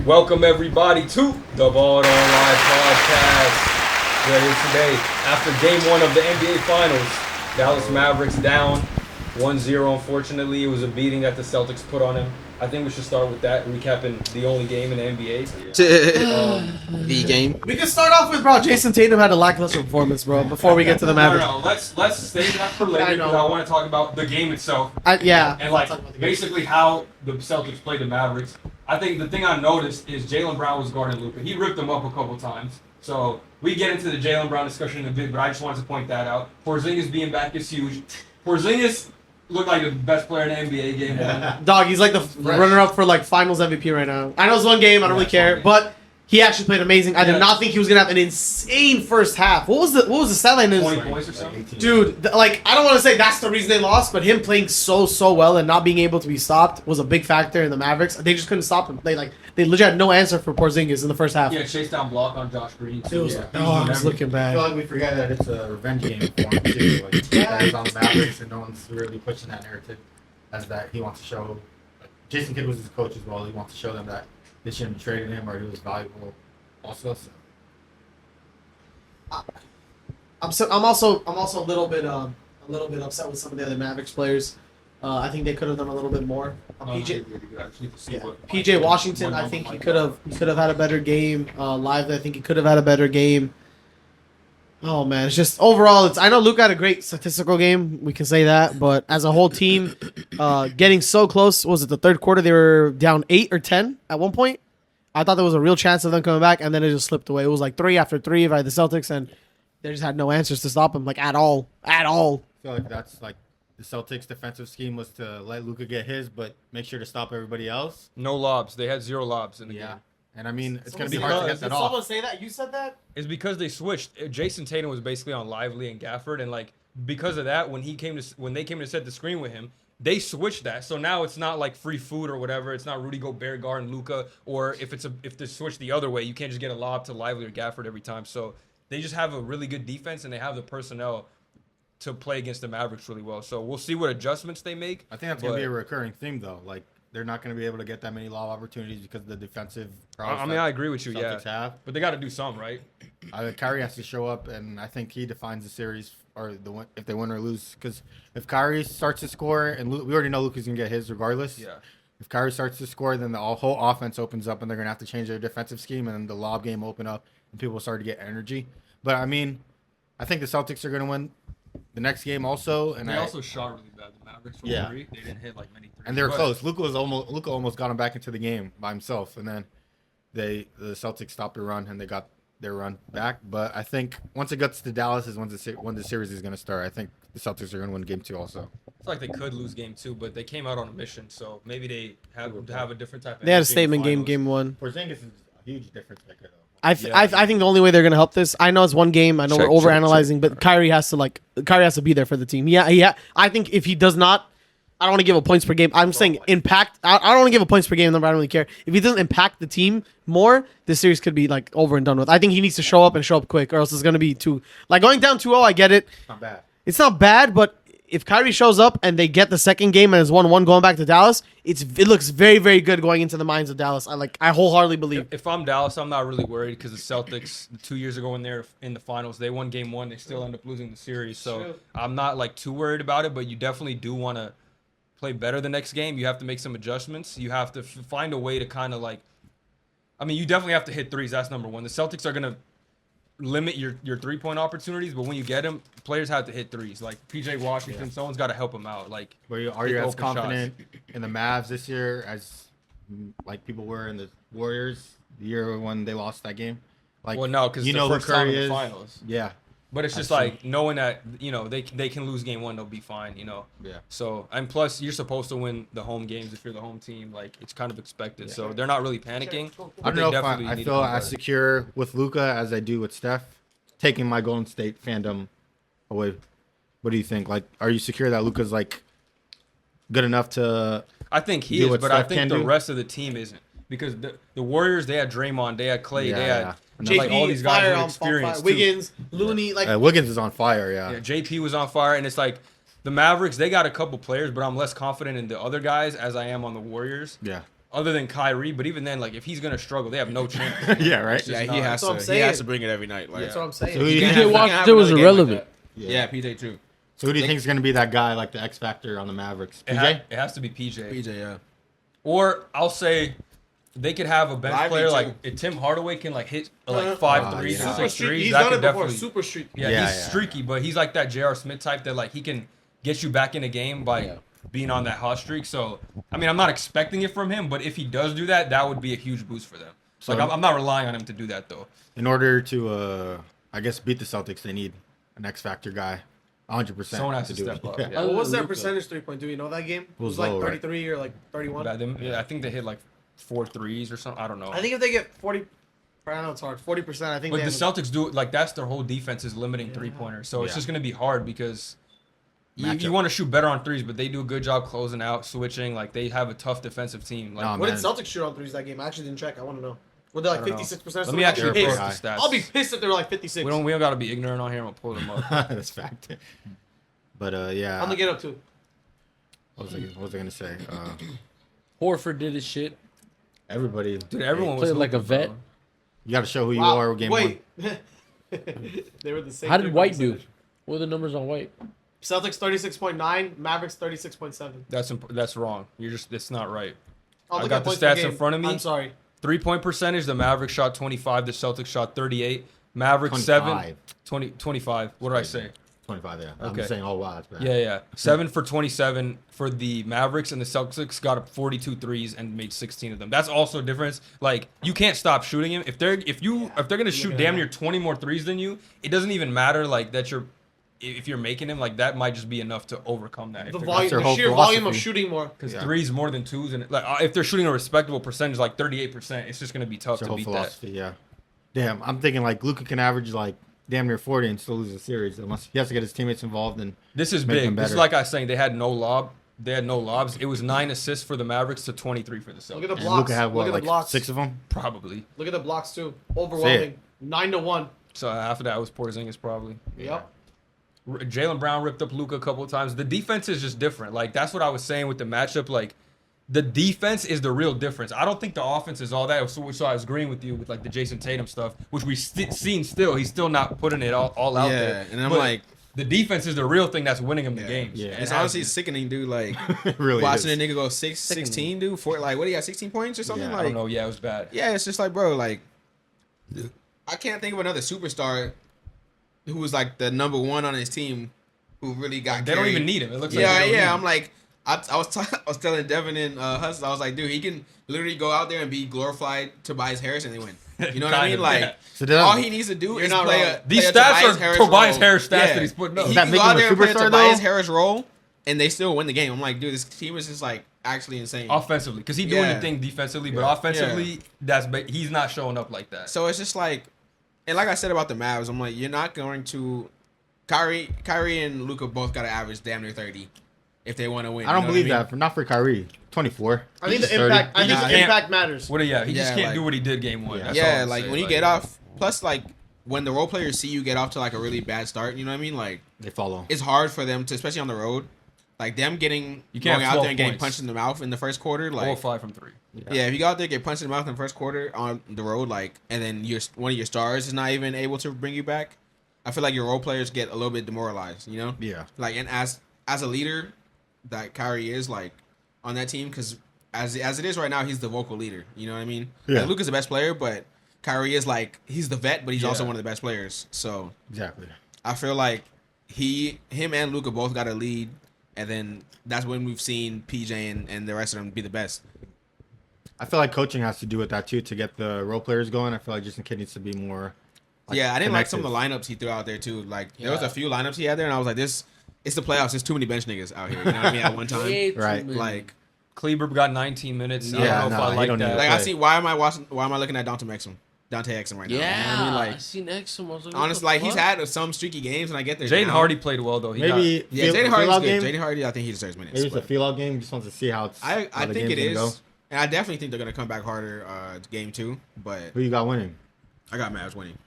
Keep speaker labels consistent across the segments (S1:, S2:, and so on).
S1: Welcome everybody to the Ball Online Podcast. We're here today after Game 1 of the NBA Finals. Dallas Mavericks down 1-0. Unfortunately, it was a beating that the Celtics put on him. I think we should start with that, recapping the only game in the NBA.
S2: The game.
S3: We can start off with, bro. Jason Tatum had a lackluster performance, bro. Before we get to the Mavericks.
S1: No. Let's save that for later because I want to talk about the game itself.
S3: Yeah.
S1: And like basically how the Celtics played the Mavericks. I think the thing I noticed is Jaylen Brown was guarding Luka. He ripped him up a couple times. So we get into the Jaylen Brown discussion in a bit, but I just wanted to point that out. Porzingis being back is huge. Porzingis looked like the best player in the NBA game.
S3: Dog, he's like the runner-up for like Finals MVP right now. I know it's one game. I don't really care, but he actually played amazing. I did not think he was gonna have an insane first half. What was the stat line?
S1: 20 points or something.
S3: Dude, like I don't want to say that's the reason they lost, but him playing so well and not being able to be stopped was a big factor in the Mavericks. They just couldn't stop him. They legit had no answer for Porzingis in the first half.
S1: Yeah, chase down block on Josh Green.
S3: It was, it was looking
S4: I
S3: bad.
S4: feel like we forget that it's a revenge game for him too. Like, that is on the Mavericks, and no one's really pushing that narrative as that he wants to show. Jason Kidd was his coach as well. He wants to show them that they shouldn't have traded him or he was valuable. Also, so.
S3: I'm also a little bit upset with some of the other Mavericks players. I think they could have done a little bit more. PJ Washington, I think he could have had a better game. Lively, I think he could have had a better game. Oh man, it's just overall. I know Luka had a great statistical game. We can say that, but as a whole team, getting so close. Was it the third quarter? They were down 8 or 10 at one point. I thought there was a real chance of them coming back, and then it just slipped away. It was like 3 after 3 by the Celtics, and they just had no answers to stop him, like at all.
S4: I feel like that's like the Celtics' defensive scheme was to let Luka get his, but make sure to stop everybody else.
S1: No lobs. They had 0 lobs in the game.
S4: And I mean, it's going to be hard to get that off.
S3: Did someone say that? You said that?
S1: It's because they switched. Jason Tatum was basically on Lively and Gafford, and like because of that, when they came to set the screen with him, they switched that. So now it's not like free food or whatever. It's not Rudy Gobert guarding Luka, or if they switch the other way, you can't just get a lob to Lively or Gafford every time. So they just have a really good defense, and they have the personnel to play against the Mavericks really well. So we'll see what adjustments they make.
S4: I think that's going to be a recurring theme, though. Like, they're not going to be able to get that many lob opportunities because of the defensive prowess.
S1: I mean, I agree with you,
S4: Celtics have.
S1: But they got to do something, right?
S4: Kyrie has to show up, and I think he defines the series or if they win or lose. Because if Kyrie starts to score, and we already know Luka's going to get his regardless.
S1: Yeah.
S4: If Kyrie starts to score, then the whole offense opens up, and they're going to have to change their defensive scheme, and then the lob game open up, and people start to get energy. But, I mean, I think the Celtics are going to win the next game also. And
S1: they also shot really bad. The Mavericks from 3. They didn't hit like many threes.
S4: And they were close. Luka almost got him back into the game by himself, and then the Celtics stopped the run and they got their run back. But I think once it gets to Dallas is when the series is going to start. I think the Celtics are going to win Game 2 also.
S1: It's like they could lose Game 2, but they came out on a mission, so maybe they have a different type of.
S3: They had a statement game 1.
S4: Porzingis is a huge difference maker though.
S3: I think the only way they're gonna help this. I know it's one game. I know we're overanalyzing, but Kyrie has to be there for the team. Yeah. I think if he does not, I don't want to give a points per game. I'm saying impact. I don't want to give a points per game number. I don't really care. If he doesn't impact the team more, this series could be like over and done with. I think he needs to show up quick, or else it's gonna be too like going down 2-0. I get it.
S4: Not bad.
S3: It's not bad, but if Kyrie shows up and they get the second game and it's 1-1 going back to Dallas, it looks very, very good going into the minds of Dallas. I wholeheartedly believe.
S1: If I'm Dallas, I'm not really worried because the Celtics 2 years ago when they were in the finals, they won Game 1. They still end up losing the series. So I'm not like too worried about it, but you definitely do want to play better the next game. You have to make some adjustments. You have to find a way to kind of like, I mean, you definitely have to hit threes. That's number one. The Celtics are going to limit your 3-point opportunities, but when you get them, players have to hit threes. Like PJ Washington, someone's got to help him out. Like,
S4: are you as confident in the Mavs this year as like people were in the Warriors the year when they lost that game? Like,
S1: well, no, because
S4: you know who Curry is. Finals. Yeah.
S1: But it's just like knowing that, they can lose Game 1, they'll be fine,
S4: Yeah.
S1: So, and plus, you're supposed to win the home games if you're the home team. Like, it's kind of expected. Yeah. So, they're not really panicking.
S4: I don't know if I feel as secure with Luka as I do with Steph. Taking my Golden State fandom away. What do you think? Like, are you secure that Luka's, like, good enough to
S1: I think he is, but I think the rest of the team isn't. Because the Warriors, they had Draymond, they had Clay, they had
S3: JP,
S1: like all these guys with experience.
S3: Wiggins, Looney,
S4: Wiggins is on fire,
S1: Yeah, JP was on fire, and it's like the Mavericks, they got a couple players, but I'm less confident in the other guys as I am on the Warriors.
S4: Yeah.
S1: other than Kyrie. But even then, like if he's gonna struggle, they have no chance.
S5: Yeah, right.
S1: It's just
S6: Yeah,
S1: not-
S6: he
S3: That's what I'm
S6: he
S3: saying.
S6: has to bring it every night. Like,
S3: That's what I'm saying.
S4: So who do you
S6: can't
S4: think-
S6: have- you can't
S7: PJ
S6: have
S7: Washington was
S6: another game like
S7: irrelevant.
S6: that. Yeah, PJ too.
S4: So who do you think is going to be that guy, like the X factor on the Mavericks?
S1: It,
S4: PJ.
S1: it has to be PJ.
S6: PJ, yeah.
S1: Or I'll say they could have a bench
S6: Lively,
S1: player
S6: too.
S1: like if Tim Hardaway can like hit like 5
S4: Oh,
S1: threes
S4: yeah.
S1: or 6 threes.
S3: He's
S1: That
S3: done
S1: could
S3: it before.
S1: definitely.
S3: Super streaky.
S1: Yeah,
S4: Yeah,
S1: he's
S4: yeah.
S1: streaky, but he's like that J.R. Smith type that like he can get you back in a game by being on that hot streak. So I mean, I'm not expecting it from him, but if he does do that, that would be a huge boost for them. So like I'm not relying on him to do that though.
S4: In order to, I guess, beat the Celtics, they need an X factor guy, 100%.
S1: Someone has to
S4: do
S1: step
S4: it.
S1: up.
S4: Yeah.
S1: Yeah.
S3: What was their
S7: Luka.
S3: percentage 3-point? Do you know that game? It was
S4: was
S3: like
S4: low, right?
S3: 33 or like 31.
S1: I think they hit like 4 threes or something. I don't know.
S3: I think if they get 40, I know it's hard. 40%. I think.
S1: But
S3: they
S1: the
S3: have
S1: Celtics do it like that's their whole defense is limiting 3-pointers. So it's
S4: Yeah.
S1: just gonna be hard because you
S4: Matchup.
S1: want to shoot better on threes, but they do a good job closing out, switching. Like they have a tough defensive team. Like
S4: No,
S3: What did
S4: man.
S3: Celtics shoot on threes that game? I actually didn't check. I want to know. Were they like
S1: I don't know.
S3: 56%?
S1: let me actually
S4: They're
S1: pull
S4: pretty
S1: up the stats.
S3: I'll be pissed if they're like 56.
S1: We don't gotta be ignorant on here. I'm gonna pull them up.
S4: That's fact. But yeah.
S3: I'm gonna get up too.
S4: What was I gonna say?
S7: Horford did his shit.
S4: Everybody.
S1: Dude, everyone was
S7: Played like a
S1: hooping,
S7: vet.
S1: bro.
S4: You got to show who you
S3: Wow.
S4: are with game one.
S3: Wait. They were the same.
S7: How did
S3: 3-point
S7: White do?
S3: percentage.
S7: What are the numbers on White?
S3: Celtics 36.9, Mavericks 36.7.
S1: That's wrong. It's not right.
S3: I'll
S1: I
S3: look
S1: got
S3: at
S1: the
S3: points per
S1: stats in
S3: game.
S1: front of me.
S3: I'm sorry.
S1: 3-point percentage, the Mavericks shot 25, the Celtics shot 38. Mavericks 7,
S4: 25.
S1: 25. What did I say?
S4: 25, yeah. I'm
S1: Okay.
S4: just saying, oh, wow, that's bad.
S1: Yeah. 7 for 27 for the Mavericks, and the Celtics got up 42 threes and made 16 of them. That's also a difference. Like you can't stop shooting him. If they're gonna shoot damn near 20 more threes than you, it doesn't even matter like that if you're making him like that might just be enough to overcome that.
S3: The
S1: If
S3: volume,
S4: their
S3: the
S4: whole
S3: sheer volume of
S4: philosophy.
S3: shooting more.
S1: because
S4: Yeah.
S1: threes more than twos, and like if they're shooting a respectable percentage like 38%, it's just gonna be tough
S4: It's their
S1: to
S4: whole
S1: beat
S4: philosophy, yeah. Damn, I'm thinking like Luka can average like damn near 40 and still lose the series unless he has to get his teammates involved and
S1: that. This is
S4: Make them
S1: big. This is
S4: better.
S1: like I was saying, they had no lobs. It was 9 assists for the Mavericks to 23 for the Celtics.
S3: Look at the
S4: and
S3: blocks.
S4: Luka had
S3: Look
S4: what,
S3: at the
S4: like
S3: blocks.
S4: 6 of them?
S1: Probably.
S3: Look at the blocks too. Overwhelming. 9-1.
S1: So half of that was Porzingis probably.
S3: Yep.
S1: Jaylen Brown ripped up Luka a couple of times. The defense is just different. Like that's what I was saying with the matchup. Like the defense is the real difference. I don't think the offense is all that. So I was agreeing with you with like the Jason Tatum stuff, which we've seen still. He's still not putting it all out
S6: Yeah,
S1: there.
S6: and I'm
S1: But
S6: like-
S1: the defense is the real thing that's winning him the games.
S4: Yeah.
S1: And
S6: It's
S1: has
S6: honestly
S1: been.
S6: sickening, dude. Like
S4: It really
S6: watching
S4: is.
S6: a nigga go 16, dude. For like, what do you got? 16 points or something?
S4: Yeah, I
S1: I
S6: like,
S1: don't know. Yeah, it was bad.
S6: yeah, it's just like, bro, like, I can't think of another superstar who was like the number one on his team who really got.
S1: They don't
S6: carried.
S1: even need him. It looks like
S6: Yeah,
S1: they don't need
S6: yeah.
S1: him.
S6: I'm like, I was telling Devin and Hustle, I was like, dude, he can literally go out there and be glorified Tobias Harris and they win. You know what I
S1: Kind
S6: mean?
S1: of,
S6: like,
S1: yeah.
S4: So did
S6: all
S4: that,
S6: he needs to do
S3: You're
S6: is
S3: not
S6: play
S3: wrong.
S6: a
S1: These
S6: play a
S1: stats are Tobias
S6: role.
S1: Harris stats that he's putting up.
S6: He
S4: That
S6: can
S4: make
S6: go
S4: him
S6: out
S4: a
S6: there and play a
S4: superstar,
S6: Tobias
S4: though?
S6: Harris role, and they still win the game. I'm like, dude, this team is just like actually insane.
S1: Offensively, because he's doing
S6: Yeah.
S1: the thing defensively, but
S4: Yeah.
S1: offensively, he's not showing up like that.
S6: So it's just like, and like I said about the Mavs, I'm like, you're not going to. Kyrie and Luka both got to average damn near 30 if they want to win.
S4: I don't
S6: you know
S4: believe
S6: what I
S4: that. Not for Kyrie. 24.
S3: I think
S4: He's
S3: the
S4: 30.
S3: impact. I think
S1: He
S3: the
S1: can't-
S3: impact matters.
S1: He just
S6: Yeah,
S1: can't
S6: like-
S1: do what he did game one.
S4: Yeah.
S1: That's all
S6: Yeah,
S1: I'm
S6: like
S1: saying.
S6: when you get off. Plus, like when the role players see you get off to like a really bad start, you know what I mean? Like
S4: They follow.
S6: it's hard for them to, especially on the road. Like them
S1: You can't
S6: going
S1: have
S6: out
S1: 12
S6: there and getting
S1: points.
S6: punched in the mouth in the first quarter.
S1: 4 or
S6: Like
S1: 5 from 3.
S6: yeah, if you go out there and get punched in the mouth in the first quarter on the road, like, and then one of your stars is not even able to bring you back, I feel like your role players get a little bit demoralized. You know?
S4: Yeah.
S6: Like, and as a leader, that Kyrie is like on that team because as it is right now, he's the vocal leader. You know what I mean?
S4: Yeah.
S6: Like, Luka's the best player, but Kyrie is like he's the vet, but he's also
S1: Yeah.
S6: one of the best players. So
S4: Exactly.
S6: I feel like him and Luka both got to lead, and then that's when we've seen PJ and the rest of them be the best.
S4: I feel like coaching has to do with that too to get the role players going. I feel like Jason Kidd needs to be more. Like,
S6: Yeah, I didn't like some of the
S4: connected.
S6: lineups he threw out there too. Like there was
S7: Yeah.
S6: a few lineups he had there, and I was like, this. It's the playoffs. There's too many bench niggas out here. You know what I mean? At one time,
S7: Way too
S4: Right.
S7: many.
S6: like.
S1: Kleber got 19 minutes. I
S4: Yeah,
S1: don't know
S4: no,
S1: if I
S4: he
S1: like
S4: don't need
S1: that.
S4: to
S6: Like I
S4: play.
S6: see, why am I looking at Dante Exum right now?
S7: Yeah,
S6: You know what I mean?
S7: I
S6: Like
S7: seen Exum. I was like,
S6: honestly, like he's had some streaky games, and I get there.
S1: Jaden
S6: now.
S1: Hardy played well though. He
S4: Maybe
S6: yeah,
S4: feel-
S6: Jaden Hardy's
S4: feel-out
S6: good.
S4: game.
S6: Jaden Hardy, I think he deserves minutes.
S4: Maybe it's a
S6: but
S4: feel-out game. Just wants to see how it's.
S6: I
S4: how the
S6: think it
S4: game's gonna
S6: is, and I definitely think they're gonna come back harder game 2. But
S4: Who you got winning?
S6: I got Mavs winning.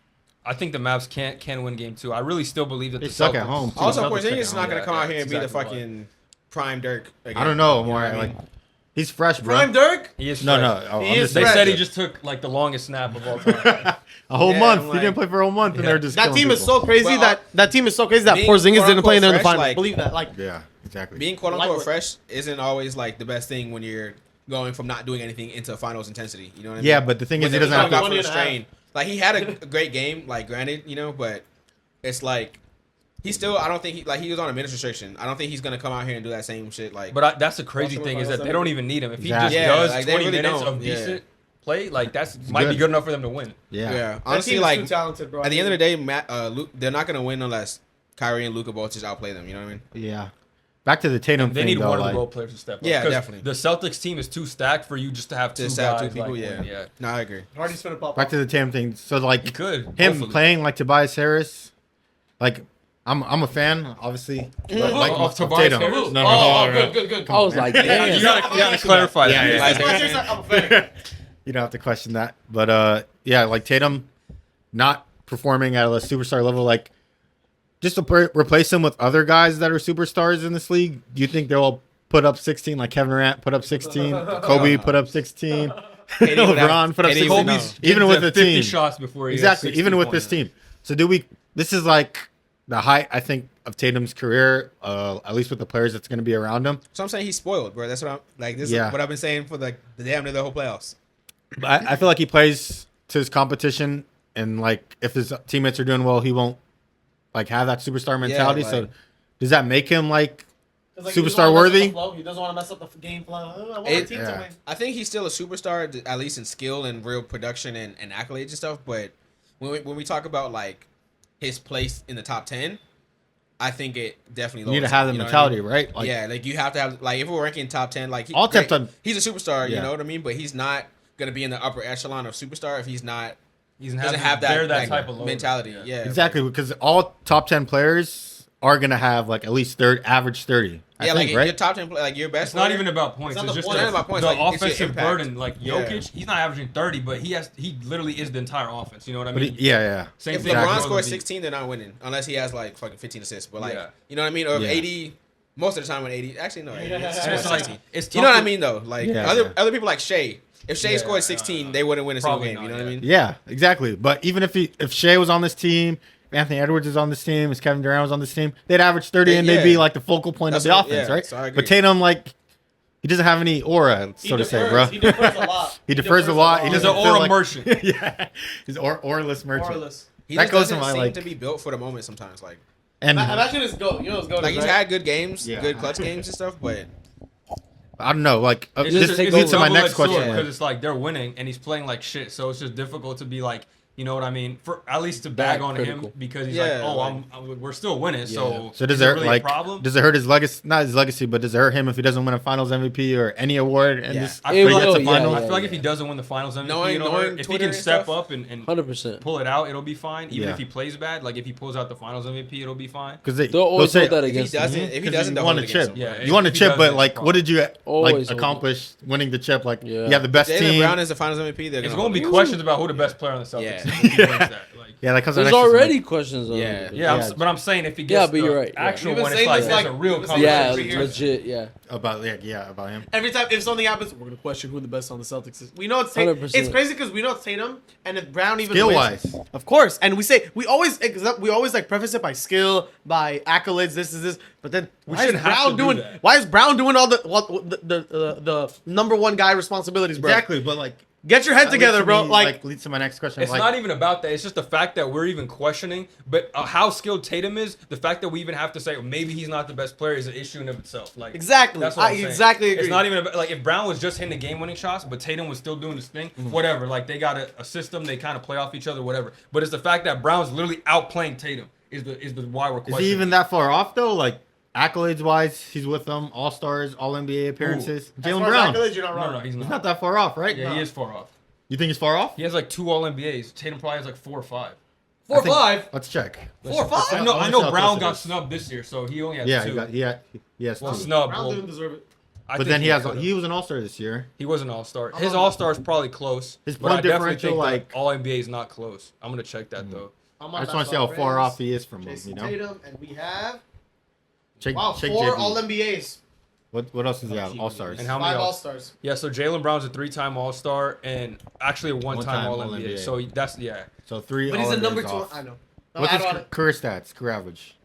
S1: I think the Mavs can win game 2. I really still believe that
S4: They
S1: the
S4: suck
S1: Celtics,
S4: at home, too.
S6: Also,
S4: Celtics
S6: Porzingis
S4: take
S6: is
S4: it
S6: not
S4: home.
S6: gonna come out here and be the
S1: exactly
S6: fucking prime Dirk. Again.
S4: I don't know,
S6: You
S4: more
S6: what I
S4: like
S6: mean?
S5: He's fresh, bro.
S3: Prime Dirk.
S1: He is
S5: No,
S1: fresh.
S5: no. Oh,
S3: He
S5: I'm
S3: is
S5: just
S1: They
S5: saying.
S1: said he just took like the longest snap of all time.
S5: a whole
S6: Yeah,
S5: month.
S6: I'm
S5: He
S6: like-
S5: didn't play for a whole month, and
S6: Yeah.
S5: they're just
S3: That
S5: killing
S3: team is
S5: people.
S3: so crazy
S6: Well,
S3: that team is so crazy that
S6: being
S3: Porzingis didn't play in the
S6: quote-unquote
S3: finals.
S6: fresh, like-
S3: Believe that. Like,
S5: Yeah, exactly.
S6: Being quote unquote
S3: Lightweight.
S6: fresh isn't always like the best thing when you're going from not doing anything into finals intensity. You know what I mean?
S5: Yeah, but the thing is, he doesn't have
S6: got
S5: to.
S6: from the
S3: 20 and a half.
S6: strain. Like he had a great game, like granted, but it's like he still. I don't think he was on a minutes restriction. I don't think he's gonna come out here and do that same shit. Like,
S1: But that's the crazy thing is that they don't even need him. If he just
S5: Exactly.
S6: Yeah,
S1: does
S6: like, they
S1: 20
S6: really
S1: minutes
S6: don't.
S1: of
S6: Yeah.
S1: decent play, like might be
S5: good.
S1: good enough for them to win.
S5: Yeah.
S6: yeah,
S3: that
S6: honestly,
S3: team is
S6: like
S3: too talented, bro.
S6: at the end of the day, Luke, they're not gonna win unless Kyrie and Luka both just outplay them. You know what I mean?
S5: Yeah. Back to the Tatum
S1: They
S5: thing,
S1: need
S5: though.
S1: one of
S5: Like,
S1: the role players to step up.
S6: Yeah,
S1: 'Cause
S6: definitely.
S1: The Celtics team is too stacked for you just to have two
S6: Just
S1: guys.
S6: have two people.
S1: like,
S6: Yeah.
S1: win.
S6: No, I agree.
S3: Hardy's finna pop.
S5: back to the Tatum thing. So,
S1: He
S5: like,
S1: could.
S5: him
S1: hopefully.
S5: playing like Tobias Harris, like, I'm a fan, obviously. But, like,
S1: Of
S5: of
S1: Tobias
S5: Tatum.
S1: Harris?
S5: No,
S3: Oh,
S5: no.
S3: good, good, good.
S7: I was like,
S1: You
S7: damn.
S1: gotta clarify that.
S5: Yeah,
S3: I'm a fan.
S5: You don't have to question that. But yeah, like Tatum not performing at a superstar level, like just to replace him with other guys that are superstars in this league, do you think they'll put up 16 like Kevin Durant put up 16, Kobe put up 16, LeBron put up 16,
S1: Kobe's
S5: even with the
S1: 50
S5: team.
S1: shots before he has
S5: Exactly,
S1: 60
S5: even with
S1: points.
S5: this team. So this is like the height, I think, of Tatum's career, at least with the players that's going to be around him.
S6: So I'm saying he's spoiled, bro. That's what I'm like. This
S5: Yeah.
S6: is what I've been saying for like the damn near the whole playoffs.
S5: But I feel like he plays to his competition, and like if his teammates are doing well, he won't like have that superstar mentality. So
S6: like-
S5: does that make him like
S3: Like, he doesn't
S5: superstar
S3: wanna mess up
S5: worthy?
S3: the flow. He doesn't want to mess up the game flow. I want
S6: It-
S3: the team to
S5: yeah.
S3: win.
S6: I think he's still a superstar, at least in skill and real production and accolades and stuff. But when we talk about like his place in the top 10, I think it definitely
S5: You need to
S6: lowers
S5: have the
S6: him, you know what I
S5: mentality,
S6: mean?
S5: right? Like,
S6: Yeah, like you have to have like if we're ranking top 10, like
S5: All
S6: great,
S5: 10,
S6: he's a superstar.
S5: Yeah.
S6: You know what I mean? But he's not gonna be in the upper echelon of superstar if he's not
S1: He's
S6: doesn't have
S1: bear
S6: that
S1: type of load.
S6: mentality. Yeah,
S5: exactly, because all top 10 players are gonna have like at least average 30. I
S6: Yeah,
S5: think,
S6: like
S5: right?
S6: your top 10, like your best.
S1: It's not
S6: player-
S1: even about points.
S3: It's not
S1: It's
S3: the
S1: just
S3: point.
S1: the,
S6: It's not about points,
S1: the
S6: like, it's your
S1: offensive
S6: impact.
S1: burden. Like
S6: Yeah.
S1: Jokic, he's not averaging 30, but he literally is the entire offense. You know what I
S5: But
S1: mean?
S5: yeah.
S1: Same
S6: If
S1: thing
S6: LeBron
S1: with
S6: scores
S1: Embiid.
S6: 16, they're not winning unless he has like fucking 15 assists. But like,
S1: Yeah.
S6: you know what I mean? Or if
S5: Yeah.
S6: 80, most of the time when 80, actually no, 80,
S3: Yeah.
S6: it's
S1: And it's like
S6: 16.
S1: it's
S6: You know
S1: tough
S6: what I
S1: to-
S6: mean though? Like
S5: Yeah.
S6: other people like Shea. If Shea
S1: Yeah,
S6: scored 16, they wouldn't win a single
S1: probably
S6: game. You
S1: not,
S6: know what I
S1: yeah.
S6: mean?
S5: Yeah, exactly. But even if Shea was on this team, if Anthony Edwards is on this team, if Kevin Durant was on this team, they'd average 30 and they'd be
S6: Yeah.
S5: like the focal point
S6: That's
S5: of the
S6: what-
S5: offense,
S6: yeah,
S5: right?
S6: so I agree.
S5: But Tatum, like, he doesn't have any aura, so to say, bro.
S3: He defers a lot.
S5: He defers a lot. He
S1: He's
S5: doesn't
S1: an
S5: feel
S1: aura
S5: like,
S1: merchant.
S5: yeah, he's auraless merchant.
S3: Orless.
S6: He
S5: That
S6: just
S5: goes to
S6: doesn't
S5: my,
S6: seem
S5: like-
S6: to be built for the moment sometimes. Like
S5: And
S3: Imagine his goat. You know his goat.
S6: he's
S3: right?
S6: had good games,
S5: Yeah.
S6: good clutch games and stuff, but
S5: I don't know, like
S1: It's
S5: this
S1: just,
S7: take
S5: leads to my next question.
S1: because
S5: Like,
S1: it's like they're winning and he's playing like shit, so it's just difficult to be like, you know what I mean? For at least to bag on
S7: critical.
S1: him because he's
S6: Yeah,
S1: like, we're still winning. So
S5: so does
S1: is
S5: it
S1: really
S5: like
S1: a problem?
S5: does it hurt his legacy? Not his legacy, but does it hurt him if he doesn't win a Finals MVP or any award? And
S6: Yeah.
S5: this,
S1: I
S5: when he
S1: feel
S5: gets
S1: like-
S5: to
S7: yeah,
S5: finals?
S1: I feel like if he doesn't win the Finals MVP,
S6: Knowing
S1: if he
S6: Twitter
S1: can
S6: and
S1: step
S6: stuff,
S1: up and
S7: 100%.
S1: pull it out, it'll be fine. Even
S5: Yeah.
S1: if he plays bad, like if he pulls out the Finals MVP, it'll be fine.
S5: Because
S7: They'll always
S5: say,
S7: hold that
S6: if he
S7: against him.
S6: doesn't, if he
S5: 'cause
S6: doesn't,
S5: you
S6: they'll
S5: won
S6: hold
S5: a
S6: it against
S5: chip.
S6: him.
S1: Yeah,
S5: You won a
S1: if he
S5: chip,
S1: doesn't,
S5: but
S1: it's a
S5: like,
S1: problem.
S5: what did you
S7: Always
S5: like
S7: hold
S5: accomplish winning the chip? Like,
S7: Yeah.
S5: you have the best
S6: Jaylen
S5: team.
S6: Brown is the Finals MVP. They're
S1: It's
S6: gonna
S1: gonna be
S6: hold it.
S1: questions about who the best player on the Celtics
S6: Yeah.
S1: is. If he wins that. Like,
S5: Yeah, that comes out
S7: There's
S5: next season.
S7: already questions. On
S6: Yeah.
S7: it.
S1: yeah, but I'm saying if he gets
S7: Yeah, but
S1: the
S7: you're right, yeah.
S1: actual
S3: You've been
S1: one, it's
S3: saying
S1: like
S3: this,
S1: there's
S3: like,
S1: a real
S3: you've been saying
S7: Yeah,
S3: this for years.
S7: legit. Yeah.
S5: about him.
S3: Every time if something happens, we're gonna question who the best on the Celtics is. We know it's
S7: 100%.
S3: It's crazy because we know it's Tatum, and if Brown even
S5: Skill
S3: wins,
S5: wise,
S3: of course. And we always like preface it by skill, by accolades. This is this, but then why is
S1: shouldn't have
S3: Brown
S1: to do
S3: doing?
S1: that.
S3: Why is Brown doing all the number one guy responsibilities, bro?
S5: exactly. But like,
S3: Get your head
S5: that
S3: together,
S5: leads to
S3: bro.
S5: me,
S3: Like
S5: leads to my next question.
S1: It's
S5: like,
S1: not even about that. It's just the fact that we're even questioning, but how skilled Tatum is. The fact that we even have to say maybe he's not the best player is an issue in of itself. Like
S3: exactly,
S1: that's what
S3: I
S1: I'm saying.
S3: exactly agree.
S1: It's not even about, like if Brown was just hitting the game-winning shots, but Tatum was still doing his thing. Whatever. Like they got a system. They kind of play off each other. Whatever. But it's the fact that Brown's literally outplaying Tatum is the why we're
S5: is
S1: questioning.
S5: he even that far off though? Like accolades wise, he's with them, All Stars, All NBA appearances.
S3: As
S5: Jalen
S3: far as
S5: Brown,
S3: accolades, you're not
S1: No,
S3: wrong.
S1: no, he's
S5: he's
S1: not.
S5: not that far off, right?
S1: Yeah, he is far off.
S5: You think he's far off?
S1: He has like 2 All NBAs. Tatum probably has like 4 or 5.
S3: 4 or 5.
S5: Let's check.
S3: 4 or 5.
S1: I know.
S5: I
S1: I
S5: wanna see
S1: know
S5: how
S1: Brown
S5: close it
S1: got
S5: is.
S1: snubbed this year, so he only has
S5: Yeah,
S1: 2.
S5: he has
S1: Well,
S5: two.
S1: snubbed.
S3: Brown
S1: Well,
S3: didn't deserve it.
S1: I
S5: But
S1: think
S5: then he
S1: could've.
S5: was an All Star this year.
S1: He was an all-star. His all-star is probably close.
S5: His
S1: but I
S5: point
S1: definitely
S5: differential,
S1: think
S5: like-
S1: all NBA is not close. I'm gonna check that though.
S5: I just want to see how far off he is from him.
S3: Jason
S5: You know,
S3: Tatum, and we have
S5: check,
S3: wow,
S5: check
S3: 4
S5: JB.
S3: All NBAs.
S5: What else is he have? All stars.
S1: And how many
S3: Five All
S1: else?
S3: Stars.
S1: Yeah, so Jalen Brown's a 3-time All-Star and actually a one-time
S5: One-time
S1: All-NBA.
S5: All-NBA.
S1: So that's
S5: So 3.
S3: But he's a
S5: All-NBAs
S3: number two.
S5: off.
S3: I know.
S5: What's
S3: I
S5: his
S3: don't-
S5: career stats? Career average.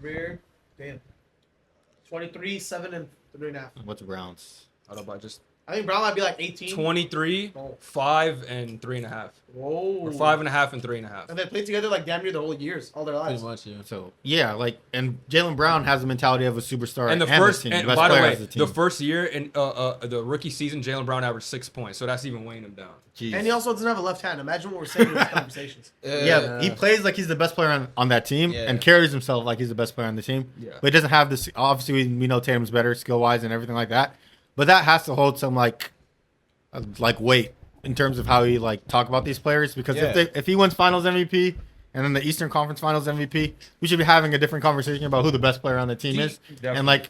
S3: career. Damn. 23, 7, and 3.5.
S5: What's Brown's?
S1: I don't know about just
S3: I think Brown might be like 18.
S1: 23,
S3: Oh.
S1: 5, and 3.5.
S3: Whoa.
S1: Or 5.5 and 3.5.
S3: And they played together like damn near their whole years, all their lives.
S7: Pretty much, yeah.
S5: So yeah, like, and Jalen Brown has the mentality of a superstar.
S1: And the
S5: this
S1: first,
S5: team,
S1: and
S5: best
S1: by the
S5: player
S1: way,
S5: as a team.
S1: the first year in the rookie season, Jalen Brown averaged 6 points. So that's even weighing him down.
S5: Jeez.
S3: And he also doesn't have a left hand. Imagine what we're saying in these conversations.
S5: Yeah, he plays like he's the best player on that team
S6: Yeah.
S5: and carries himself like he's the best player on the team.
S1: Yeah.
S5: But he doesn't have this. Obviously, we know Tatum's better skill wise and everything like that. But that has to hold some like weight in terms of how he like talk about these players because
S6: Yeah.
S5: if he wins Finals MVP and then the Eastern Conference Finals MVP, we should be having a different conversation about who the best player on the team is.
S1: Definitely.
S5: And like,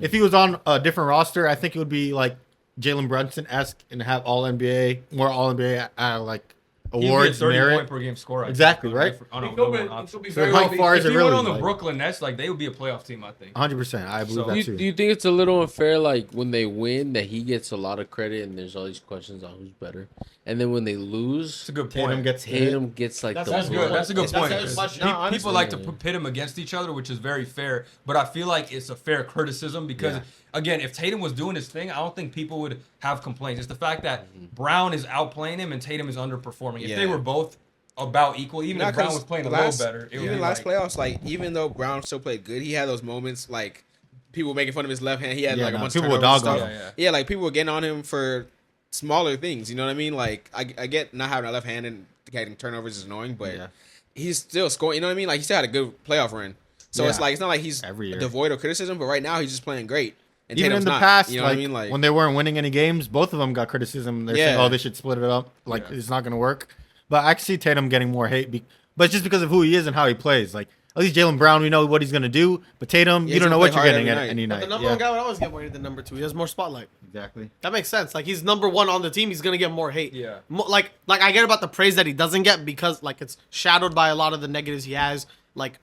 S5: if he was on a different roster, I think it would be like Jalen Brunson-esque and have All NBA, more All NBA like
S1: He'd be a
S5: awards
S1: 30
S5: merit.
S1: point per game scorer. I
S5: Exactly,
S1: think,
S5: right?
S1: On a
S3: He'll
S1: number
S3: be-
S1: one
S3: he'll
S1: option.
S3: be
S5: So
S3: very
S5: how
S3: healthy.
S5: far is
S1: If
S5: it
S1: he
S5: really?
S1: went on the
S5: Like,
S1: Brooklyn Nets, like they would be a playoff team, I think.
S5: 100%. I believe
S1: So-
S5: that
S7: Do you,
S5: too.
S7: do you think it's a little unfair, like when they win, that he gets a lot of credit and there's all these questions on who's better, and then when they
S1: It's
S7: lose,
S1: a good
S5: Tatum
S1: point.
S5: gets hit.
S7: Tatum gets like
S3: That's
S7: the
S1: That's
S3: good.
S1: good. That's a good
S3: That's
S1: point.
S3: a good
S1: 'cause
S3: question.
S1: pe-
S6: No, honestly,
S1: people like to
S7: yeah.
S1: pit him against each other, which is very fair. But I feel like it's a fair criticism because,
S5: Yeah.
S1: again, if Tatum was doing his thing, I don't think people would have complaints. It's the fact that Brown is outplaying him and Tatum is underperforming. If they
S6: Yeah.
S1: were both about equal, even if Brown was playing a little better, it would
S6: Even
S1: be
S6: last
S1: like,
S6: playoffs, like even though Brown still played good, he had those moments like people making fun of his left hand. He had
S5: Yeah,
S6: like a
S5: no,
S6: bunch of
S5: people would
S6: turnovers
S5: dog
S6: and
S5: on
S6: stuff.
S1: him.
S6: Yeah, like people were getting on him for smaller things. You know what I mean? Like I get not having a left hand and getting turnovers is annoying, but
S5: Yeah.
S6: he's still scoring. You know what I mean? Like he still had a good playoff run. So
S5: Yeah.
S6: it's like it's not like he's
S5: Every year.
S6: devoid of criticism, but right now he's just playing great. And
S5: Even
S6: Tatum's
S5: in the
S6: not,
S5: past,
S6: you know
S5: like,
S6: what I mean? Like
S5: when they weren't winning any games, both of them got criticism. They're saying,
S6: Yeah.
S5: "Oh, they should split it up. Like
S1: Yeah.
S5: it's not going to work." But I can see Tatum getting more hate, but it's just because of who he is and how he plays. Like at least Jalen Brown, we know what he's going to do, but Tatum,
S6: Yeah,
S5: you don't
S6: he's
S5: know
S6: gonna
S5: what
S6: play
S5: you're
S6: hard
S5: getting
S6: every
S5: at
S6: night.
S5: any
S3: But
S5: night.
S3: the number
S5: Yeah,
S3: one guy would always get more hate than number two. He has more spotlight.
S5: exactly.
S3: That makes sense. Like he's number one on the team. He's gonna get more hate.
S1: Yeah.
S3: Like I get about the praise that he doesn't get because like it's shadowed by a lot of the negatives he has. Like,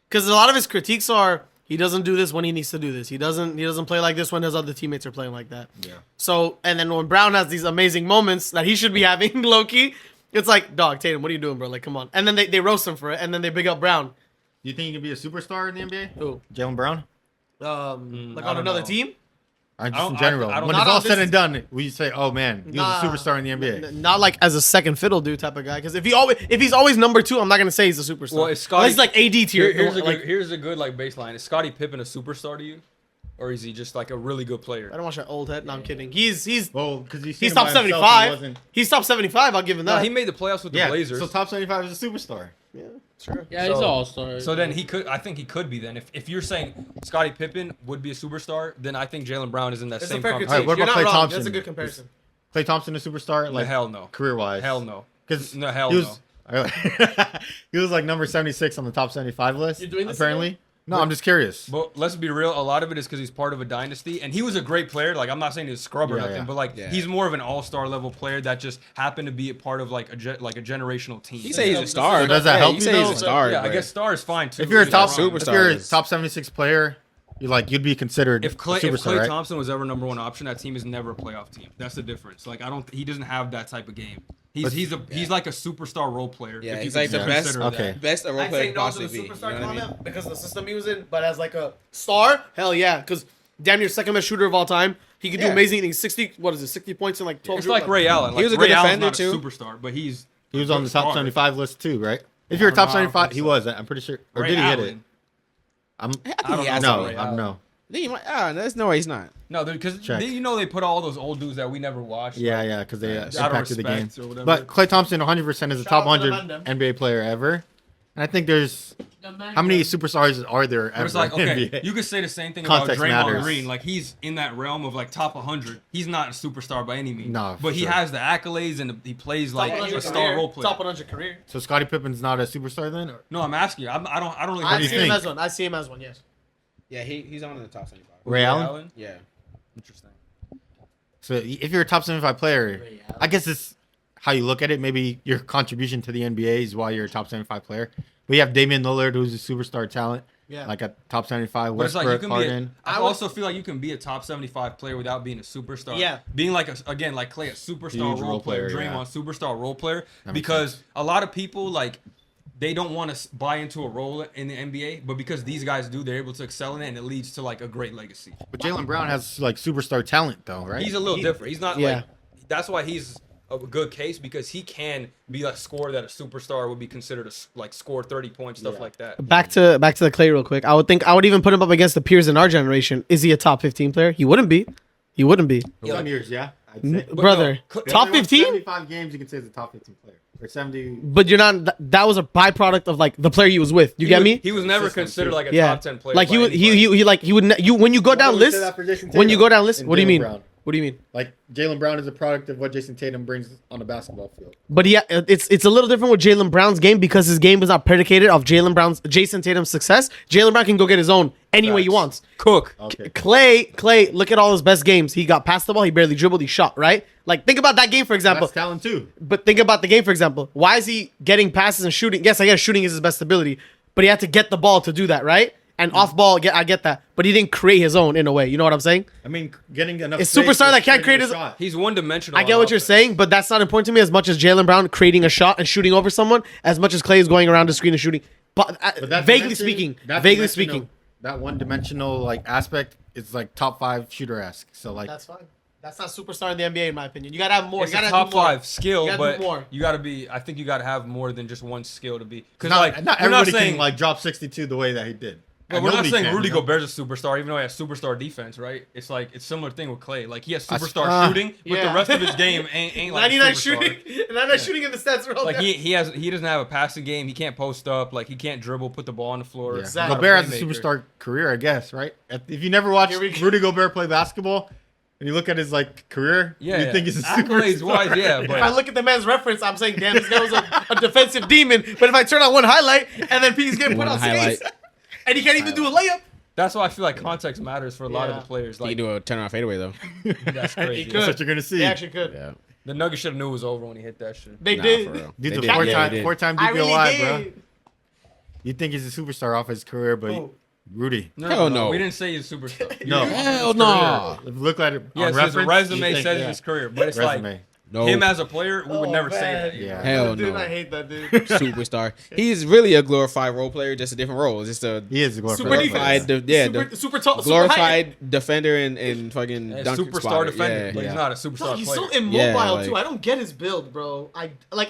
S3: because a lot of his critiques are he doesn't do this when he needs to do this. He doesn't play like this when his other teammates are playing like that.
S5: Yeah.
S3: So and then when Brown has these amazing moments that he should be having, low key, it's like, dog, Tatum, what are you doing, bro? Like, come on. And then they roast him for it, and then they big up Brown.
S5: Do you think he can be a superstar in the NBA?
S3: Who?
S5: Jalen Brown?
S3: Like
S1: I
S3: on
S1: don't
S3: another
S1: know.
S3: team?
S5: Or just
S1: I don't-
S5: in general?
S1: I don't-
S5: When
S3: not
S5: it's all
S3: on
S5: said
S3: this-
S5: and done, we say, "Oh man, he was a superstar in the NBA."
S3: Not like as a second fiddle dude type of guy. Because if he's always number two, I'm not gonna say he's a superstar.
S1: Well, if Scotty-
S3: Unless he's like AD tier.
S1: here's a
S3: like,
S1: good, here's a good like baseline. Is Scottie Pippen a superstar to you, or is he just like a really good player?
S3: I don't watch that old head. No, I'm kidding. He's
S5: Well, because
S3: he's top 75. He's top 75. I'll give him
S1: No,
S3: that.
S1: he made the playoffs with the
S5: Yeah,
S1: Blazers.
S5: so top 75 is a superstar.
S3: Yeah, sure.
S7: Yeah, he's
S1: So-
S7: an all-star.
S1: So then I think he could be then. If you're saying Scottie Pippen would be a superstar, then I think Jalen Brown is in that
S3: It's
S1: same
S3: a fair
S1: conversation.
S3: critique.
S5: what
S3: You're
S5: about
S3: not
S5: Klay
S3: wrong.
S5: Thompson?
S3: That's a good comparison.
S5: Klay Thompson a superstar?
S1: No,
S5: Like
S1: hell no.
S5: career wise?
S1: Hell no.
S5: Because
S1: No, hell
S5: he was, he was like number 76 on the top 75 list.
S3: You're doing this
S5: apparently.
S3: again?
S5: No, I'm just curious.
S1: But let's be real, a lot of it is because he's part of a dynasty, and he was a great player. Like I'm not saying he's a scrub or
S5: Yeah,
S1: nothing,
S5: yeah.
S1: but like
S6: Yeah.
S1: he's more of an all-star level player that just happened to be a part of like a generational team.
S6: he say he's a star.
S5: So does that help
S6: he
S5: you,
S6: say he's
S5: though?
S6: a star.
S1: Yeah, I
S6: but-
S1: guess star is fine too.
S5: If you're a
S1: He's
S5: top
S1: not wrong.
S6: superstar.
S5: if you're a
S6: is-
S5: top 76 player, you'd be considered
S1: If
S5: a
S1: Klay
S5: superstar, right?
S1: Thompson was ever number one option, that team is never a playoff team. That's the difference. Like he doesn't have that type of game. He's like a superstar role player.
S6: Yeah,
S1: if you
S6: he's like the
S1: can
S6: best-
S1: consider
S5: Okay.
S1: that.
S6: best a role
S3: I'd
S6: player
S3: say
S6: could
S3: no to
S6: possibly
S3: the
S6: be. You know
S3: superstar
S6: what I mean?
S3: comment because of the system he was in, but as like a star, hell yeah. Because damn near second best shooter of all time. He could do
S6: Yeah.
S3: amazing things. 60 points in like 12
S1: It's like Ray Allen.
S6: He was a
S1: Ray
S6: good
S1: Allen's
S6: defender,
S1: not
S6: too.
S1: a superstar, but he's
S5: He was on the
S1: star.
S5: top 75 list too, right? If you're a
S1: I
S5: top
S1: don't know, I don't
S5: 75,
S1: think
S5: he
S1: so.
S5: was. I'm pretty sure. Or
S1: Ray
S5: did he hit
S1: Allen.
S5: it? I'm
S6: I think
S1: I don't
S6: he has
S1: know.
S5: no,
S6: to be.
S1: Ray
S5: I'm no.
S6: I think he might. There's no way he's not.
S1: No, because
S5: Check.
S1: they put all those old dudes that we never watched.
S5: Yeah,
S1: like,
S5: yeah, because they
S1: out of
S5: impacted the game.
S1: respect or whatever.
S5: But Klay Thompson 100% is a
S3: Shout
S5: top
S3: out to the
S5: 100
S3: man,
S5: NBA player ever. And I think there's how many superstars are there
S1: But
S5: ever
S1: it's like,
S5: in
S1: okay,
S5: NBA?
S1: you could say the same thing
S5: Context
S1: about Draymond
S5: matters.
S1: Green. Like, he's in that realm of, like, top 100. He's not a superstar by any means.
S5: No,
S1: But he
S5: sure.
S1: has the accolades and he plays like
S3: Top
S1: a
S3: 100
S1: star
S3: career.
S1: role player.
S3: Top 100 career.
S5: So Scottie Pippen's not a superstar then? Or-
S1: No, I'm asking you. I don't really
S3: I
S5: do you
S3: see him
S5: think?
S3: as one. I see him as one. Yes.
S6: Yeah, he's on in the top 75.
S5: Ray Allen?
S6: Yeah.
S1: Interesting.
S5: So if you're a top 75 player, I guess it's how you look at it. Maybe your contribution to the NBA is why you're a top 75 player. We have Damian Lillard, who's a superstar talent.
S3: Yeah.
S5: like a top 75
S1: But it's like you
S5: Westbrook,
S1: can be.
S5: Harden.
S1: I also feel like you can be a top 75 player without being a superstar.
S3: Yeah.
S1: Being like like Clay, a superstar
S5: Huge
S1: role player,
S5: player, yeah.
S1: Draymond, superstar role player.
S5: That makes
S1: Because a lot of people like they don't want to buy into a role in the NBA, but because these guys do, they're able to excel in it, and it leads to like a great legacy.
S5: But Jaylen Brown has like superstar talent though, right?
S1: He's a little different. He's not
S3: Yeah.
S1: like. That's why he's a good case because he can be a scorer that a superstar would be considered like score 30 points, stuff like that.
S3: Back to the Clay real quick. I would even put him up against the peers in our generation. Is he a top 15 player? He wouldn't be. He wouldn't be.
S5: Some years, yeah. I'd say.
S3: Brother,
S1: no,
S3: top 15?
S5: 75 games, you can say he's a top 15 player. Or 70.
S3: But you're not. That was a byproduct of like the player he was with. You get me?
S1: He was never
S5: System,
S1: considered
S5: too.
S1: like a
S3: Yeah.
S1: top 10 player.
S3: Like
S1: by anybody.
S3: he like he would you when you go down
S5: Why would we say
S3: lists.
S5: that for Jason
S3: When you
S5: Tatum
S3: go down lists,
S5: and
S3: what do you
S5: Jaylen
S3: mean?
S5: Brown?
S3: What do you mean?
S5: Like Jaylen Brown is a product of what Jason Tatum brings on the basketball field.
S3: But yeah, it's a little different with Jaylen Brown's game because his game is not predicated off Jason Tatum's success. Jaylen Brown can go get his own any way he
S1: Facts.
S3: wants.
S1: Cook.
S5: Okay.
S3: Clay, look at all his best games. He got past the ball, he barely dribbled, he shot, right? Like think about that game for example.
S5: That's talent too.
S3: But think about the game for example. Why is he getting passes and shooting? Yes, I guess shooting is his best ability, but he had to get the ball to do that, right? And off ball, I get that, but he didn't create his own in a way. You know what I'm saying?
S5: I mean, getting enough.
S3: It's
S5: space
S3: superstar
S5: to
S3: that can't create
S5: a
S3: his-
S5: shot.
S1: He's one dimensional.
S3: I get what you're saying, but that's not important to me as much as Jaylen Brown creating a shot and shooting over someone, as much as Clay is going around the screen and shooting. But,
S5: But that
S3: vaguely
S5: dimension-
S3: speaking,
S5: that
S3: vaguely
S5: dimensional-
S3: speaking.
S5: that one-dimensional like aspect is like top 5 shooter-esque. So like,
S3: That's fine. That's not superstar in the NBA, in my opinion. You gotta have more.
S1: It's
S3: You
S1: a
S3: gotta
S1: top
S3: do more.
S1: 5 skill,
S3: You gotta
S1: but
S3: do more.
S1: you gotta be. I think you gotta have more than just one skill to be. Because
S5: not,
S1: like
S5: not
S1: we're not
S5: everybody
S1: saying
S5: can like drop 62 the way that he did.
S1: But
S5: And
S1: we're not
S5: nobody
S1: saying
S5: can,
S1: Rudy
S5: you know?
S1: Gobert's a superstar, even though he has superstar defense, right? It's like it's similar thing with Clay. Like he has
S5: That's-
S1: superstar shooting, but
S3: yeah.
S1: the rest of his game ain't like
S3: 99
S1: superstar.
S3: shooting. 99 shooting in the stats. Are all
S1: Like
S3: there.
S1: he doesn't have a passing game. He can't post up. Like he can't dribble, put the ball on the floor.
S5: Yeah.
S3: Exactly.
S5: Gobert has a
S1: Playmaker.
S5: superstar career, I guess, right? If you never watched
S3: Here we go.
S5: Rudy Gobert play basketball and you look at his like career,
S1: Yeah,
S5: you
S1: yeah.
S5: think he's a
S1: Accolades
S5: superstar.
S1: wise, yeah,
S3: If I
S1: but
S3: look at the man's reference, I'm saying, damn, this guy was a defensive demon. But if I turn on one highlight and then P's getting put
S6: One
S3: on
S6: highlight.
S3: skates, and he can't even do a layup.
S1: that's why I feel like context matters for a lot of
S3: Yeah.
S1: the players.
S6: He
S1: Like
S6: can do a turnaround fadeaway though.
S1: that's crazy.
S3: could.
S5: That's what you're gonna see.
S3: He actually could.
S6: Yeah.
S1: The Nuggets should have knew it was over when he hit that shit.
S3: They
S6: Nah,
S3: did.
S6: for real.
S5: Dude's
S6: They
S5: a
S6: did.
S5: four-time
S6: Yeah, they did.
S5: four-time
S3: I
S5: DPOY,
S3: really
S5: bro.
S3: did.
S5: You think he's a superstar off his career, but
S3: Oh.
S5: Rudy.
S6: Hell no.
S1: We didn't say he's a superstar.
S5: No.
S6: Hell no.
S5: If you look at it on
S1: Yes, his
S5: reference,
S1: resume
S5: you think,
S1: says
S5: yeah.
S1: his career, but it's like
S5: Resume.
S6: No.
S1: him as a player, we would
S3: Oh,
S1: never say
S3: man.
S1: that.
S5: Yeah.
S6: Hell
S3: Dude,
S6: no.
S3: I hate that dude.
S6: Superstar. He's really a glorified role player, just a different role. It's just a
S5: He is a glorified
S3: Super
S5: player.
S3: defense.
S6: glorified,
S3: super tall,
S6: glorified defender and fucking
S1: A
S6: dunk
S1: superstar
S6: spotter.
S1: defender,
S6: Yeah.
S1: but
S5: Yeah.
S1: he's not a
S3: No,
S1: superstar
S3: he's
S1: player.
S3: so immobile
S6: Yeah, like-
S3: too. I don't get his build, bro. I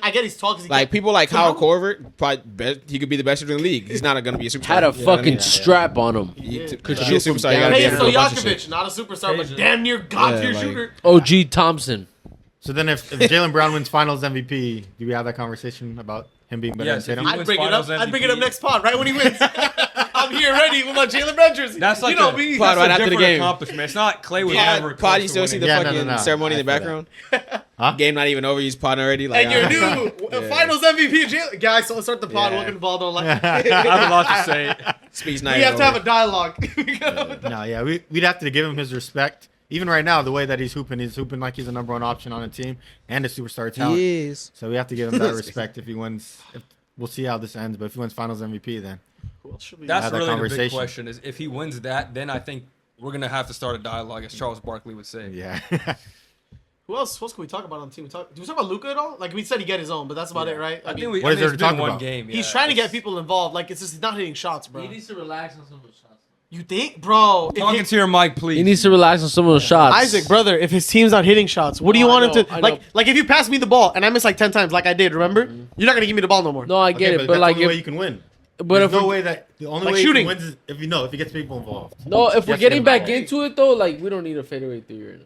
S3: get he's tall because he
S6: Like
S3: can't-
S6: people like
S3: So
S6: Howard
S3: how-
S6: Corver, probably he could be the best shooter in the league. He's not gonna be a superstar.
S7: Had a
S6: You know what I
S7: fucking
S6: mean?
S7: strap on him.
S6: Could
S7: shoot
S6: be a
S7: from
S6: superstar. You
S7: down.
S6: gotta be
S3: Hey,
S6: able
S3: it's
S6: to do a bunch of
S3: Stojakovic,
S6: shit.
S3: not a superstar, but
S1: Hey,
S3: damn near god tier
S6: like-
S3: shooter.
S7: OG Thompson.
S5: So then, if Jaylen Brown wins Finals MVP, do we have that conversation about him being better
S1: Yes,
S5: than
S1: if
S5: Tatum?
S1: he
S3: I'd bring it up.
S1: Finals
S3: I'd bring it up
S1: MVP.
S3: next pod, right when he wins. I'm here ready with my Jaylen Brown jersey.
S1: That's like
S3: you know
S1: a,
S3: me.
S6: Pod
S1: that's
S6: right
S1: a
S6: after the
S1: different
S6: game.
S1: accomplishment. It's not Clay was
S6: Yeah,
S1: never.
S6: Pod,
S1: close
S6: you
S1: to
S6: still see the
S1: winning.
S5: Yeah, no,
S6: fucking
S5: no.
S6: ceremony in the
S5: I feel
S6: background?
S5: Huh?
S6: Game not even over. He's pod already. Like,
S3: And your
S6: ah.
S3: new Finals MVP, Jaylen. Guys, so let's start the pod.
S6: Yeah.
S3: Welcome to Ball Don't Lie.
S1: I have a lot to say.
S6: Speech
S3: We
S6: not
S3: have
S6: even
S3: to have
S6: over.
S3: a dialogue. We gotta have a dialogue.
S5: No, yeah, we'd have to give him his respect. Even right now, the way that he's hooping like he's the number one option on the team and a superstar talent.
S6: He is.
S5: So we have to give him that respect if he wins. We'll see how this ends, but if he wins Finals MVP, then
S3: Who else should we
S1: That's
S5: Have that
S1: really the big
S5: conversation.
S1: question. Is if he wins that, then I think we're gonna have to start a dialogue, as Charles Barkley would say.
S5: yeah.
S3: Who else? What else can we talk about on the team? Do we talk about Luka at all? Like we said, he get his own, but that's about it, right?
S1: I
S3: mean,
S1: think we.
S5: What
S1: I
S5: is
S1: think
S5: there
S1: it's
S5: to talk
S1: been one
S5: about?
S1: game.
S3: he's
S1: yeah.
S3: trying to get
S1: It's-
S3: people involved. Like it's just he's not hitting shots, bro.
S7: He needs to relax on some of the shots.
S3: You think, bro? If
S1: Talking
S3: he-
S1: to your mic, please.
S7: He needs to relax on some of those shots.
S3: Isaac, brother, if his team's not hitting shots, what do you
S7: No, I
S3: want him
S7: know,
S3: to
S7: I
S3: like?
S7: know.
S3: Like if you pass me the ball and I miss like 10 times, like I did, remember? You're not gonna give me the ball no more.
S7: No, I get
S5: Okay,
S7: it, but
S5: that's
S7: like
S5: the only way
S7: if
S5: you can win.
S7: but
S5: There's
S7: if
S5: no
S7: we-
S5: way that the only
S3: Like
S5: way
S3: shooting.
S5: he wins is if he gets people involved.
S7: no, if
S5: You
S7: we're
S5: have to
S7: getting
S5: get
S7: back
S5: involved.
S7: into it though, like we don't need a fadeaway 3 right now.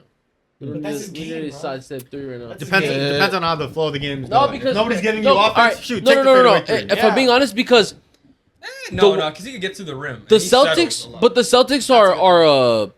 S7: We don't
S3: that's
S7: need,
S3: his
S7: we
S3: game,
S7: need a
S3: bro.
S7: sidestep 3 right now.
S3: That's his
S5: Depends on how the flow of the game is
S7: No,
S5: going.
S7: because
S5: If nobody's giving
S7: no,
S5: you offense.
S7: alright,
S5: Shoot,
S7: no,
S5: take
S7: no,
S5: the
S7: no, no.
S5: fadeaway three.
S7: If I'm being honest, because
S1: No,
S7: the-
S1: no, because he could get to the rim.
S7: the
S1: and he settles
S7: Celtics,
S1: a lot.
S7: but the Celtics are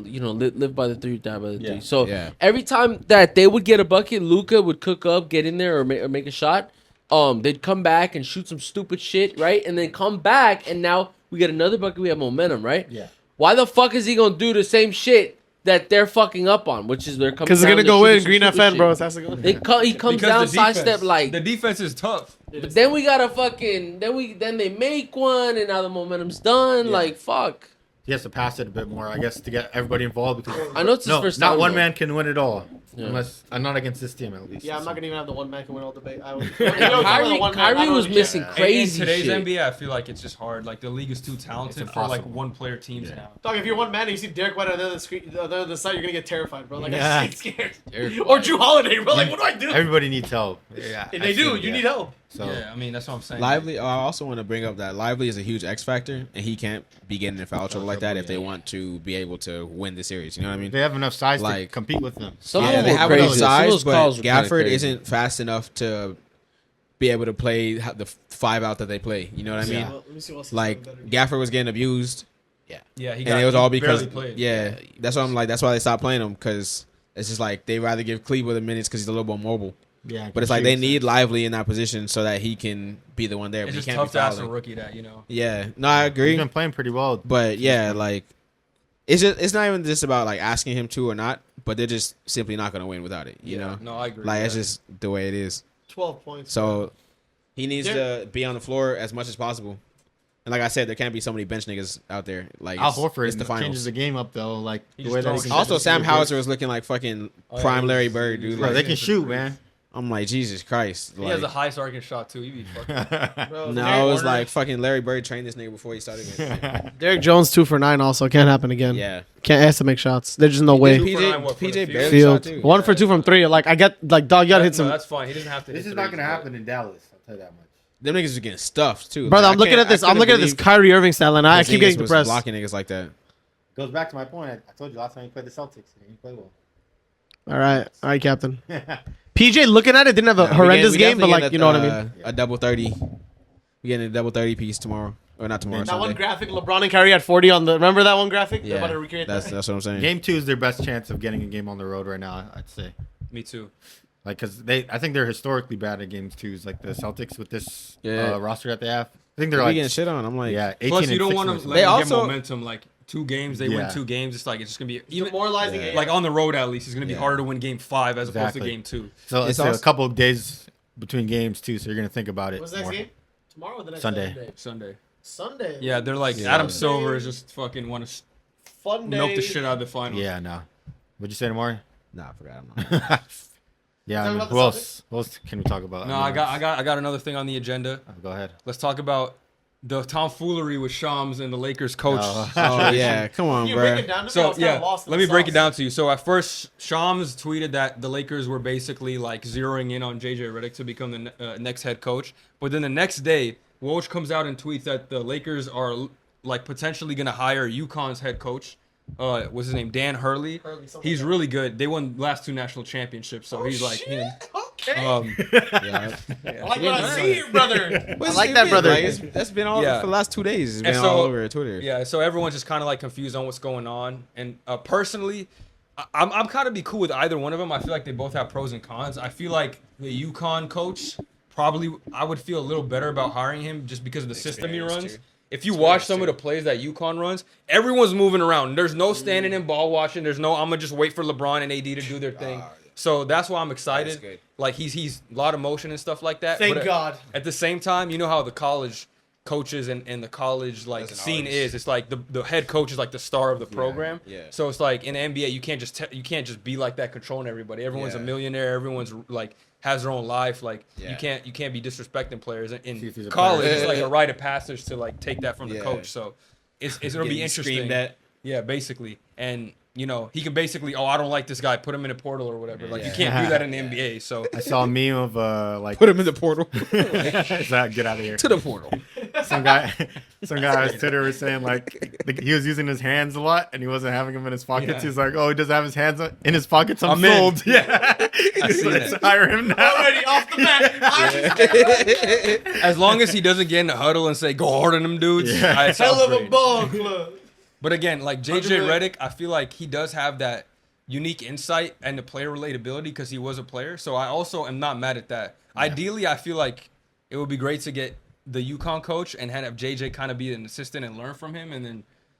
S7: you know live by the 3, die by the 3. So
S6: Yeah.
S7: every time that they would get a bucket, Luka would cook up, get in there, or make a shot. They'd come back and shoot some stupid shit, right? And then come back, and now we get another bucket. We have momentum, right?
S5: Yeah.
S7: Why the fuck is he gonna do the same shit that they're fucking up on, which is they're coming
S3: Because it's
S7: down
S3: gonna
S7: to
S3: go
S7: shoot
S3: in
S7: some
S3: Green
S7: stupid
S3: FN,
S7: shit.
S3: bro. It has to go.
S7: He comes
S1: Because
S7: down
S1: the defense-
S7: sidestep like
S1: the defense is tough.
S7: But then we gotta fucking then they make one and now the momentum's done.
S6: Yeah.
S7: Like fuck.
S5: He has to pass it a bit more, I guess, to get everybody involved. Because
S7: I know it's his
S5: no,
S7: first
S5: not
S7: time,
S5: one
S7: though.
S5: man can win it all,
S7: Yeah.
S5: unless I'm not against this team at least.
S3: Yeah, I'm
S5: So-
S3: not gonna even have the one man can win all debate. I would.
S7: Kyrie was missing
S1: In
S7: crazy
S1: today's
S7: shit.
S1: NBA, I feel like it's just hard. Like the league is too talented
S5: It's
S1: for like
S5: impossible.
S1: one player teams
S5: Yeah.
S1: now.
S3: Dog, if you're one man and you see Derek White on the other screen, the other side, you're gonna get terrified, bro. Like
S5: Yeah.
S3: I get scared.
S6: Derek
S3: Or Drew Holiday, bro. Like what do I do?
S5: Everybody needs help. Yeah,
S3: And
S5: I
S3: they do.
S5: see,
S3: You
S5: yeah.
S3: need help.
S5: So
S1: Yeah, I mean that's what I'm saying.
S6: Lively. I also want to bring up that Lively is a huge X factor, and he can't be getting in foul trouble like that if they want to be able to win the series. You know what I mean?
S5: they have enough size to
S6: Like-
S5: compete with them.
S7: Some
S6: Yeah,
S7: of them
S6: they
S7: were
S6: have
S7: crazy.
S6: enough
S7: Some of
S6: size,
S7: those calls
S6: but
S7: were kinda
S6: Gafford
S7: crazy.
S6: isn't fast enough to be able to play the 5 out that they play. You know what I mean?
S3: Let me see what's
S6: Like
S3: better.
S6: Gafford was getting abused,
S1: yeah,
S6: and it was all because
S1: played.
S6: yeah, that's why I'm like that's why they stopped playing him because it's just like they rather give Cleveland the minutes because he's a little more mobile.
S5: Yeah,
S6: But it's like they need Lively in that position so that he can be the one there.
S1: It's
S6: But he
S1: just
S6: can't
S1: tough
S6: be
S1: to ask a
S6: fouling.
S1: rookie that, you know.
S6: Yeah, no, I
S5: He's
S6: agree.
S5: been playing pretty well.
S6: But yeah, like it's not even just about like asking him to or not, but they're just simply not going to win without it. You know,
S1: No, I agree.
S6: like it's
S1: yeah.
S6: just the way it is.
S3: 12 points.
S6: So he needs to be on the floor as much as possible. And like I said, there can't be so many bench niggas out there. Like
S5: Al
S6: it's
S5: Horford
S6: the
S5: changes
S6: finals.
S5: the game up though. Like
S1: He
S5: the
S1: just
S5: way that he
S1: throws
S5: can
S1: shit.
S6: Also,
S5: just
S6: Sam
S5: do it.
S6: Hauser was looking like fucking
S1: Oh, yeah,
S6: prime Larry
S1: he's-
S6: Bird,
S1: he's
S6: dude.
S5: Bro,
S6: Like,
S5: they can shoot, man.
S6: I'm like Jesus Christ.
S1: He
S6: Like,
S1: has a highest arcing shot too. He be fucking.
S3: Bro,
S6: no,
S3: Derek
S6: it was
S3: Warner-
S6: like fucking Larry Bird trained this nigga before he started. Again.
S3: Derek Jones 2 for 9 also can't happen again.
S6: Yeah,
S3: Can't ask to make shots. There's just no
S1: He
S3: way.
S1: did 2 for 9, what, for the
S6: PJ
S1: field?
S6: barely
S3: Field
S6: shot too.
S3: 1 for 2 from 3. Like I get like dog, you gotta hit
S1: No,
S3: some.
S1: that's fine. He doesn't have to.
S5: This
S1: hit
S5: is not
S1: threes,
S5: gonna
S1: but-
S5: happen in Dallas. I'll tell you that much.
S6: Them niggas are getting stuffed too.
S3: Brother,
S6: Like,
S3: I'm looking at this. I'm looking at this Kyrie Irving style, and I keep getting depressed.
S6: blocking niggas like that.
S5: Goes back to my point. I told you last time he played the Celtics. He didn't play well.
S3: All right, Captain. PJ looking at it didn't have a horrendous game, but like you know what I mean.
S6: A double 30. We getting a double 30 piece tomorrow, or not tomorrow.
S3: That one
S6: Sunday.
S3: graphic, LeBron and Kyrie at 40 on the. Remember that one graphic? They're
S6: Yeah,
S3: about to recreate
S6: that's
S3: that.
S6: what I'm saying.
S5: Game 2 is their best chance of getting a game on the road right now. I'd say.
S1: Me too.
S5: Like, cause I think they're historically bad at games 2s. Like the Celtics with this
S6: Yeah.
S5: roster that they have. I think they're
S6: We
S5: like
S6: getting shit on. I'm like,
S5: yeah, 18
S1: Plus, you
S5: and
S1: don't
S5: 6
S1: want
S5: or
S1: to
S5: something.
S1: let
S6: They
S1: them
S6: also-
S1: get momentum. Like 2 games, they
S5: Yeah.
S1: win 2 games. It's like it's just gonna be even
S3: Demoralizing
S6: Yeah.
S3: it.
S1: like on the road at least. It's gonna be
S6: Yeah.
S1: harder to win game 5 as opposed to
S5: Exactly.
S1: game 2.
S5: So
S6: It's
S5: it's a
S6: also-
S5: couple of days between games too, so you're gonna think about it.
S3: What's the next
S5: more.
S3: game? Tomorrow or the next
S5: Sunday.
S1: Sunday.
S3: Sunday.
S1: Yeah, they're like
S6: Yeah.
S1: Adam Silver is just fucking want to
S3: Fun day.
S1: milk the shit out of the finals.
S5: Yeah, no. What'd you say tomorrow?
S6: nah, I forgot. I'm not.
S5: Yeah, I
S3: Talk
S5: mean,
S3: about the
S5: who else? Who else can we talk about?
S1: No,
S5: mean,
S1: I got another thing on the agenda.
S5: Go ahead.
S1: Let's talk about the tomfoolery with Shams and the Lakers coach.
S5: Oh.
S6: Oh yeah, come on,
S3: Can you break
S6: bro.
S3: it down to me? I
S1: So
S3: was kinda
S1: yeah,
S3: lost in
S1: let
S3: the
S1: me break it
S3: sauce.
S1: down to you. So at first, Shams tweeted that the Lakers were basically like zeroing in on JJ Redick to become the next head coach. But then the next day, Woj comes out and tweets that the Lakers are like potentially going to hire UConn's head coach. What's his name? Dan Hurley.
S3: something
S1: He's
S3: like
S1: really good. They won last 2 national championships, so he's like him.
S3: Okay.
S6: Yeah.
S3: I like what I see here, brother.
S6: What's
S3: like
S6: it
S3: that,
S6: been?
S3: brother.
S6: Like, that's been all
S1: Yeah.
S6: for the last 2 days. It's been
S1: And
S6: all
S1: so-
S6: over Twitter.
S1: Yeah, so everyone's just kind of like confused on what's going on. And personally, I'm kind of be cool with either one of them. I feel like they both have pros and cons. I feel like the UConn coach probably I would feel a little better about hiring him just because of the system he
S6: Experience,
S1: runs.
S6: too.
S1: If you watch some of the plays that UConn runs, everyone's moving around. There's no standing in ball watching. There's no I'm gonna just wait for LeBron and AD to do their thing. So that's why I'm excited.
S6: good.
S1: Like he's a lot of motion and stuff like that.
S3: Thank
S1: But
S3: God.
S1: At the same time, you know how the college coaches and the college like
S6: Doesn't
S1: scene
S6: always.
S1: is. It's like the head coach is like the star of the program.
S6: yeah.
S1: So it's like in the NBA, you can't just be like that controlling everybody. Everyone's a
S6: Yeah.
S1: millionaire. Everyone's like has their own life. Like
S6: Yeah.
S1: you can't be disrespecting players.
S5: See if
S1: In
S5: he's a
S1: college,
S6: player.
S1: it's like a rite of passage to like take that from the
S6: Yeah.
S1: coach. So it's gonna be
S6: Getting
S1: interesting.
S6: screamed at.
S1: Yeah, basically. And you know, he can basically, I don't like this guy, put him in a portal or whatever. Like you
S6: Yeah.
S1: can't do that in the NBA. So
S5: I saw a meme of like
S6: Put him in the portal.
S5: get out of here.
S6: To the portal.
S5: Some guy on Twitter was saying like he was using his hands a lot and he wasn't having them in his pockets.
S1: Yeah.
S5: He's like, oh, he doesn't have his hands in his pockets. I'm
S1: I'm in.
S5: sold. Yeah,
S1: seen
S5: let's
S1: it.
S5: hire him now.
S3: Already off the bat.
S1: as long as he doesn't get in the huddle and say, go hard on them dudes,
S5: Yeah.
S1: it sounds
S3: Hell of a
S1: great.
S3: ball club.
S1: But again, like
S3: 100
S1: JJ
S3: million.
S1: Redick, I feel like he does have that unique insight and the player relatability because he was a player. So I also am not mad at that. Ideally, I feel like it would be great to get the UConn coach and have JJ kind of be an assistant and learn from him, and then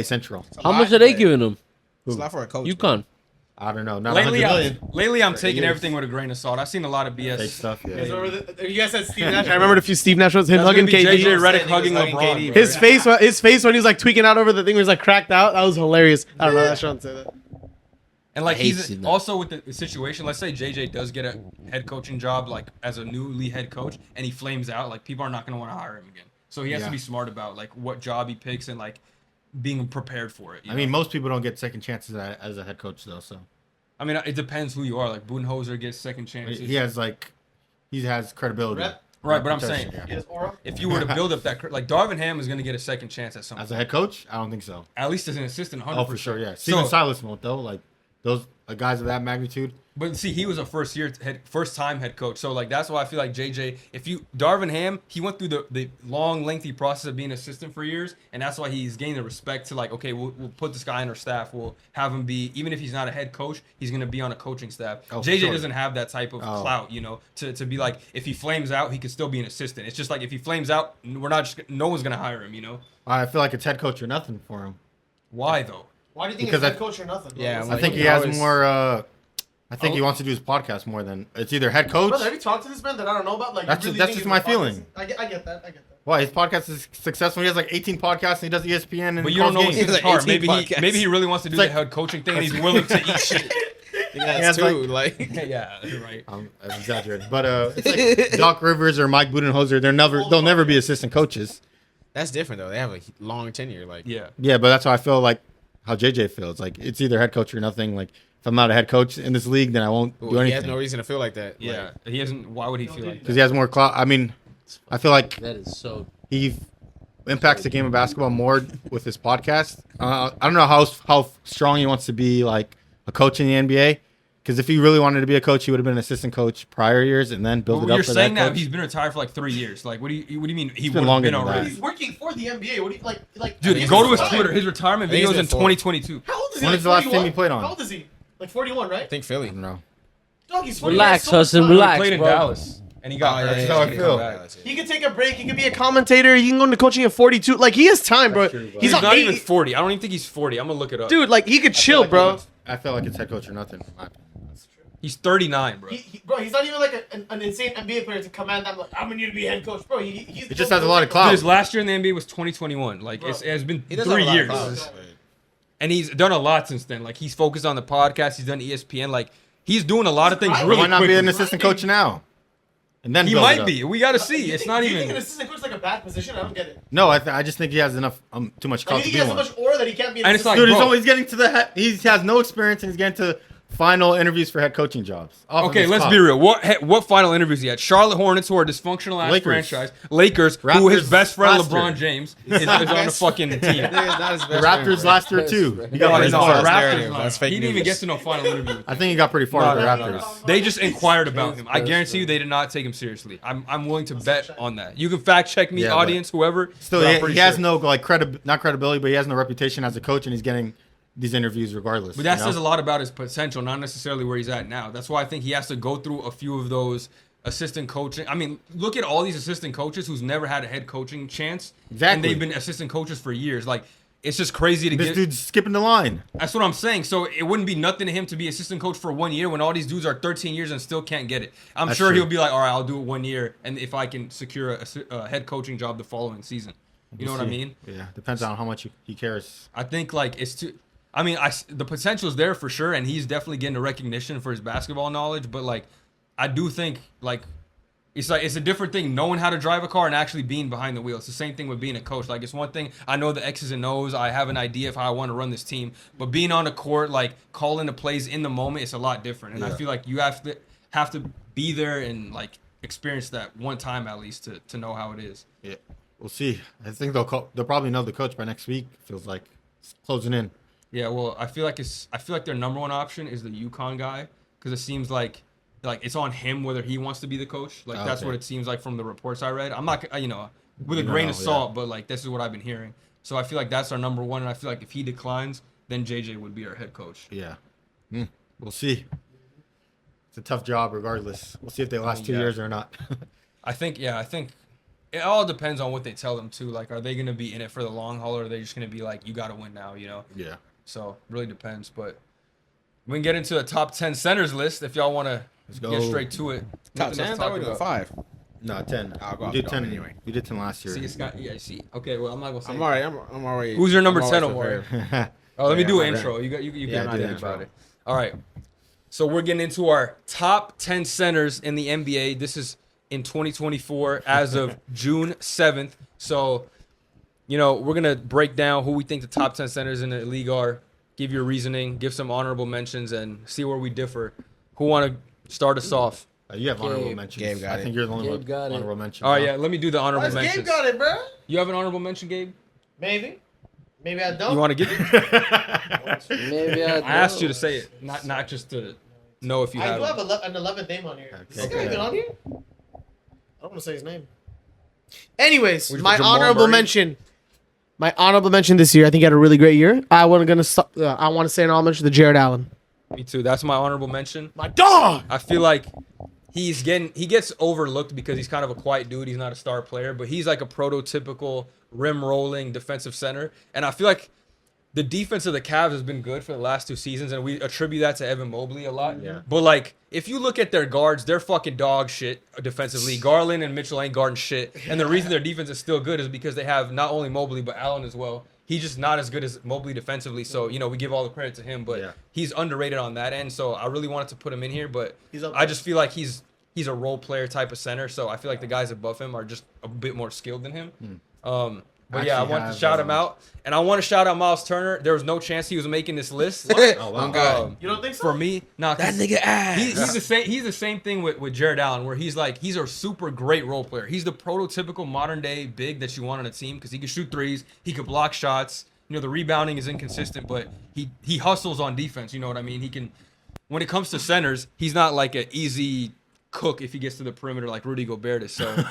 S5: NBA Central.
S6: It's a
S7: How
S6: lot,
S7: much are they
S6: but
S7: giving him?
S6: It's a lot for a coach.
S7: UConn.
S5: I don't know. Not
S1: Lately,
S5: 100 million.
S1: I'm
S5: For
S1: taking
S5: years.
S1: everything with a grain of salt. I've seen a lot of BS.
S5: Fake stuff.
S3: You guys
S5: Yeah.
S3: remember you guys said Steve Nash. I remembered a few Steve Nash was him
S1: That's
S3: hugging
S1: gonna be
S3: KD.
S1: JJ Redick
S6: He
S1: hugging
S6: was hugging
S1: LeBron.
S6: KD,
S1: bro.
S3: His face when he was like tweaking out over the thing where he's like cracked out. That was hilarious. I don't know. That shouldn't say that.
S1: And like
S2: I hate
S1: he's
S2: seeing that.
S1: also with the situation. Let's say JJ does get a head coaching job, like as a newly head coach, and he flames out. Like people are not gonna want to hire him again. So he has to
S5: Yeah.
S1: be smart about like what job he picks and like being prepared for it. you
S5: I
S1: know?
S5: mean, most people don't get second chances as a head coach though. So
S1: I mean, it depends who you are. Like Budenholzer gets second chances.
S5: he has credibility.
S3: Rep.
S1: Right, but I'm
S5: Reputation,
S1: saying
S3: He has aura.
S1: if you were to build up that, like Darvin Ham is gonna get a second chance at some
S5: As
S1: point.
S5: a head coach, I don't think so.
S1: At least as an assistant, 100%.
S5: Oh, for sure, yeah. Steven
S1: So,
S5: Silas won't though. Like those guys of that magnitude.
S1: but see, he was a first time head coach. So like that's why I feel like JJ. Darvin Ham, he went through the long, lengthy process of being assistant for years, and that's why he's gained the respect to like, okay, we'll put this guy on our staff. We'll have him be, even if he's not a head coach, he's gonna be on a coaching staff.
S5: Oh, for
S1: JJ
S5: sure.
S1: doesn't have that type of
S5: Oh.
S1: clout, to be like, if he flames out, he could still be an assistant. It's just like if he flames out, no one's gonna hire him.
S5: I feel like it's head coach or nothing for him.
S1: Why though?
S3: Why do you think
S5: Because
S3: it's head
S5: I-
S3: coach or nothing? Bro?
S6: Yeah,
S3: It's
S5: I
S6: like,
S5: think he
S6: I
S5: has
S6: was-
S5: more. I think he wants to do his podcast more than it's either head coach.
S3: Brother, have you talked to this man that I don't know about? Like,
S5: That's
S3: you really
S5: just- that's
S3: think
S5: just
S3: his
S5: my
S3: podcast
S5: feeling.
S3: is- I get that.
S5: Why his podcast is successful? He has like 18 podcasts and he does ESPN and
S1: But you don't know what's
S5: games.
S1: in his
S6: Like
S1: heart.
S6: 18
S1: Maybe
S6: podcasts.
S1: maybe he really wants to do
S5: It's like-
S1: the head coaching thing, and he's willing to eat shit.
S6: Yeah,
S5: has,
S6: that's too. Like,
S1: Yeah, you're right.
S5: I'm exaggerating, but it's like Doc Rivers or Mike Budenholzer. They'll never be assistant coaches.
S6: that's different though. They have a long tenure. Like,
S1: Yeah.
S5: Yeah, but that's how I feel like how JJ feels. Like it's either head coach or nothing. Like if I'm not a head coach in this league, then I won't do
S6: he has
S5: anything
S6: no reason to feel like that.
S1: Yeah, he hasn't. Why would he feel like
S5: because
S1: that?
S5: he has more clout. I mean, I feel like
S7: That is so.
S5: he impacts the game of basketball more with his podcast. I don't know how strong he wants to be like a coach in the NBA. Because if he really wanted to be a coach, he would have been an assistant coach prior years and then build
S1: Well,
S5: it up.
S1: you're
S5: for
S1: saying
S5: that
S1: that
S5: coach.
S1: he's been retired for like 3 years. Like, what do you mean he
S5: been
S1: would have
S5: longer
S1: been
S5: than
S1: already?
S5: that.
S3: He's working for the NBA. What do you like?
S1: Dude,
S6: think
S1: go
S6: it's
S1: to his
S6: fine.
S1: Twitter. His retirement
S6: I think
S1: videos
S6: it's
S1: in
S6: been four.
S1: 2022.
S3: How old is he?
S5: When
S3: like
S5: is the last team
S3: 41?
S5: he played on?
S3: How old is he? Like 41, right?
S6: I think Philly.
S5: I don't know.
S3: Dog, he's 41.
S7: Relax,
S3: So much
S7: Hassan.
S3: time.
S7: Relax,
S1: He played in
S7: bro.
S1: Dallas, and he got
S6: Oh,
S1: hurt.
S6: yeah,
S5: That's how I
S6: yeah,
S5: feel.
S6: yeah.
S3: He could take a break. He could be a commentator. He can go into coaching at 42. Like he has time, bro.
S5: That's true, bro.
S1: He's
S3: on
S1: not
S3: eight-
S1: even 40. I don't even think he's 40. I'm gonna look it up.
S3: Dude, like he could chill, bro.
S5: I feel like it's head coach or nothing.
S1: He's 39, bro.
S3: Bro, he's not even like an insane NBA player to command them. Like I'm gonna need to be head coach, bro. He's
S5: He just has a lot of
S1: Dude,
S5: clout.
S1: his last year in the NBA was 2021. Like
S3: Bro.
S1: it has been
S6: He does
S1: 3
S6: have a lot
S1: years,
S6: of fouls, but-
S1: and he's done a lot since then. Like he's focused on the podcast. He's done ESPN. Like he's doing a lot of things
S3: Right.
S1: really
S5: Why not
S1: quickly.
S5: be an assistant coach now? And then
S1: He
S5: build it
S1: might
S5: up?
S1: be. We gotta see. It's not
S3: Do you think
S1: even.
S3: an assistant coach is like a bad position? I don't get it.
S5: No, I just think he has enough too much
S3: Like,
S5: clout
S3: you
S5: to
S3: think
S5: be
S3: he has so
S5: one.
S3: much aura that he can't be an
S1: And it's
S3: assistant
S1: like,
S5: Dude,
S1: bro.
S5: he's always getting to he has no experience and he's getting to final interviews for head coaching jobs. off of
S1: Okay,
S5: his
S1: let's
S5: clout.
S1: be real. What final interviews he had? Charlotte Hornets, who are a dysfunctional ass
S5: Lakers.
S1: franchise. Lakers, who
S5: Raptors
S1: his best friend
S5: last
S1: LeBron
S5: year.
S1: James is on the fucking team.
S5: The Raptors last year too. He got
S1: No,
S5: pretty
S1: no,
S5: far.
S1: Raptors,
S6: narrative.
S1: no.
S6: That's fake
S1: He didn't even
S6: news.
S1: get to no final interview.
S5: I think he got pretty far with the
S1: No,
S5: Raptors.
S1: They just inquired about him. I guarantee you they did not take him seriously. I'm willing to bet on that. You can fact check me,
S5: Yeah, but
S1: audience, whoever.
S5: Still,
S1: but I'm
S5: he
S1: pretty
S5: has
S1: sure.
S5: no like not credibility, but he has no reputation as a coach, and he's getting these interviews regardless.
S1: But that
S5: you know?
S1: says a lot about his potential, not necessarily where he's at now. That's why I think he has to go through a few of those assistant coaching. I mean, look at all these assistant coaches who's never had a head coaching chance.
S5: Exactly.
S1: And they've been assistant coaches for years. Like, it's just crazy to
S5: This
S1: get.
S5: dude's skipping the line.
S1: That's what I'm saying. So it wouldn't be nothing to him to be assistant coach for 1 year when all these dudes are 13 years and still can't get it. I'm
S5: That's
S1: sure
S5: true.
S1: he'll be like, all right, I'll do it 1 year, and if I can secure a head coaching job the following season. You know what I
S5: See.
S1: mean?
S5: Yeah, depends on how much he cares.
S1: I think like it's too. I mean, the potential is there for sure, and he's definitely getting the recognition for his basketball knowledge. But like, I do think like it's a different thing knowing how to drive a car and actually being behind the wheel. It's the same thing with being a coach. Like, it's one thing I know the X's and O's. I have an idea of how I want to run this team, but being on the court, like calling the plays in the moment, it's a lot different. And I
S5: Yeah.
S1: feel like you have to be there and like experience that one time at least to know how it is.
S5: Yeah, we'll see. I think they'll probably know the coach by next week. Feels like it's closing in.
S1: Yeah, well, I feel like their number one option is the UConn guy because it seems like it's on him whether he wants to be the coach. Like that's
S5: Okay.
S1: what it seems like from the reports I read. I'm not, with a
S5: You
S1: grain
S5: know,
S1: of salt, but like this is what I've been hearing. So I feel like that's our number one, and I feel like if he declines, then JJ would be our head coach.
S5: Yeah, we'll see. It's a tough job, regardless. We'll see if they last 2
S1: Yeah.
S5: years or not.
S1: I think it all depends on what they tell them too. Like, are they going to be in it for the long haul, or are they just going to be like, you got to win now?
S5: Yeah.
S1: So really depends, but We can get into the top 10 centers list if y'all want to
S5: go.
S1: get straight to it.
S6: Top
S1: Nothing else
S6: 10? I
S1: to
S6: thought
S1: talk
S6: we were doing
S1: about.
S6: 5.
S5: No, 10.
S6: I'll go
S5: You
S6: off
S5: did
S6: the
S5: 10
S6: dome anyway.
S5: You did 10 last year.
S1: See, it's got, yeah, see. Okay, well, I'm not going to say
S6: I'm already. I'm already.
S1: Who's your number
S6: I'm
S1: 10,
S6: already
S1: Omari?
S6: prepared.
S1: Oh, let me
S6: Yeah,
S1: do
S6: I'm
S1: an
S6: not
S1: intro. You
S6: Yeah,
S1: can
S6: I'm
S1: think
S6: not doing
S1: about
S6: intro.
S1: it. All right. So we're getting into our top 10 centers in the NBA. This is in 2024 as of June 7th. So, you know, we're going to break down who we think the top 10 centers in the league are, give your reasoning, give some honorable mentions, and see where we differ. Who want to start us off?
S5: You have honorable
S7: Gabe.
S5: mentions.
S6: Gabe got
S5: I think
S6: it.
S5: you're the only
S7: Gabe
S5: one
S7: got it.
S5: honorable mention.
S1: All right, yeah, let me do the honorable
S3: Why's
S1: mentions.
S3: Gabe got it, bro?
S1: You have an honorable mention, Gabe?
S3: Maybe. Maybe I don't.
S1: You want to give it?
S7: Maybe I
S1: I asked you to say it, not just to know if you
S3: I
S1: have
S3: do
S1: it.
S3: have an 11th name on here.
S5: Okay,
S3: Is this guy
S5: good.
S3: even on here? I don't want to say his name. Anyways,
S1: Would you
S3: my
S1: put Jamal
S3: honorable
S1: Murray?
S3: mention. My honorable mention this year. I think he had a really great year. I want to say an honorable mention to Jared Allen.
S1: Me too. That's my honorable mention.
S3: My dog.
S1: I feel like he gets overlooked because he's kind of a quiet dude. He's not a star player, but he's like a prototypical rim rolling defensive center. And I feel like the defense of the Cavs has been good for the last 2 seasons, and we attribute that to Evan Mobley a lot.
S5: Yeah.
S1: But like, if you look at their guards, they're fucking dog shit defensively. Garland and Mitchell ain't guarding shit. And the reason their defense is still good is because they have not only Mobley but Allen as well. He's just not as good as Mobley defensively, so you know we give all the credit to him, but
S5: Yeah.
S1: he's underrated on that end. So I really wanted to put him in here, but
S3: He's up
S1: I
S3: there.
S1: just feel like he's a role player type of center, so I feel like the guys above him are just a bit more skilled than him. But yeah, I
S5: Actually
S1: want to
S5: have,
S1: shout him out, and I want to shout out Miles Turner. There was no chance he was making this list.
S5: Oh, wow.
S6: I'm good.
S3: You don't think so?
S1: For me, nah,
S6: That
S1: 'cause
S6: nigga ass.
S1: he's the same. He's the same thing with Jared Allen, where he's a super great role player. He's the prototypical modern day big that you want on a team because he can shoot threes, he can block shots. You know, the rebounding is inconsistent, but he hustles on defense. You know what I mean? He can. When it comes to centers, he's not like an easy cook if he gets to the perimeter like Rudy Gobert is. So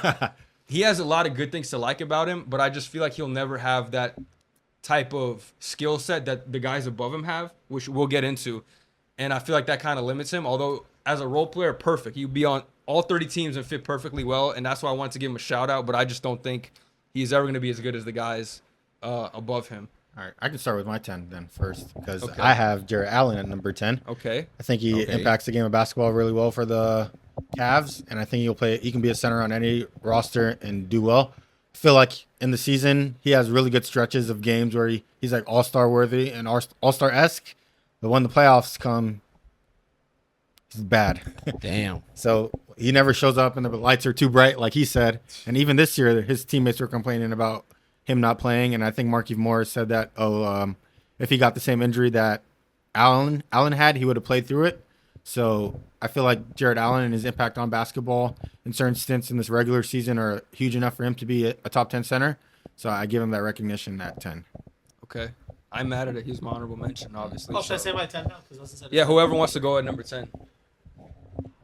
S1: he has a lot of good things to like about him, but I just feel like he'll never have that type of skill set that the guys above him have, which we'll get into. And I feel like that kind of limits him. Although as a role player, perfect. He'd be on all 30 teams and fit perfectly well, and that's why I wanted to give him a shout out. But I just don't think he's ever going to be as good as the guys above him.
S5: All right, I can start with my 10 then first because
S1: Okay.
S5: I have Jared Allen at number 10.
S1: Okay.
S5: I think he
S6: Okay.
S5: impacts the game of basketball really well for the Cavs, and I think he can be a center on any roster and do well. I feel like in the season he has really good stretches of games where he's like all-star worthy and all-star-esque, but when the playoffs come, he's bad.
S6: Damn.
S5: So he never shows up and the lights are too bright, like he said. And even this year, his teammates were complaining about him not playing. And I think Markieff Morris said that, if he got the same injury that Allen had, he would have played through it. So I feel like Jared Allen and his impact on basketball in certain stints in this regular season are huge enough for him to be a top 10 center. So I give him that recognition at 10.
S1: Okay. I'm mad at it. He's my honorable mention, obviously.
S3: Oh, should I
S1: so-
S3: say my 10 now? 'Cause Weston said it.
S1: Yeah, whoever wants to go at number 10.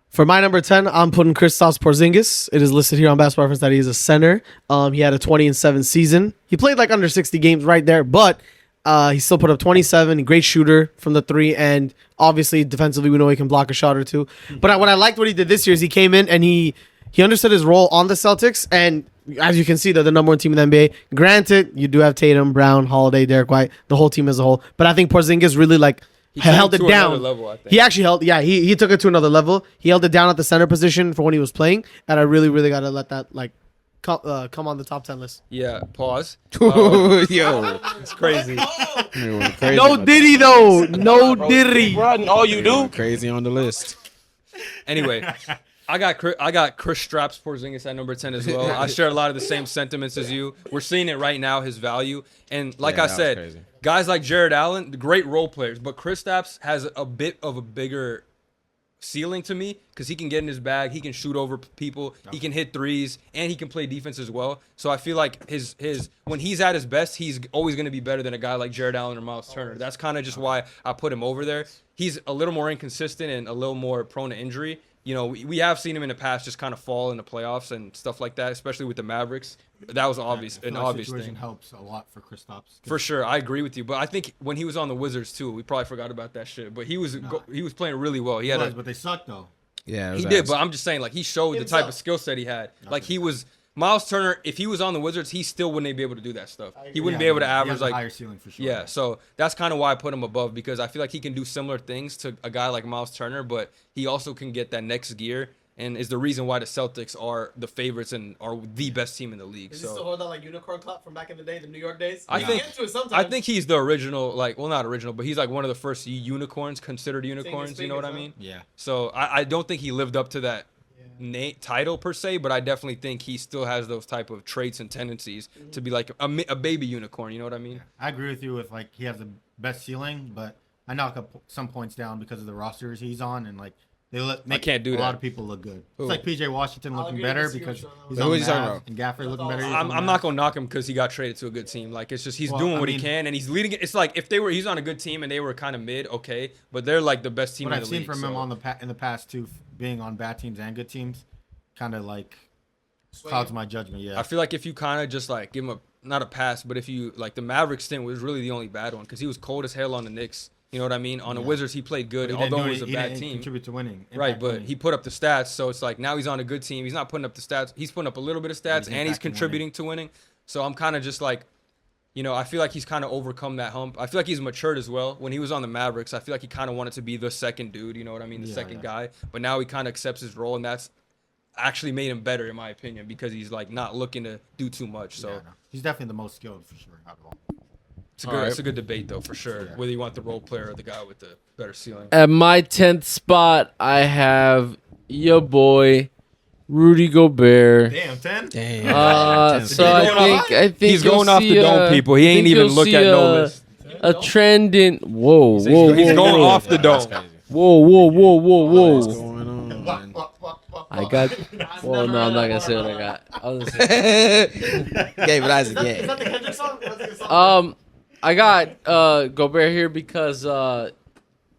S3: For my number 10, I'm putting Kristaps Porzingis. It is listed here on Basketball Reference that he is a center. He had a 20-7 season. He played like under 60 games right there, but he still put up 27. Great shooter from the 3, and obviously defensively we know he can block a shot or two. But what I liked what he did this year is he came in and he understood his role on the Celtics, and as you can see, they're the number 1 team in the NBA. Granted, you do have Tatum, Brown, Holiday, Derek White, the whole team as a whole. But I think Porzingis really
S1: He
S3: held
S1: took
S3: it
S1: to another
S3: down.
S1: level, I think.
S3: He actually held, he took it to another level. He held it down at the center position for when he was playing, and I really, really got to let that come on the top 10 list.
S1: Yeah, pause.
S6: Yo.
S1: It's crazy.
S3: No Diddy though, no Diddy.
S8: All you do?
S6: Crazy on the list.
S1: Anyway, I got Chris Straps Porzingis at number 10 as well. I share a lot of the same sentiments as you. We're seeing it right now, his value. And like
S6: Yeah,
S1: I
S6: that was
S1: said,
S6: crazy.
S1: guys like Jared Allen, great role players, but Chris Straps has a bit of a bigger ceiling to me because he can get in his bag, he can shoot over people, he can hit threes, and he can play defense as well. So I feel like his when he's at his best, he's always going to be better than a guy like Jared Allen or Miles Turner. That's kind of just why I put him over there. He's a little more inconsistent and a little more prone to injury. You know, we have seen him in the past just kind of fall in the playoffs and stuff like that, especially with the Mavericks. That was an obvious thing.
S5: helps a lot for Kristaps.
S1: For sure, I agree with you. But I think when he was on the Wizards too, we probably forgot about that shit. But he was playing really well. He had
S5: but they suck though.
S6: Yeah, it
S1: he
S6: was
S1: did.
S6: ass.
S1: But I'm just saying, like he showed the type of skill set he had. Like he was Miles Turner, if he was on the Wizards, he still wouldn't be able to do that stuff. He wouldn't be
S5: Yeah,
S1: able to
S5: he
S1: average
S5: has a
S1: like
S5: higher ceiling for sure.
S1: yeah. So that's kind of why I put him above because I feel like he can do similar things to a guy like Miles Turner, but he also can get that next gear. And is the reason why the Celtics are the favorites and are the best team in the league.
S3: Is
S1: So
S3: he still hold that like unicorn clap from back in the day, the New York days?
S1: I
S3: You
S1: think-
S3: get into it sometimes.
S1: I think he's the original, like, well, not original, but he's like one of the first unicorns, considered unicorns. You know what I
S3: fingers,
S1: mean?
S5: Yeah.
S1: So I don't think he lived up to that title per se, but I definitely think he still has those type of traits and tendencies to be like a baby unicorn. You know what I mean?
S5: I agree with you with like he has the best ceiling, but I knock up some points down because of the rosters he's on and like they make
S1: can't do
S5: a
S1: that.
S5: lot of people look good.
S1: Who?
S5: It's like PJ Washington
S3: I'll
S5: looking
S3: agree to
S5: better
S3: disagree
S5: because
S3: with you on
S5: he's
S6: that.
S5: on
S6: Who
S5: the
S6: he's talking
S5: Mavs,
S6: about?
S5: and Gafford looking better. he's
S1: I'm
S5: on the
S1: not
S5: Mavs.
S1: gonna knock him because he got traded to a good team. Like it's just he's
S5: Well,
S1: doing
S5: I
S1: what he
S5: mean-
S1: can and he's leading it. It's like if he's on a good team and they were kind of mid, okay, but they're like the best team
S5: What
S1: in
S5: I've
S1: the
S5: seen
S1: league.
S5: from him
S1: so.
S5: on in the past too, being on bad teams and good teams, kind of like clouds my judgment. Yeah.
S1: I feel like if you kind of just like give him not a pass, but if you like the Maverick stint was really the only bad one because he was cold as hell on the Knicks. You know what I mean? On the Wizards, he played good,
S5: He didn't
S1: although
S5: do
S1: it was a
S5: he
S1: bad
S5: didn't
S1: team.
S5: Contribute to winning.
S1: Right,
S5: impact
S1: but
S5: winning.
S1: he put up the stats, so it's like now he's on a good team. He's not putting up the stats. He's putting up a little bit of stats,
S5: He's
S1: and he's
S5: impacting
S1: contributing to winning. So I'm kind of just like, I feel like he's kind of overcome that hump. I feel like he's matured as well. When he was on the Mavericks, I feel like he kind of wanted to be the second dude. You know what I mean? The second guy. But now he kind of accepts his role, and that's actually made him better in my opinion because he's like not looking to do too much. So
S5: Yeah, no. He's definitely the most skilled for sure. Out of all.
S1: it's a good debate though for sure.
S5: Yeah.
S1: Whether you want the role player or the guy with the better ceiling.
S7: At my 10th spot, I have your boy Rudy Gobert.
S5: Damn, 10.
S6: Damn.
S7: So I think
S1: He's
S7: you'll
S1: going off the
S7: see,
S1: dome, people. He
S7: I
S1: ain't
S7: think
S1: even
S7: you'll
S1: look
S7: see,
S1: at no list.
S7: A trend in
S1: He's going off the dome.
S7: Whoa.
S6: going on?
S7: I got. Well, no, I'm not gonna say what I got. I was gonna say-
S6: Gabe, that's
S3: Is
S6: a
S3: that
S6: game.
S3: the Kendrick song? Or is it a song?
S7: I got Gobert here because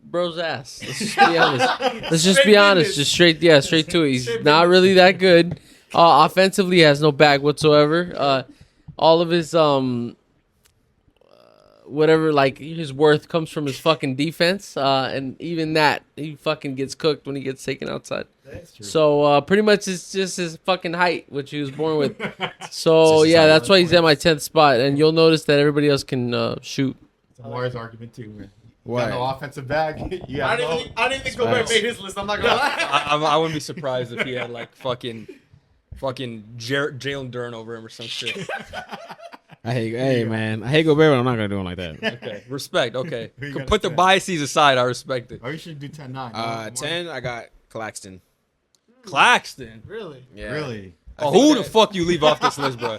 S7: bro's ass. Let's just be honest. Let's just be honest. Just straight to it. He's not really that good. Offensively, he has no bag whatsoever. All of his whatever, like his worth comes from his fucking defense. And even that, he fucking gets cooked when he gets taken outside.
S5: That's true.
S7: So pretty much it's just his fucking height, which he was born with. So yeah, that's why he's at my 10th spot. And you'll notice that everybody else can shoot.
S5: It's a Morris argument too. Man. You
S6: Why?
S5: got no offensive bag. You
S3: I
S5: have
S3: don't even think Gobert made his list. I'm not gonna lie.
S1: I wouldn't be surprised if he had like fucking Jalen Duren over him or some shit.
S6: Hey man, I hate Gobert, but I'm not gonna do him like that.
S1: Okay, respect. Okay,
S5: Who you
S1: Put
S5: gotta
S1: the
S5: say?
S1: biases aside. I respect it.
S5: Oh, you should do 10-9.
S6: 10, I got Claxton.
S1: Claxton.
S3: Really?
S6: Yeah.
S5: Really?
S1: Oh, who the fuck you leave off this list, bro?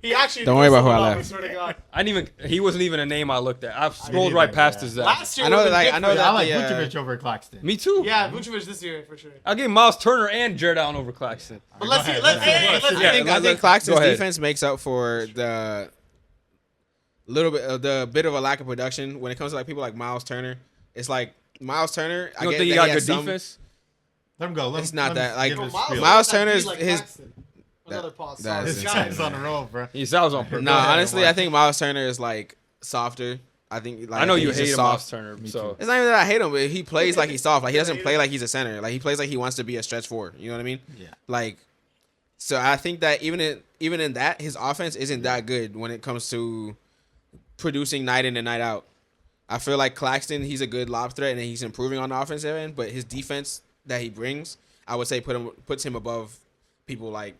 S3: He actually.
S6: Don't worry about who I
S3: someone
S6: left.
S3: off, swear to God.
S1: I didn't even. He wasn't even a name I looked at. I've scrolled
S5: either,
S1: right past
S5: yeah.
S1: his that.
S3: Last year,
S6: I know
S3: would've
S6: that,
S3: been
S6: I know
S3: different.
S6: that
S5: I like
S6: the,
S5: Vucevic over Claxton.
S1: Me too.
S3: Yeah, Vucevic this year for sure.
S1: I gave Miles Turner and Jared Allen over Claxton.
S3: But let's see.
S5: ahead,
S3: Let's
S5: go ahead.
S1: Yeah,
S6: I think Claxton's
S1: go ahead.
S6: defense makes up for the little bit of a lack of production when it comes to like people like Miles Turner. It's like Miles Turner.
S1: You don't think he got good defense?
S5: Let him go. Let
S6: It's
S5: him,
S6: not
S5: let
S6: that,
S5: him
S6: like,
S5: give his
S3: Miles
S5: spiel.
S6: Miles
S3: Turner
S6: Turner's his.
S3: Another pause.
S6: that's-
S5: His
S3: Sorry.
S5: guy's on the roll, bro.
S1: He sounds on purpose.
S6: No,
S5: ahead,
S6: honestly,
S5: Omar.
S6: I think Miles Turner is like softer. I think like
S1: I know you
S6: he's just
S1: hate Miles Turner, so
S6: It's not even that I hate him, but he plays like he's soft. Like he doesn't play like he's a center. Like he plays like he wants to be a stretch four. You know what I mean?
S5: Yeah.
S6: Like, so I think that even in that, his offense isn't that good when it comes to producing night in and night out. I feel like Claxton, he's a good lob threat and he's improving on the offensive end, but his defense that he brings, I would say puts him above people like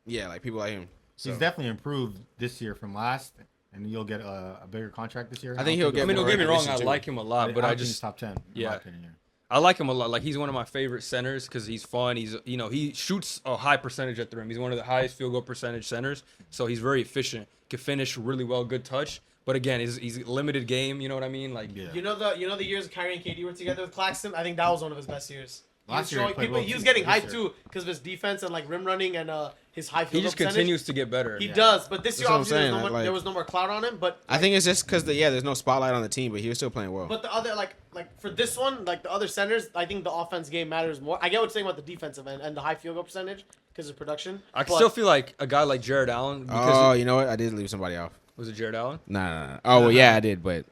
S6: people like him. So.
S5: He's definitely improved this year from last, and you'll get a bigger contract this year.
S6: I think he'll get
S1: I mean, don't get me wrong. I
S6: recognition, too.
S1: like him a lot, but I
S5: think he's
S1: just
S5: top 10. In
S1: yeah.
S5: my opinion, yeah.
S1: I like him a lot. Like he's one of my favorite centers because he's fun. He's he shoots a high percentage at the rim. He's one of the highest field goal percentage centers. So he's very efficient. Can finish really well. Good touch. But again, he's a limited game. You know what I mean? Like
S5: Yeah.
S3: You know the years Kyrie and KD were together with Claxton. I think that was one of his best years.
S5: Last year he played well
S3: he was
S5: too,
S3: getting
S5: this
S3: hyped
S5: year.
S3: too because of his defense and like rim running and his high field
S1: he just
S3: goal percentage.
S1: continues to get better.
S3: He does, but this year
S6: That's what I'm
S3: obviously
S6: saying,
S3: there was no more clout on him. But
S6: I think it's just because there's no spotlight on the team, but he was still playing well.
S3: But the other like for this one, like the other centers, I think the offense game matters more. I get what you're saying about the defensive end and the high field goal percentage because of production.
S1: I
S3: but
S1: still feel like a guy like Jared Allen. Because
S6: Oh, you know what? I did leave somebody off.
S1: was it Jared Allen?
S6: Nah. Oh, well, yeah, I did, but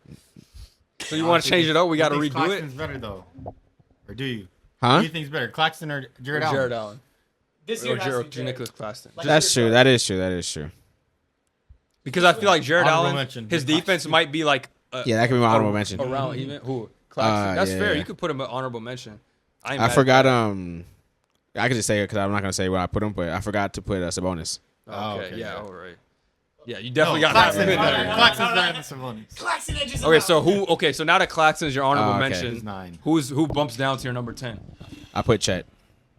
S1: So you want to change it up? We got to
S5: You
S1: redo
S5: think Claxton's
S1: it.
S5: better though, or do you?
S6: huh?
S5: Who do you think's better, Claxton or Jared Allen?
S1: Jared Allen.
S3: This year has to be Jared.
S1: Nicholas Claxton.
S3: Like-
S6: That's true. That is true. That is true.
S1: Because I feel like Jared
S5: Honorable
S1: Allen,
S5: mention.
S1: his defense might be like
S6: Yeah, that could be my honorable mention.
S1: around even who Claxton. That's
S6: yeah,
S1: fair.
S6: yeah.
S1: You could put him an honorable mention. ain't
S6: I
S1: mad at
S6: forgot.
S1: that.
S6: I could just say it because I'm not gonna say where I put him, but I forgot to put Sabonis.
S1: Okay,
S5: okay,
S1: yeah,
S5: yeah.
S1: all right. Yeah, you definitely got
S5: Claxton,
S1: that.
S5: Claxton's better than Sabonis.
S3: Claxton edges him
S1: Okay,
S3: out.
S1: so who? Okay, so now that Claxton's your honorable
S6: okay.
S1: mention,
S5: He's 9.
S1: who bumps down to your number 10?
S6: I put Chet.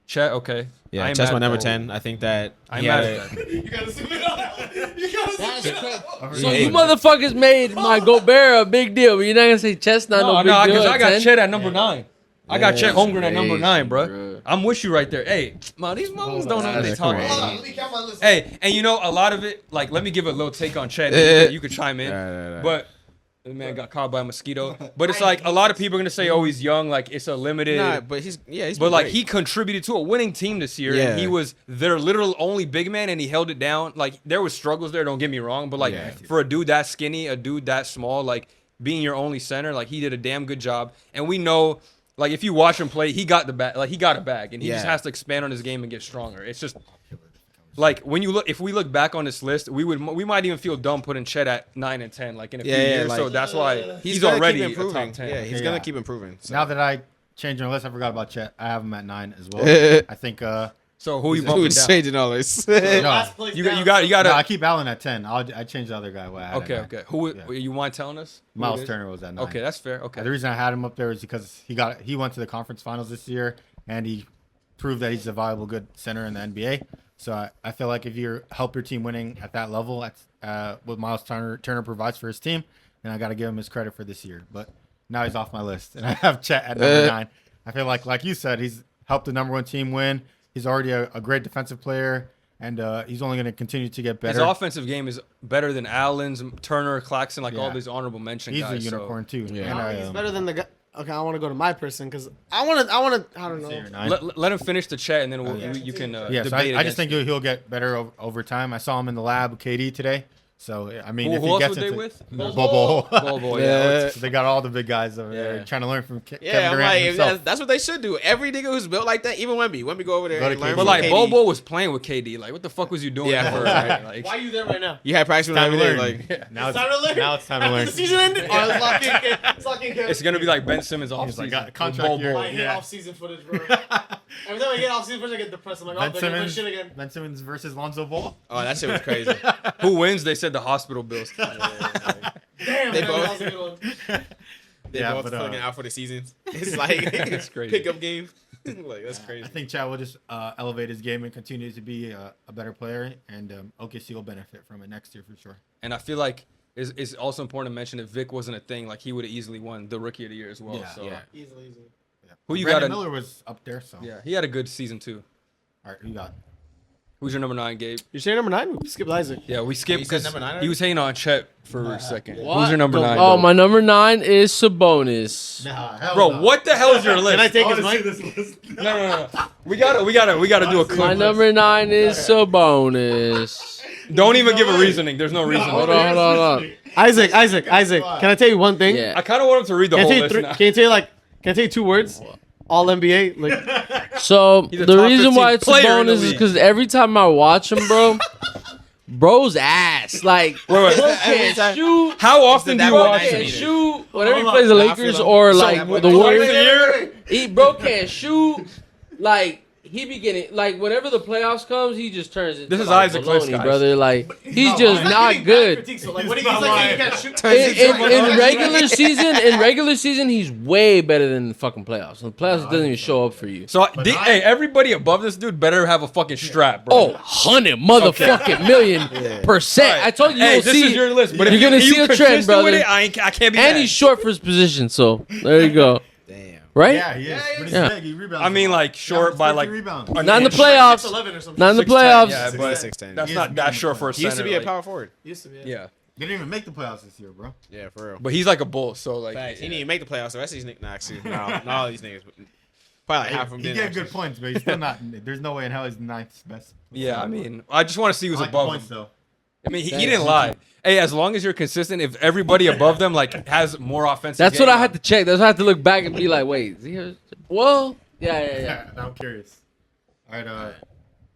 S1: Chet. Okay.
S6: Yeah,
S1: I ain't
S6: Chet's
S1: mad
S6: my
S1: at
S6: number
S1: that.
S6: 10. I think that
S1: I ain't
S6: he
S1: mad
S6: had
S1: at
S6: a-
S1: that.
S3: You gotta zoom in on that. You gotta zoom in on that.
S7: So you motherfuckers made my Gobert a big deal, but you're not gonna say Chet's not no,
S1: No,
S7: big
S1: no,
S7: deal.
S1: because
S7: at
S1: I got
S7: 10?
S1: Chet at number 9. I got Chet
S7: That's
S1: Holmgren at number
S7: crazy,
S1: 9, bro.
S7: bro.
S1: I'm with you right there. Hey, man, these motherfuckers don't know what they
S6: That's
S1: talking
S6: crazy.
S3: Hold on,
S1: about.
S3: let me count my list.
S1: Hey, and you know a lot of it. Like, let me give a little take on Chet. You could chime in,
S6: Right.
S1: but. The man got caught by a mosquito. But it's like a lot of people are gonna say, "Oh, he's young." Like it's a limited.
S6: Nah, but he's
S1: But
S6: been
S1: like
S6: great.
S1: he contributed to a winning team this year,
S6: Yeah.
S1: and he was their literal only big man, and he held it down. Like there was struggles there, don't get me wrong, but like
S6: Yeah.
S1: for a dude that skinny, a dude that small, like being your only center, like he did a damn good job. And we know, like if you watch him play, he got the bag, like he got a bag, and he just
S6: Yeah.
S1: has to expand on his game and get stronger. It's just like when you look, if we look back on this list, we might even feel dumb putting Chet at 9 and 10, like in a few
S6: Yeah, yeah,
S1: years.
S6: like-
S1: so that's why he's
S6: gonna
S1: already
S6: keep
S1: a
S6: improving.
S1: top 10.
S6: Yeah, he's
S5: Yeah.
S6: gonna keep improving. So.
S5: Now that I changed my list, I forgot about Chet. I have him at 9 as well. I think.
S1: So who you
S6: Who's
S1: bumping down?
S6: changing all this?
S5: No,
S3: Last place
S1: You
S3: down.
S1: got
S5: no, I
S1: to.
S5: keep Allen at 10. I changed the other guy. What I had at
S1: Okay,
S5: 9.
S1: okay. Who
S5: Yeah.
S1: you want telling us? Who
S5: Miles
S1: it is?
S5: Turner was at 9.
S1: Okay, that's fair. Okay.
S5: The reason I had him up there is because he went to the conference finals this year, and he proved that he's a viable good center in the NBA. So I feel like if you help your team winning at that level, that's what Miles Turner provides for his team, then I got to give him his credit for this year. But now he's off my list, and I have Chet at number 9. I feel like you said, he's helped the number 1 team win. He's already a great defensive player, and he's only going to continue to get better.
S1: His offensive game is better than Allen's, Turner, Claxton, like all
S5: Yeah.
S1: these honorable mention
S5: He's
S1: guys.
S5: a unicorn too.
S6: Yeah.
S5: And,
S3: He's better than the guy. Okay, I want to go to my person because I want to. I don't
S5: say your
S3: know.
S5: 9.
S1: Let him finish the chat, and then
S3: yeah.
S1: you can
S5: Yeah, so
S1: debate.
S5: I just think
S1: against
S5: he'll get better over time. I saw him in the lab with KD today. So, I mean,
S1: Who-
S5: if
S1: who
S5: he
S1: else
S5: gets
S1: were they
S5: into
S1: with?
S5: Bobo.
S1: Ball boy. Yeah.
S5: So they got all the big guys over
S1: Yeah.
S5: there trying to learn from Kevin
S6: Yeah, I'm
S5: Durant
S6: like, if
S5: himself.
S6: that's what they should do. Every nigga who's built like that, even Wemby go over there
S5: Go to
S6: and learn
S5: KD.
S1: But
S6: from
S1: like
S6: KD.
S1: Bobo was playing with KD. Like, what the fuck was you doing?
S6: Yeah.
S1: For, right? Like,
S3: Why are you there right now?
S6: You had practice with him
S5: Time
S6: every
S5: to
S6: day.
S5: learn.
S6: Like,
S5: Now
S3: It's time to learn.
S5: now it's time to
S3: After
S5: learn.
S3: the season ended. Oh, it's locked in. It's locked in.
S1: it's gonna be like Ben Simmons off
S5: He's like,
S1: season.
S5: got a contract year.
S3: I hate
S5: Yeah.
S3: off-season footage, bro. Every time I get off-season footage, I get depressed. I'm like, oh,
S5: Ben
S3: they're gonna play
S5: Simmons,
S3: shit again.
S5: Ben Simmons versus Lonzo Ball.
S6: oh, that shit was crazy.
S1: Who wins? They said the hospital bills.
S3: Damn,
S6: They
S3: man,
S6: both-
S3: that was a good one.
S6: They
S5: Yeah,
S6: both
S5: but,
S6: fucking out for the season. It's like
S1: It's crazy.
S6: pickup game. Like that's crazy.
S5: I think Chad will just elevate his game and continue to be a better player, and OKC will benefit from it next year for sure.
S1: And I feel like it's also important to mention that Vic wasn't a thing. Like he would have easily won the Rookie of the Year as well.
S5: Yeah.
S1: So
S6: Yeah.
S3: Easily.
S1: who you
S5: Brandon
S1: got?
S5: Miller was up there, so
S1: Yeah, he had a good season too.
S5: all right, who you got?
S1: Who's your number 9, Gabe?
S3: You're saying number 9? We skipped Isaac.
S1: Yeah, we skipped
S6: You said
S1: because
S6: number 9
S1: he
S6: already?
S1: was hating on Chet for a second.
S7: What?
S1: Who's your number 9?
S7: Oh,
S1: though?
S7: my number 9 is Sabonis.
S5: Nah, hell
S1: Bro,
S5: no.
S1: what the hell is your list?
S3: Can I take
S5: I
S3: his
S5: wanna
S3: mic?
S5: see this list.
S1: No. We gotta do a clip.
S7: My number 9 is Sabonis.
S1: Don't even give a reasoning. There's no reason.
S7: Hold on.
S3: Isaac. Can I tell you one thing?
S7: Yeah.
S1: I kind of want him to read the
S3: Can I
S1: whole
S3: tell you
S1: list
S3: three?
S1: now.
S3: Can I tell you 2 words? All NBA. Like
S7: So
S1: He's a
S7: the
S1: top
S7: reason
S1: 15
S7: why it's
S1: player in the
S7: Sabonis is
S1: league.
S7: because every time I watch him, bro's ass. Like,
S1: Wait.
S7: bro can't shoot.
S1: How often do you
S6: that one
S1: watch
S6: night
S7: Can't
S1: him?
S7: shoot. Whenever he
S3: Hold
S7: plays the
S6: on.
S7: Lakers
S6: I feel
S7: or
S6: him.
S7: like
S6: So,
S7: the
S6: twice
S7: Warriors,
S1: a year?
S7: he bro can't shoot. Like he be getting like whenever the playoffs comes, he just turns it.
S1: This is
S7: like
S1: Isaac
S7: baloney,
S1: Cliffs, guys.
S7: brother. Like he's
S5: not
S7: just
S5: lying.
S7: not good.
S3: So, like, what do you like? You can't shoot.
S7: In regular season, he's way better than the fucking playoffs. The playoffs doesn't even show up for you.
S1: So, hey, everybody above this dude better have a fucking strap, bro.
S7: Oh, 100 motherfucking million percent.
S1: Alright.
S7: I told you,
S1: Hey,
S7: you'll
S1: this
S7: see.
S1: is your list, but
S7: you're
S1: if
S7: gonna
S1: you
S7: see a trend,
S1: consistent
S7: brother.
S1: with it, I can't be
S7: And
S1: mad.
S7: he's short for his position, so there you go.
S6: Damn.
S7: Right?
S5: Yeah, he is. But he's
S7: Yeah.
S5: big. He rebounds.
S1: I mean,
S5: a lot.
S1: like short
S5: Yeah,
S1: by
S5: 50
S1: like
S5: rebounds.
S1: an
S7: Not in the
S1: inch.
S7: playoffs.
S3: 11 or something.
S7: Not in the
S1: 6'10",
S7: playoffs.
S1: Yeah, but
S6: 6'10".
S1: that's
S5: He
S1: not
S5: is
S1: that
S5: big.
S1: short for a
S6: He
S1: center.
S6: used to be a
S1: like-
S6: power forward.
S3: Used to be.
S1: Yeah,
S5: They didn't even make the playoffs this year, bro.
S6: Yeah, for real.
S1: but he's like a bull. So like,
S6: Facts. He didn't even make the playoffs. The rest of these niggas, nah, actually, no, not all these niggas. But probably like half of them
S5: He
S6: didn't.
S5: gave
S6: actually.
S5: good points, but he's still not. There's no way in hell he's the ninth best.
S1: yeah. I mean, I just want to see who's
S5: I like the
S1: above
S5: points
S1: him.
S5: though.
S1: I mean, he didn't lie. Hey, as long as you're consistent, if everybody above them like has more offensive,
S7: That's
S1: game,
S7: what I had to check. That's what I had to look back and be like, wait, is he here? Well, yeah.
S5: I'm curious. All right,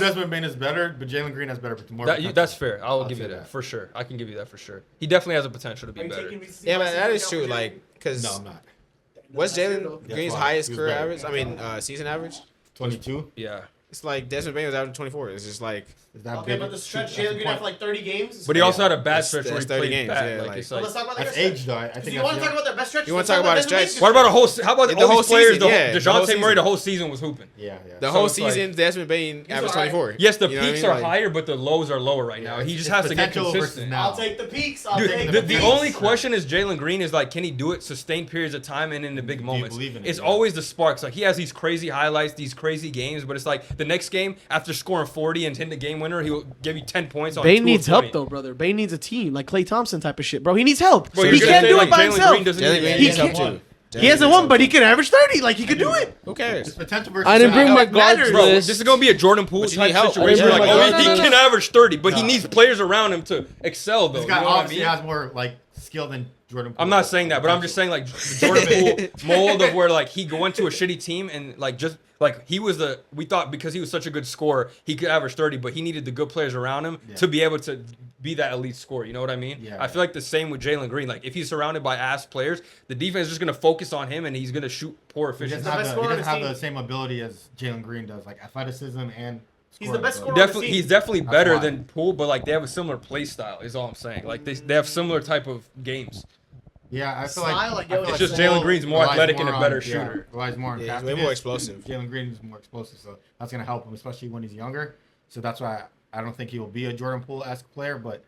S5: Desmond Bain is better, but Jalen Green has better. More potential.
S1: That's fair. I'll give
S5: say
S1: you that for sure. I can give you that for sure. He definitely has a potential to be better.
S6: Yeah, but that is true. Like, because
S5: No, I'm not.
S6: What's Jalen
S5: That's
S6: Green's
S5: why.
S6: highest
S5: He was
S6: career
S5: better.
S6: average? Season average.
S5: 22.
S1: Yeah.
S6: It's like Desmond Bain was averaging 24. It's just like
S5: Is that
S3: Okay,
S5: big?
S3: but the stretch
S5: That's the
S3: Jalen Green had
S5: point.
S3: for like 30 games.
S1: But he also had a bad
S6: That's-
S1: stretch where he
S6: that's 30
S1: played
S6: games,
S1: bad.
S6: yeah,
S1: Like,
S6: like-
S1: it's
S3: So
S1: like,
S3: let's talk about their
S5: That's
S3: best
S5: age,
S3: stretch.
S5: though. I
S3: Do
S5: think
S3: you want to
S5: that's
S3: talk about their best stretch?
S6: You wanna
S3: Let's
S6: talk about
S3: Desmond
S6: his
S3: Bain's
S6: stretch?
S1: what about a whole? How about
S6: The
S1: all
S6: whole
S1: these players?
S6: season, yeah, the
S1: DeJounte
S6: whole
S1: Murray,
S6: season.
S1: the whole season was hooping.
S5: yeah.
S6: the
S1: So
S6: whole
S1: it's like-
S6: season. Desmond Bain averaged
S3: alright.
S6: 24.
S1: Yes, the
S6: You know what I
S1: peaks
S6: mean?
S1: are
S6: Like,
S1: higher, but the lows are lower right now. He just has to get
S5: potential versus
S1: consistent.
S5: now.
S3: I'll take the peaks. I'll
S1: Dude,
S3: take
S1: the
S3: peaks.
S1: only question is Jalen Green is like, can he do it sustained periods of time and in the big moments?
S5: believe in it?
S1: It's
S5: Yeah.
S1: always the sparks. Like he has these crazy highlights, these crazy games, but it's like the next game after scoring 40 and hitting the game winner, he'll give you 10 points on.
S3: Bane
S1: 2 of
S3: needs help
S1: 20.
S3: though, brother. Bane needs a team like Klay Thompson type of shit, bro. He needs help.
S1: Bro,
S3: he
S1: you're gonna
S3: can't
S1: say,
S3: do
S1: like,
S3: it by
S1: Jalen
S3: himself.
S1: Green doesn't
S6: Jalen
S1: need
S6: Green
S1: any
S6: needs
S1: help
S6: help
S1: too.
S6: too.
S3: He hasn't won, but he could average 30. Like he could do it.
S6: Who cares?
S5: It's potential versus
S7: I didn't bring
S5: now.
S7: my
S3: It
S7: guards
S3: matters.
S1: Bro,
S7: list.
S1: this is gonna be a Jordan Poole
S6: But you
S1: type
S6: need help.
S1: situation.
S7: I
S1: Like,
S7: didn't
S1: oh,
S7: bring
S1: he
S7: my
S1: can
S7: guards
S1: average 30, but he
S5: No.
S1: needs players around him to excel, though.
S5: This
S1: You
S5: guy
S1: know what I
S5: obviously
S1: mean?
S5: has more like skill than Jordan Poole.
S1: I'm not saying that, but I'm just saying like Jordan Poole mold of where like he went to a shitty team and like just like he was we thought because he was such a good scorer he could average 30, but he needed the good players around him
S5: Yeah.
S1: to be able to be that elite scorer. You know what I mean?
S5: Yeah.
S1: I feel like the same with Jalen Green. Like if he's surrounded by ass players, the defense is just gonna focus on him and he's gonna shoot poor
S5: He
S1: efficiency.
S5: doesn't have,
S3: best
S5: the, he
S3: scorer on
S5: doesn't have
S3: his
S5: the
S3: team.
S5: same ability as Jalen Green does, like athleticism and.
S3: He's the best
S5: scoring
S3: scorer.
S1: Definitely, he's definitely
S5: That's
S1: better
S5: why.
S1: than Poole, but like they have a similar play style. Is all I'm saying. Like they have similar type of games.
S5: Yeah, I feel
S3: Style,
S5: like,
S3: like,
S5: I feel
S3: it's
S5: like
S1: just
S5: Poole
S1: Jalen Green's more
S5: relies
S1: athletic and a
S5: on-
S1: better
S5: yeah,
S1: shooter.
S5: relies more on
S6: Yeah, he's way
S5: craftiness.
S6: more explosive.
S5: Jalen Green is more explosive, so that's gonna help him, especially when he's younger. So that's why I don't think he will be a Jordan Poole-esque player, but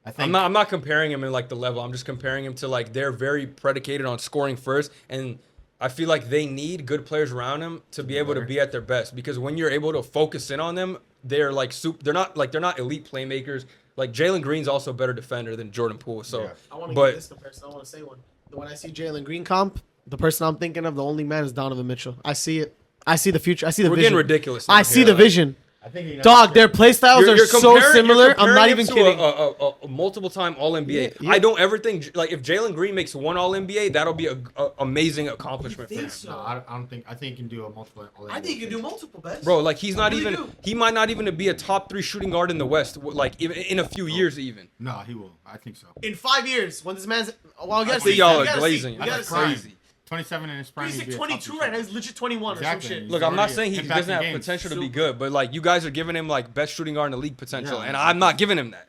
S5: I think
S1: I'm not comparing him in like the level. I'm just comparing him to like they're very predicated on scoring first, and I feel like they need good players around him to be able to be at their best. Because when you're able to focus in on them, they're like they're not elite playmakers. Like Jalen Green's also a better defender than Jordan Poole. So,
S5: Yeah.
S3: I want to
S1: but
S3: get this comparison. I want to say one. When I see Jalen Green comp, the person I'm thinking of, the only man is Donovan Mitchell. I see it. I see the future. I see the
S1: we're
S3: vision.
S1: getting ridiculous.
S3: I
S1: now
S3: see
S1: here.
S3: the
S1: Like,
S3: vision.
S5: I think he
S3: Dog, their play styles are so
S1: comparing-
S3: similar. I'm not
S1: comparing
S3: even
S1: him to
S3: kidding.
S1: A multiple time All NBA.
S3: Yeah.
S1: I don't ever think like if Jalen Green makes one All NBA, that'll be a amazing accomplishment for him.
S5: No, I don't think. I think he can do a multiple.
S3: I think you can do multiple bets.
S1: Bro, like he's not
S3: really
S1: even.
S3: do.
S1: He might not even be a top 3 shooting guard in the West. Like in a few years, even.
S5: No, he will. I think so.
S3: In 5 years, when this man's, well, you
S1: I
S3: gotta
S1: see
S3: see.
S1: y'all
S3: you
S1: are
S3: gotta
S1: glazing.
S3: See, you
S1: That's
S3: gotta see.
S5: prime.
S1: crazy.
S5: 27 in his prime.
S3: He's
S5: he'd
S3: like
S5: be a top
S3: 22
S5: three
S3: right now.
S5: shooter.
S3: He's legit 21 or some
S5: Exactly.
S3: shit.
S5: He's
S1: Look, I'm not
S5: already
S1: saying he
S5: impacting
S1: doesn't have
S5: games.
S1: potential to be
S3: Super.
S1: good, but like you guys are giving him like best shooting guard in the league potential,
S5: Yeah.
S1: and I'm not giving him that.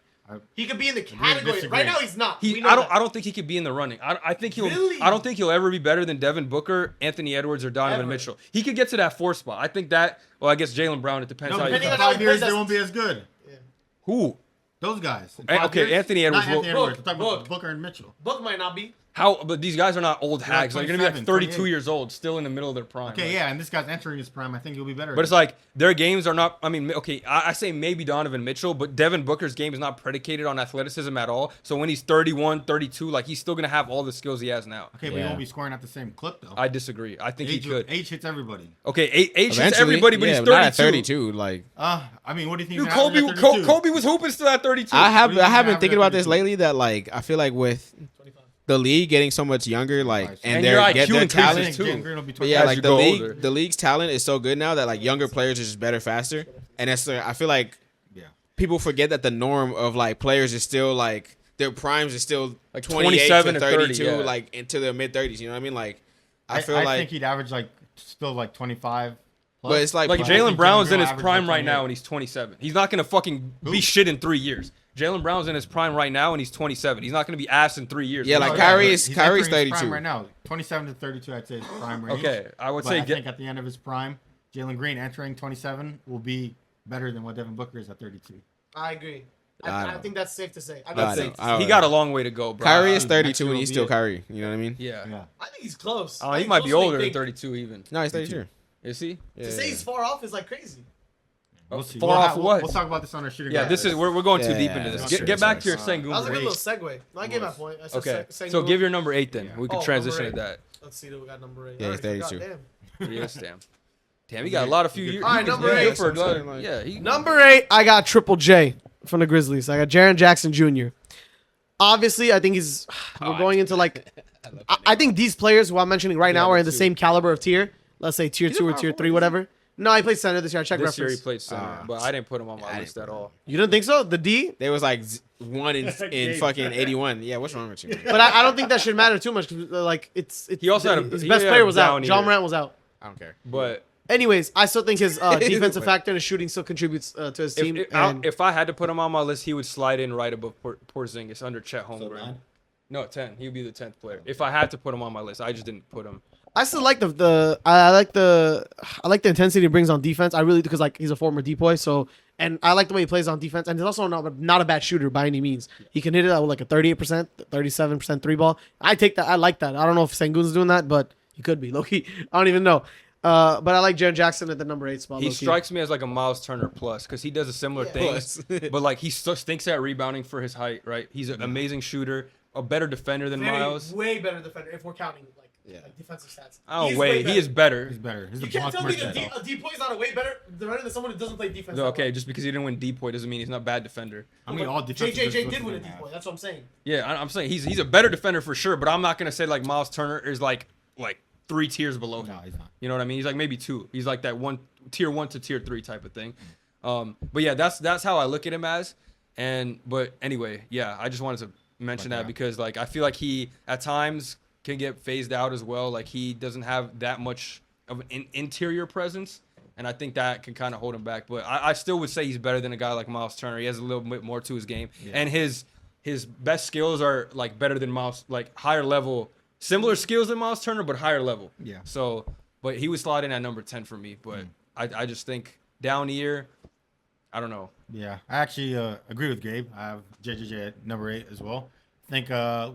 S3: He could be in the category.
S5: disagree.
S3: Right now, he's not. We know
S1: I don't.
S3: that.
S1: I don't think he could be in the running. I think he'll.
S3: Really?
S1: I don't think he'll ever be better than Devin Booker, Anthony Edwards, or Donovan
S3: Ever.
S1: Mitchell. He could get to that 4 spot. I think that. Well, I guess Jalen Brown. It depends
S5: No,
S1: how you.
S3: depending
S1: count.
S3: on how
S5: in 5
S3: he
S5: years
S3: plays,
S5: they won't be as good.
S1: Who?
S5: Those guys. In
S1: Eh,
S5: 5
S1: okay,
S5: years?
S1: Anthony Edwards
S5: Not
S1: will-
S5: Anthony Edwards.
S3: Book,
S5: I'm talking about
S3: Book.
S5: Booker and Mitchell.
S3: Book might not be.
S1: How? But these guys are not old
S5: They're like
S1: hags. They're gonna be like
S5: 27,
S1: 32
S5: 28.
S1: years old, still in the middle of their prime.
S5: Okay,
S1: Like,
S5: yeah, and this guy's entering his prime. I think he'll be better.
S1: But it's like their games are not. I mean, okay, I say maybe Donovan Mitchell, but Devin Booker's game is not predicated on athleticism at all. So when he's 31, 32, like he's still gonna have all the skills he has now.
S5: okay, but he
S7: Yeah.
S5: won't be scoring at the same clip though.
S1: I disagree. I think
S5: age,
S1: he could.
S5: age hits everybody.
S1: Okay, age hits
S6: Eventually,
S1: everybody, but
S6: yeah,
S1: he's
S6: not at
S1: 32.
S6: 32. Like
S5: I mean, what do you think?
S1: Dude,
S5: he's gonna
S1: Kobe,
S5: average at 32?
S1: Kobe was hooping still at 32.
S6: I
S5: What do you
S6: have
S5: think
S6: been
S5: average
S6: thinking
S5: at
S6: about this
S5: 32?
S6: lately. That like I feel like with the league getting so much younger, like
S5: And
S6: and
S1: your
S6: their
S1: IQ
S6: get their
S1: increases
S5: I
S6: talent.
S5: think
S1: too.
S5: Jalen Green will be
S6: But yeah,
S1: As
S6: like
S1: you
S6: the
S1: grow
S6: league,
S1: older.
S6: the league's talent is so good now that like younger players are just better faster, and that's I feel like
S5: Yeah.
S6: people forget that the norm of like players is still like their primes is still
S1: Like
S6: 28
S1: 27
S6: to
S1: to 30,
S6: 32,
S1: yeah.
S6: like into their mid 30s. You know what I mean? Like I
S5: I
S6: feel
S5: I
S6: like,
S5: think he'd average like still like 25. Plus.
S6: but it's like,
S1: Like
S5: I
S1: Jalen
S5: think
S1: Brown's
S5: Jalen
S1: in his
S5: Brown
S1: prime
S5: averages
S1: right now,
S5: 28.
S1: and he's 27. He's not gonna fucking be
S5: Who?
S1: shit in 3 years. Jalen Brown's in his prime right now, and he's 27. He's not gonna be ass in 3 years.
S6: Yeah,
S1: bro.
S6: like
S5: No,
S6: Kyrie
S5: but
S6: is-
S5: he's
S6: Kyrie's
S5: entering his prime
S6: 32.
S5: right now. 27 to 32, I'd say is prime range.
S1: Okay, I would
S5: But
S1: say
S5: I think at the end of his prime, Jalen Green entering 27 will be better than what Devin Booker is at 32.
S3: I agree.
S6: I
S3: I
S6: don't
S3: think that's safe to say. I,
S6: I
S3: think
S6: don't
S3: that's
S6: know.
S3: safe to
S6: I
S3: say.
S6: don't
S1: he
S6: know.
S1: got a long way to go, bro.
S6: Kyrie is
S5: Next
S6: 32
S5: year
S6: and
S5: will
S6: he's
S5: be
S6: still
S5: it.
S6: Kyrie. You know what I mean?
S1: Yeah.
S5: Yeah.
S3: I think he's close.
S1: Oh,
S3: I
S1: he
S3: think
S1: might be
S3: closer
S1: older than
S3: think.
S1: 32 even.
S6: No, he's 32.
S1: Is he?
S3: To say he's far off is like crazy.
S5: We'll see.
S1: Far off
S5: we'll,
S1: what?
S5: We'll talk about this on our shooting.
S1: Yeah,
S5: guard
S1: this is
S5: list.
S1: we're going too
S6: Yeah,
S1: deep
S6: yeah,
S1: into this.
S6: that's
S1: Get,
S6: true,
S1: get back
S6: that's
S1: to your
S6: right.
S1: Sengun.
S3: That was a good
S5: Great.
S3: little segue. I get my point. I said
S1: Okay,
S3: Sengun.
S1: so give your number 8 then.
S5: Yeah.
S1: We can
S3: Oh,
S1: transition to
S3: number
S1: that.
S3: Let's see that we got number 8.
S6: Yeah, he's 32.
S1: Yes, damn. Damn, he got a lot of few years.
S3: All right,
S1: he was
S3: number
S1: good
S3: 8.
S1: for a
S6: That's what I'm
S1: lot-
S6: saying,
S1: Yeah, he,
S3: Number 8, I got Triple J from the Grizzlies. I got Jaren Jackson Jr. Obviously, I think he's. We're going into like. I think these players who I'm mentioning right now are in the same caliber of tier. Let's say tier 2 or tier 3, whatever. No, he played center this year. I checked
S1: This year
S3: reference.
S1: he played center, but I didn't put him on my
S6: I
S1: list
S6: didn't
S1: at all.
S3: You don't think so? The D?
S6: They was like one in fucking 81. Yeah, what's wrong with you?
S3: But I don't think that should matter too much. 'Cause, like it's
S1: He also had
S3: his
S1: he
S3: best
S1: had
S3: player
S1: a
S3: was out.
S1: down
S3: John
S1: year.
S3: Morant was out.
S6: I don't care.
S1: But
S3: Anyways, I still think his defensive factor and his shooting still contributes to his team.
S1: if I had to put him on my list, he would slide in right above Porzingis under Chet Holmgren. No, 10. He would be the 10th player. If I had to put him on my list, I just didn't put him.
S3: I still like I like the intensity he brings on defense. I really do because like he's a former depoy, so and I like the way he plays on defense. And he's also not a bad shooter by any means. He can hit it at like a 38%, 37% three ball. I take that. I like that. I don't know if Sengun's doing that, but he could be. Low-key. I don't even know. But I like Jaren Jackson at the number 8 spot.
S1: He
S3: low-key.
S1: strikes me as like a Miles Turner plus because he does a similar thing,
S6: Plus.
S1: but like he stinks at rebounding for his height. Right? He's an amazing shooter, a better defender than Miles.
S3: Way better defender if we're counting like defensive stats.
S1: Oh wait, he is better.
S5: He's better. He's
S3: You
S5: a
S3: can't
S5: block
S3: tell me
S5: merchant.
S3: a depoy is not a way better defender than someone who doesn't play defense.
S1: Okay, just because he didn't win depoy doesn't mean he's not a bad defender.
S5: How many all defensive
S3: JJJ
S5: positions
S3: did win a
S5: does he have?
S3: depoy. That's what I'm saying.
S1: Yeah, I'm saying he's a better defender for sure, but I'm not gonna say like Miles Turner is like 3 tiers below him.
S5: No, he's not.
S1: You know what I mean? He's like maybe 2. He's like that tier 1 to tier 3 type of thing. But yeah, that's how I look at him as. But anyway, yeah, I just wanted to mention that because like I feel like he at times can get phased out as well. Like he doesn't have that much of an interior presence, and I think that can kind of hold him back. But I still would say he's better than a guy like Miles Turner. He has a little bit more to his game, and his best skills are like better than Miles, like higher level, similar skills than Miles Turner, but higher level.
S5: Yeah.
S1: So, but he would slide in at number 10 for me. But I just think down year, I don't know.
S5: Yeah, I actually agree with Gabe. I have JJJ at number 8 as well. I think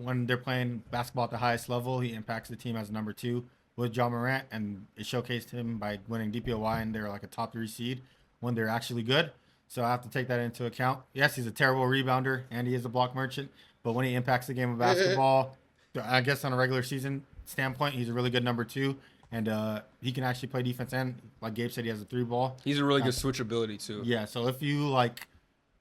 S5: when they're playing basketball at the highest level, he impacts the team as number 2 with John Morant, and it showcased him by winning DPOY, and they're like a top 3 seed when they're actually good. So I have to take that into account. Yes, he's a terrible rebounder, and he is a block merchant, but when he impacts the game of basketball, I guess on a regular season standpoint, he's a really good number 2, and he can actually play defense, and like Gabe said, he has a 3 ball.
S1: He's a really good switchability too.
S5: Yeah, so if you like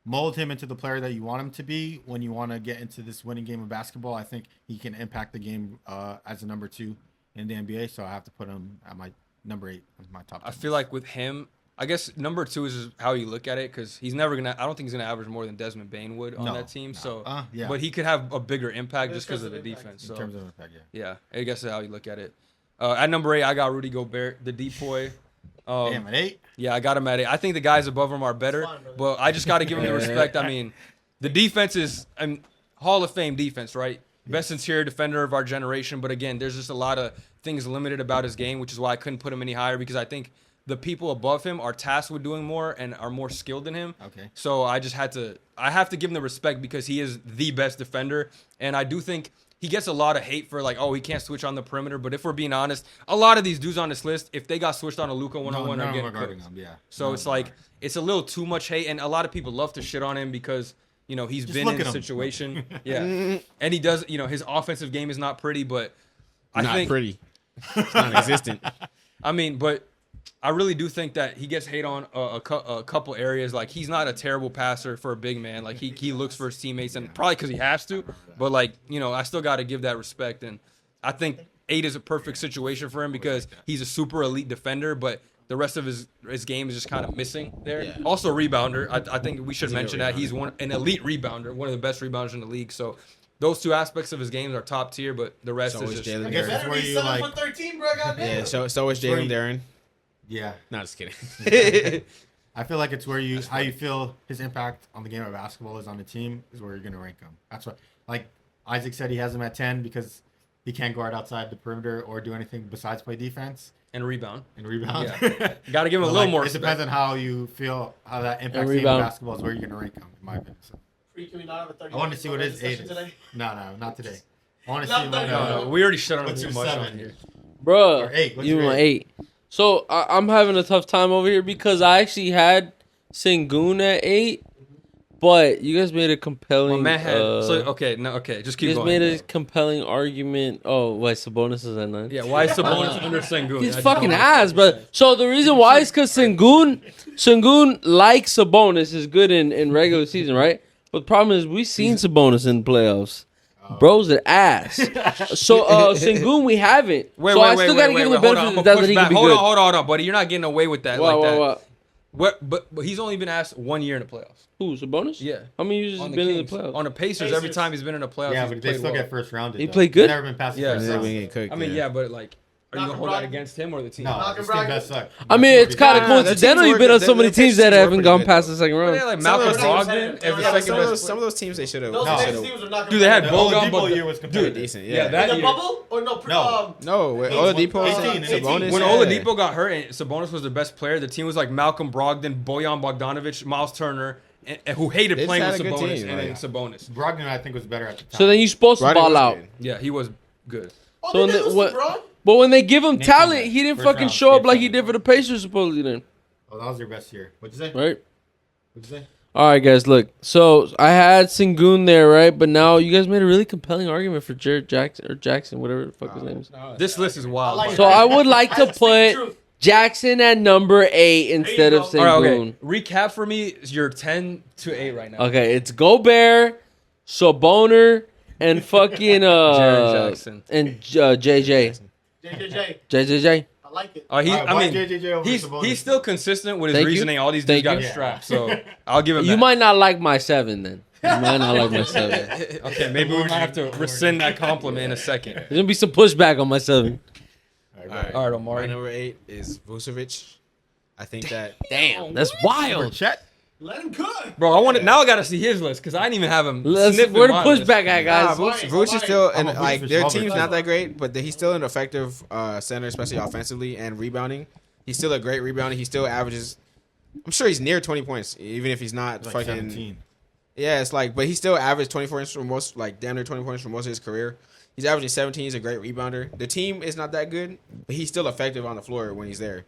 S5: mold him into the player that you want him to be when you want to get into this winning game of basketball, I think he can impact the game as a number 2 in the NBA. So I have to put him at my number 8 as my top 10.
S1: I feel like with him, I guess number 2 is how you look at it because he's never gonna. I don't think he's gonna average more than Desmond Bain would on that team. So,
S5: yeah.
S1: but he could have a bigger impact just because of the defense.
S5: in
S1: So,
S5: terms of impact,
S1: yeah, I guess that's how you look at it. At number 8, I got Rudy Gobert, the depoy.
S5: Damn, at 8?
S1: Yeah, I got him at 8. I think the guys above him are better, but I just got to give him the respect. I mean, the defense is Hall of Fame defense, right? Best interior defender of our generation. But again, there's just a lot of things limited about his game, which is why I couldn't put him any higher because I think the people above him are tasked with doing more and are more skilled than him.
S5: Okay.
S1: So I have to give him the respect because he is the best defender. And I do think he gets a lot of hate for like, oh, he can't switch on the perimeter. But if we're being honest, a lot of these dudes on this list, if they got switched on a Luka 101, are getting cooked.
S5: Yeah.
S1: So it's like, it's a little too much hate. And a lot of people love to shit on him because, you know, he's
S5: Just
S1: been
S5: look
S1: in
S5: at
S1: a
S5: him.
S1: situation. Yeah. And he does, you know, his offensive game is not pretty, but I
S6: Not
S1: think
S6: pretty. It's non-existent.
S1: I mean, but I really do think that he gets hate on a couple areas. Like, he's not a terrible passer for a big man. Like, he looks for his teammates, and probably because he has to. But, like, you know, I still got to give that respect. And I think 8 is a perfect situation for him because he's a super elite defender, but the rest of his game is just kind of missing there.
S6: Yeah.
S1: Also, rebounder. I think we should mention that. He's an elite rebounder, one of the best rebounders in the league. So those 2 aspects of his games are top tier, but the rest
S6: So
S1: is
S6: is
S1: just...
S6: Jalen
S5: I guess that's where you like.
S3: 13, bro. Goddamn.
S6: Yeah, so is Jalen Darren.
S5: Yeah.
S6: No, just kidding.
S5: I feel like it's where how you feel his impact on the game of basketball is on the team is where you're gonna rank him. That's what, like Isaac said, he has him at 10 because he can't guard outside the perimeter or do anything besides play defense
S1: And rebound.
S5: and rebound.
S1: Yeah. Got to give him a
S5: But,
S1: little
S5: like,
S1: more
S5: It
S1: respect.
S5: depends on how you feel, how that impacts the game
S7: rebound.
S5: of basketball is where you're gonna rank him, in my opinion. So
S3: Can we not have a 30
S5: I want to see what his 8
S3: discussion
S5: is.
S3: today?
S5: No, not today. I want to
S3: Not
S5: see
S3: today.
S1: No, we already shut on him
S5: What's
S1: too
S5: your
S1: much
S5: 7?
S1: on here.
S7: Bruh,
S5: Or 8. What's
S7: you
S5: your
S7: want
S5: 8?
S7: 8. So I'm having a tough time over here because I actually had Sengun at 8, but you guys made a compelling.
S1: Well, Matt had... just keep
S7: you guys
S1: going.
S7: made a compelling argument. Oh, why Sabonis is at 9?
S1: Yeah, why is Sabonis under Sengun?
S7: He's
S1: I just
S7: fucking
S1: don't-
S7: ass, bro. So the reason why is because Sengun, like Sabonis, is good in regular season, right? But the problem is we've seen Sabonis in the playoffs. Bro's an ass. So Sengun we haven't.
S1: Wait,
S7: so
S1: wait,
S7: I
S1: wait,
S7: still
S1: wait,
S7: gotta
S1: wait,
S7: give him
S1: wait,
S7: the
S1: hold
S7: benefit
S1: on,
S7: of
S1: I'm
S7: the
S1: gonna
S7: doubt that
S1: push
S7: he
S1: back.
S7: can be
S1: Hold
S7: good.
S1: on, buddy. You're not getting away with that
S7: What,
S1: like that.
S7: what?
S1: But he's only been asked 1 year in the playoffs.
S7: Who's a bonus?
S1: Yeah.
S7: How many years has
S1: On
S7: he
S1: the
S7: been in the
S1: Kings.
S7: playoffs?
S1: On the Pacers, every time he's been in the playoffs,
S5: Yeah,
S1: he's
S5: but they
S1: played
S5: still
S1: well.
S5: get first rounded.
S7: He
S5: though.
S7: played
S5: They've
S7: good?
S5: never been past the
S1: Yeah.
S5: first
S6: Yeah,
S5: round.
S6: we get cooked.
S1: I mean, yeah, but like, are you gonna hold that against him or the team?
S5: No, this team does suck.
S7: I mean, it's kind of
S6: Nah, that
S7: coincidental.
S6: team's
S7: You've been on
S6: working-
S7: so many
S6: that
S7: teams
S6: team's
S7: that haven't
S6: working
S7: gone
S6: good,
S7: past
S6: though.
S7: the second
S1: But
S7: round.
S1: yeah, like
S6: Some of
S1: Malcolm
S6: those teams-
S1: Brogdon as the
S6: Yeah,
S1: second
S6: some of
S1: best.
S6: those teams they should have.
S3: Those
S5: No.
S3: next teams are not
S1: Dude, they had
S5: The
S1: Bogan,
S5: Oladipo
S1: but
S5: year was competitive.
S6: decent.
S1: yeah,
S6: Yeah,
S1: that
S3: in the
S1: year.
S3: bubble or no?
S5: No.
S6: No, Oladipo,
S5: 18,
S6: Sabonis.
S1: When
S6: yeah.
S1: Oladipo got hurt and Sabonis was the best player, the team was like Malcolm Brogdon, Bojan Bogdanovic, Miles Turner, and who hated
S6: They
S1: playing
S6: just
S1: with
S6: had a good
S1: Sabonis,
S6: team,
S1: and then
S6: like-
S1: Sabonis.
S5: Brogdon, I think, was better at the time.
S7: So then you're supposed to
S6: Brogdon
S7: ball
S6: was
S7: out.
S6: good.
S1: Yeah, he was good.
S3: Oh,
S7: So
S3: they
S7: in
S3: did
S7: the-
S3: lose
S7: what-
S3: to Bron?
S7: But when they give him
S5: Nathan
S7: talent,
S5: Ed,
S7: he didn't
S5: first
S7: fucking
S5: round,
S7: show up
S5: Gabe
S7: like he
S5: Seven.
S7: did for the Pacers supposedly then.
S5: Oh, that was your best year. What'd you say?
S7: Right?
S5: What'd you say?
S7: All right, guys, look. So I had Sengun there, right? But now you guys made a really compelling argument for Jared Jackson, whatever the fuck his name is.
S1: This list is wild.
S3: I like
S1: by
S7: So
S1: the way.
S7: I would like to
S3: Speak the
S7: put
S3: truth.
S7: Jackson at number 8 instead of
S3: go.
S1: All right,
S7: Sengun.
S1: okay. Recap for me. You're 10 to 8 right now.
S7: Okay, it's Gobert, Saboner, and fucking
S1: Jared Jackson.
S7: and JJ.
S3: JJJ.
S7: JJJ.
S3: I like it.
S1: He,
S5: All right,
S1: I
S5: why
S1: mean,
S5: JJJ over
S1: he's
S5: Sabonis?
S1: he's still consistent with his
S7: Thank you.
S1: reasoning. All these dudes
S7: Thank
S1: got
S7: you.
S1: strapped, so I'll give him
S7: You
S1: that.
S7: might not like my 7 then. You might not like my 7. There's
S1: Okay, maybe we might have to rescind that compliment in a second.
S7: gonna be some pushback on my 7.
S5: All right,
S6: All right.
S1: All right,
S6: My
S1: Omari.
S6: number 8 is Vucevic. I think that
S7: Damn, that's
S5: For
S7: wild.
S5: Chet?
S3: Let him cook.
S1: Bro, I want to now. I gotta see his list because I didn't even have him.
S7: Let's,
S1: sniffing
S7: where the
S1: my list.
S7: pushback at, guys?
S6: Nah, Vucevic is still, and
S5: I'm a
S6: like
S5: Vucevic
S6: their
S5: lover.
S6: team's not that great, but he's still an effective center, especially offensively and rebounding. He's still a great rebounder. He still averages. I'm sure he's near 20 points, even if he's not
S5: Like
S6: fucking.
S5: 17.
S6: Yeah, it's like, but he still averaged 24 points for most, like damn near 20 points for most of his career. He's averaging 17. He's a great rebounder. The team is not that good, but he's still effective on the floor when he's there.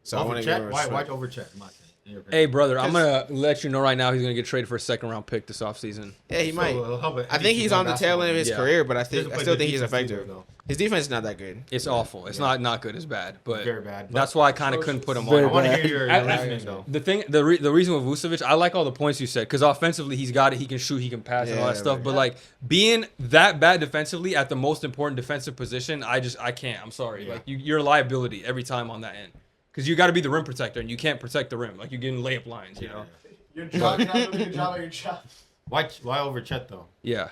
S6: So I
S5: Over
S6: want to
S5: Chet?
S6: give him a
S5: Why
S6: respect.
S5: over Chet? in my opinion? In your
S1: Hey,
S5: opinion?
S1: brother, I'm gonna let you know right now he's gonna get traded for a second round pick this offseason.
S6: Yeah, he
S5: So,
S6: might.
S5: it'll help it.
S6: I think he's on the tail end of his
S1: Yeah.
S6: career, but I
S5: He doesn't
S6: think I
S5: play
S6: still
S5: good
S6: think he's
S5: defense
S6: effective.
S5: either, though.
S6: His defense is not that good.
S1: It's awful. It's not good. It's bad, but
S5: Very bad. But
S1: that's why I kind of couldn't put him
S7: Very
S1: on.
S5: I want to
S7: bad.
S5: hear your
S1: I-
S5: reasoning, though.
S1: The thing, the reason with Vucevic, I like all the points you said because offensively he's got it. He can shoot, he can pass, and all that
S6: Yeah,
S1: stuff.
S6: right.
S1: But like being that bad defensively at the most important defensive position, I can't. I'm sorry.
S5: Yeah.
S1: Like you're a liability every time on that end because you got to be the rim protector and you can't protect the rim. Like you're getting layup lines, you know.
S3: Your job, you're not doing a good job at your job.
S5: Why over Chet, though?
S1: Yeah.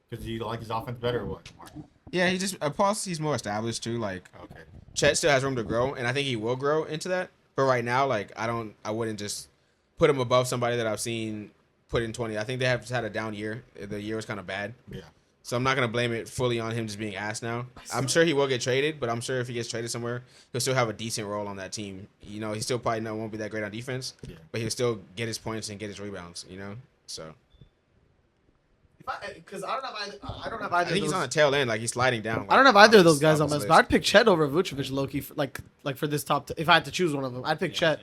S5: Because you like his offense better or what? Mark?
S6: Yeah, he just plus he's more established too. Like
S5: Okay.
S6: Chet still has room to grow, and I think he will grow into that. But right now, like I wouldn't just put him above somebody that I've seen put in 20. I think they have just had a down year. The year was kind of bad.
S5: Yeah.
S6: So I'm not gonna blame it fully on him just being ass now. I'm sure he will get traded, but I'm sure if he gets traded somewhere, he'll still have a decent role on that team. You know, he still probably won't be that great on defense,
S5: Yeah.
S6: but he'll still get his points and get his rebounds. You know, so
S3: Because I don't have either. I don't have
S6: I
S3: either.
S6: think
S3: of
S6: he's on
S3: those.
S6: the tail end, like he's sliding down.
S3: I don't have either of those guys on
S6: this
S3: my list, but I'd pick Chet over Vucevic, Loki, for, like for this top. If I had to choose one of them, I'd pick Chet.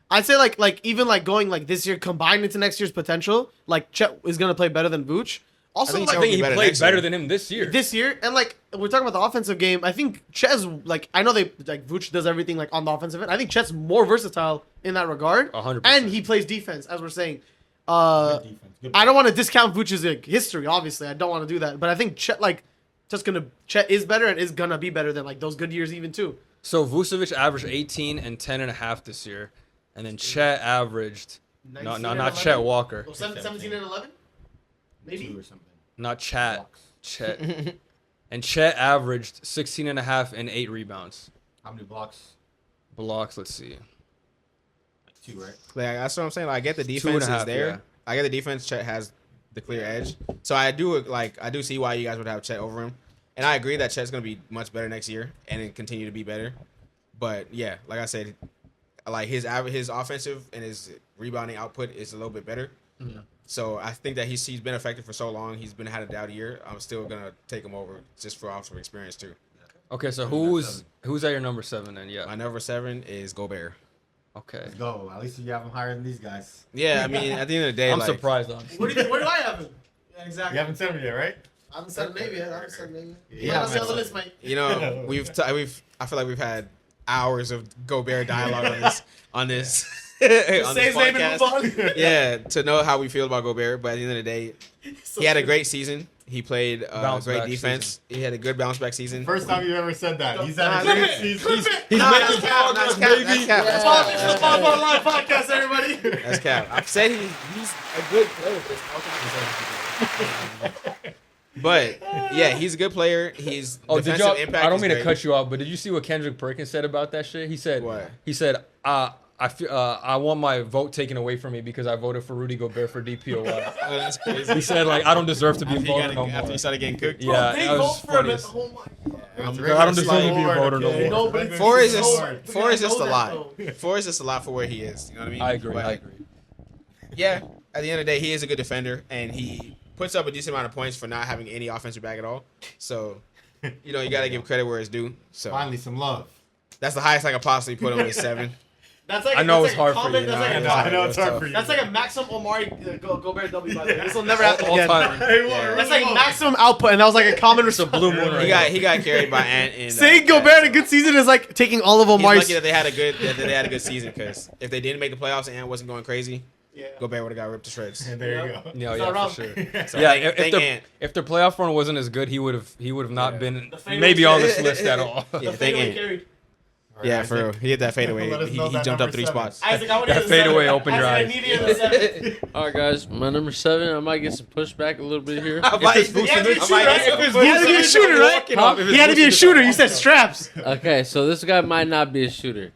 S3: I'd say like even like going like this year combined into next year's potential, like Chet is gonna play better than Vooch. Also,
S6: think
S3: like
S1: I think he
S6: be better
S1: played
S6: next
S1: better
S6: year.
S1: than him this year.
S3: this year, and like we're talking about the offensive game, I think Chet's like I know they like Vooch does everything like on the offensive end. I think Chet's more versatile in that regard,
S1: 100%.
S3: and he plays defense as we're saying.
S5: Good defense. Good
S3: I don't want to discount Vooch's like, history. Obviously, I don't want to do that, but I think Chet Chet is better and is gonna be better than like those good years even too.
S1: So Vucevic averaged 18 and 10.5 this year, and then Chet averaged
S3: 19 and
S1: not
S3: 11?
S1: Chet Walker,
S3: Oh, 17 and 11, maybe.
S5: 2 or something.
S1: not Chet.
S5: Blocks.
S1: Chet. And Chet averaged 16 and a half and 8 rebounds.
S5: How many blocks?
S1: Blocks, let's see.
S5: Like 2, right?
S6: Like, that's what I'm saying. Like, I get the
S1: 2.5,
S6: defense is there.
S1: yeah.
S6: I get the defense. Chet has the clear edge. So I do see why you guys would have Chet over him. And I agree that Chet's gonna be much better next year and then continue to be better. But yeah, like I said, like his offensive and his rebounding output is a little bit better.
S1: Mm-hmm.
S6: So I think that he's been effective for so long. He's had a down year. I'm still gonna take him over just for off of experience too.
S1: Okay, so who's at your number 7 then? Yeah.
S6: My number 7 is Gobert.
S1: Okay.
S5: Let's go. At least you have him higher than these guys.
S6: Yeah, I mean, at the end of the day,
S1: I'm
S6: like,
S1: surprised, honestly.
S3: Where do I have him? Yeah, exactly.
S5: You haven't said him yet, right?
S3: I haven't said it maybe yet. I haven't said it maybe.
S5: Yeah,
S3: Yeah, on the
S5: man.
S3: list, mate.
S6: You know, I feel like we've had hours of Gobert dialogue on this on
S3: Say
S6: this
S3: his name and
S6: podcast.
S3: move on.
S6: Yeah, to know how we feel about Gobert, but at the end of the day, He had a great season. He played
S1: Bounce
S6: great
S1: back
S6: defense. He had a good bounce back season.
S5: First time you ever said that. He's had a
S6: Nah,
S5: great
S6: nah,
S5: season.
S1: He's
S6: Nah,
S1: making
S6: that's cap,
S1: progress,
S6: that's cap,
S1: baby.
S6: that's cap, that's
S3: Welcome
S6: cap.
S3: to the Bob Online Podcast, everybody.
S6: That's cap. I've said he's a good player. But yeah, he's a good player. He's
S1: Oh, did
S6: defensive
S1: y'all?
S6: impact.
S1: I don't
S6: is
S1: mean to
S6: great.
S1: cut you off, but did you see what Kendrick Perkins said about that shit? He said,
S6: What?
S1: He said, I want my vote taken away from me because I voted for Rudy Gobert for DPOY.
S6: Oh, that's crazy.
S1: He said, like, I don't deserve to be a voter no
S6: After
S1: more.
S6: he started getting cooked.
S1: Yeah,
S3: They
S1: that
S3: vote
S1: was
S3: for him
S1: funny.
S3: at the home.
S1: I don't deserve to be a voter no more.
S3: Nobody.
S6: Four is just
S3: Nobody
S6: four is just a
S3: know that,
S6: lot.
S3: though.
S6: 4 is just a lot for where he is. You know what I mean?
S1: I agree.
S6: But,
S1: I agree.
S6: Yeah, at the end of the day, he is a good defender, and he puts up a decent amount of points for not having any offensive back at all. So, you know, you got to give credit where it's due. So
S5: Finally, some love.
S6: that's the highest I could possibly put him is 7.
S3: That's like
S1: I know
S3: that's
S1: it's
S3: like
S1: hard for
S3: comment,
S1: you.
S3: That's like,
S1: I
S3: a
S1: know.
S3: comment.
S5: I know it's hard
S1: tough.
S5: for you.
S3: That's like a maximum Omari Gobert W. By the way, this will never happen
S1: All
S3: again.
S1: time.
S3: That's like maximum output, and that was like a common response.
S1: Blue moon right
S6: He got carried by Ant. And
S3: Saying Gobert in a good season is like taking all of
S6: He's
S3: Omari's.
S6: lucky that they had a good season because if they didn't make the playoffs and Ant wasn't going crazy, Gobert would have got ripped to shreds.
S5: And there you go.
S1: Yeah,
S3: It's
S1: yeah,
S3: not wrong.
S1: for sure.
S6: So
S1: Yeah,
S6: thank Ant.
S1: if their playoff run wasn't as good, he would have not been
S3: The fadeaway
S1: maybe on
S3: carry.
S1: this list at all.
S6: Yeah,
S3: The
S6: thank
S3: fadeaway
S6: Ant.
S3: carried.
S6: Yeah, for real. He hit that fadeaway.
S5: Let us
S6: He
S5: know that
S6: jumped up
S5: number
S6: 3
S5: 7.
S6: spots.
S3: Isaac, I want
S1: That
S3: to
S1: fadeaway opened your eyes.
S7: All right, guys, my number 7. I might get some pushback a little bit here.
S1: If it's
S3: He had to be a
S1: Vucevic-
S3: shooter, right?
S1: if it's
S3: He had to be a
S1: Vucevic,
S3: shooter,
S1: I'm
S3: right?
S1: walking
S7: Huh?
S1: off. If it's
S3: He had to be a
S1: Vucevic,
S3: shooter.
S1: I'm
S3: You said
S1: walking off.
S3: straps.
S7: Okay, so this guy might not be a shooter,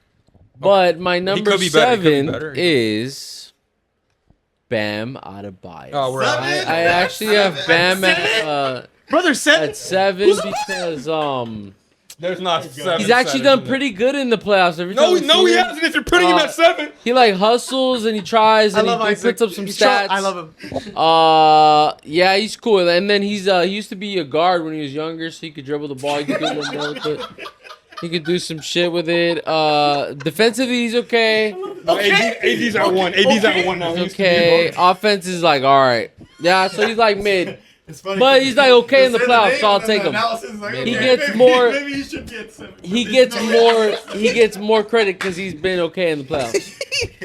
S7: but my number
S1: could be better, he could be
S7: 7
S1: better.
S7: is Bam Adebayo.
S1: Oh, we're out.
S7: I actually have Bam
S3: Brother said
S7: at 7 because
S1: There's not 7.
S7: he's actually done pretty good in the playoffs. Every time
S1: No,
S7: we
S1: no,
S7: see
S1: he
S7: him,
S1: hasn't. If you're putting him at 7,
S7: he like hustles and he tries
S3: I
S7: and
S3: love
S7: he
S3: Isaac.
S7: puts up some
S3: He's
S7: stats.
S3: I love him.
S7: Yeah, he's cool. And then he used to be a guard when he was younger, so he could dribble the ball. He could do a little more with it. He could do some shit with it. Defensively, he's okay.
S1: AD's at 1. AD's at 1 now.
S7: He's okay. Offense is like all right. Yeah, so he's like mid.
S5: It's funny
S7: But
S5: 'cause
S7: he's like okay
S5: you
S7: in the
S5: say
S7: playoffs,
S5: name
S7: so I'll
S5: and
S7: take
S5: the
S7: him.
S5: analysis is like,
S7: He
S5: okay,
S7: gets
S5: maybe-
S7: more-
S5: Maybe you should get 7.
S7: He gets more credit because he's been okay in the playoffs.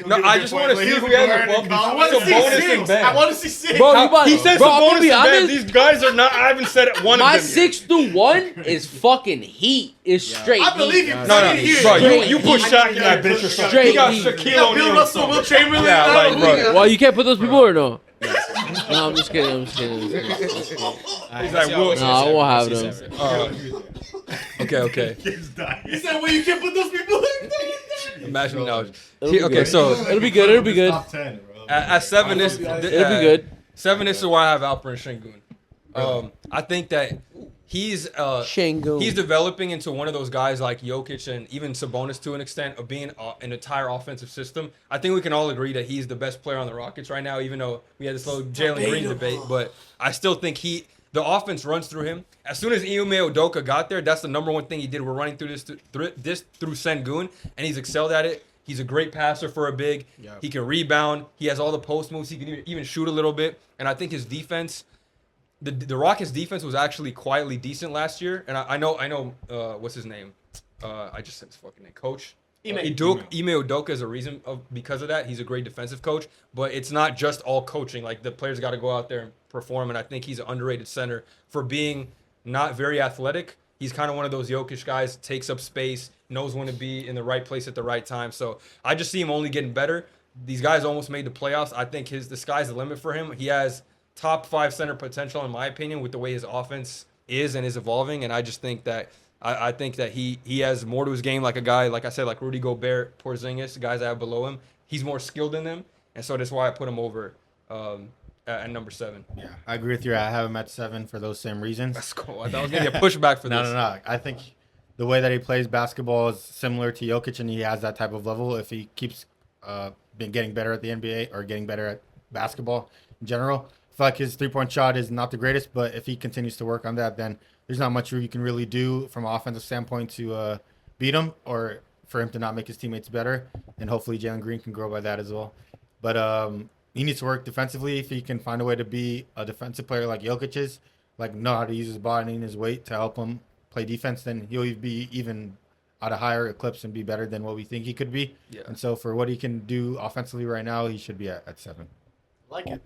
S1: No, I just want to see who he has above these.
S3: I want to see
S1: Sabonis and
S3: 6.
S1: Bam.
S3: I want to see 6.
S7: Bro, you about,
S1: He said
S7: bro, I'm gonna
S1: Sabonis
S7: be
S1: and Bam.
S7: honest.
S1: These guys are not. I haven't said one
S7: My
S1: of them.
S7: 6 through 1 is fucking heat. It's straight.
S3: I believe
S7: heat.
S3: you.
S1: No, bro, you put
S7: Heat.
S1: Shaq in that bitch or something.
S7: Straight
S1: You got
S7: heat.
S1: Shaquille
S3: Bill
S1: O'Neal.
S3: Russell, Will Chamberlain.
S1: Yeah,
S3: I
S1: like,
S3: don't
S1: bro.
S3: believe it.
S7: Well, you can't put those people or no? No, I'm just kidding. I'm just kidding.
S1: He's like, Will.
S7: No, I won't have them.
S1: Okay.
S3: He said, "Well, you can't put those people in."
S1: Imagine now.
S7: It'll be
S1: Okay,
S7: good.
S1: so
S7: It'll be good. It'll be good.
S5: Top 10, bro.
S1: at 7 is
S7: It'll be good.
S1: 7 is why I have Alper and Şengün. I think that he's
S7: Şengün.
S1: he's developing into one of those guys like Jokic and even Sabonis to an extent of being an entire offensive system. I think we can all agree that he's the best player on the Rockets right now, even though we had this little Jalen Green debate. But I still think the offense runs through him. As soon as Ime Udoka got there, that's the number one thing he did. We're running through through Şengün, and he's excelled at it. He's a great passer for a big.
S6: Yep.
S1: He can rebound. He has all the post moves. He can even shoot a little bit. And I think his defense, the Rockets' defense was actually quietly decent last year. And I know, what's his name? I just said his fucking name. Coach. Ime Udoka is a reason because of that. He's a great defensive coach, but it's not just all coaching. Like the players got to go out there and perform. And I think he's an underrated center for being not very athletic. He's kind of one of those Jokic guys, takes up space, knows when to be in the right place at the right time. So I just see him only getting better. These guys almost made the playoffs. I think the sky's the limit for him. He has top 5 center potential, in my opinion, with the way his offense is and is evolving. And I just think that I think that he has more to his game, like a guy, like I said, like Rudy Gobert, Porzingis, the guys I have below him. He's more skilled than them. And so that's why I put him over at number 7.
S5: Yeah, I agree with you. I have him at 7 for those same reasons.
S1: That's cool. I thought I was going to get pushback for this.
S5: No. I think the way that he plays basketball is similar to Jokic, and he has that type of level. If he keeps been getting better at the NBA or getting better at basketball in general, I feel like his 3-point shot is not the greatest, but if he continues to work on that, then there's not much you can really do from an offensive standpoint to beat him or for him to not make his teammates better. And hopefully Jalen Green can grow by that as well. But he needs to work defensively. If he can find a way to be a defensive player like Jokic is, like know how to use his body and his weight to help him play defense, then he'll be even at a higher eclipse and be better than what we think he could be.
S1: Yeah.
S5: And so for what he can do offensively right now, he should be at 7.
S3: Like it.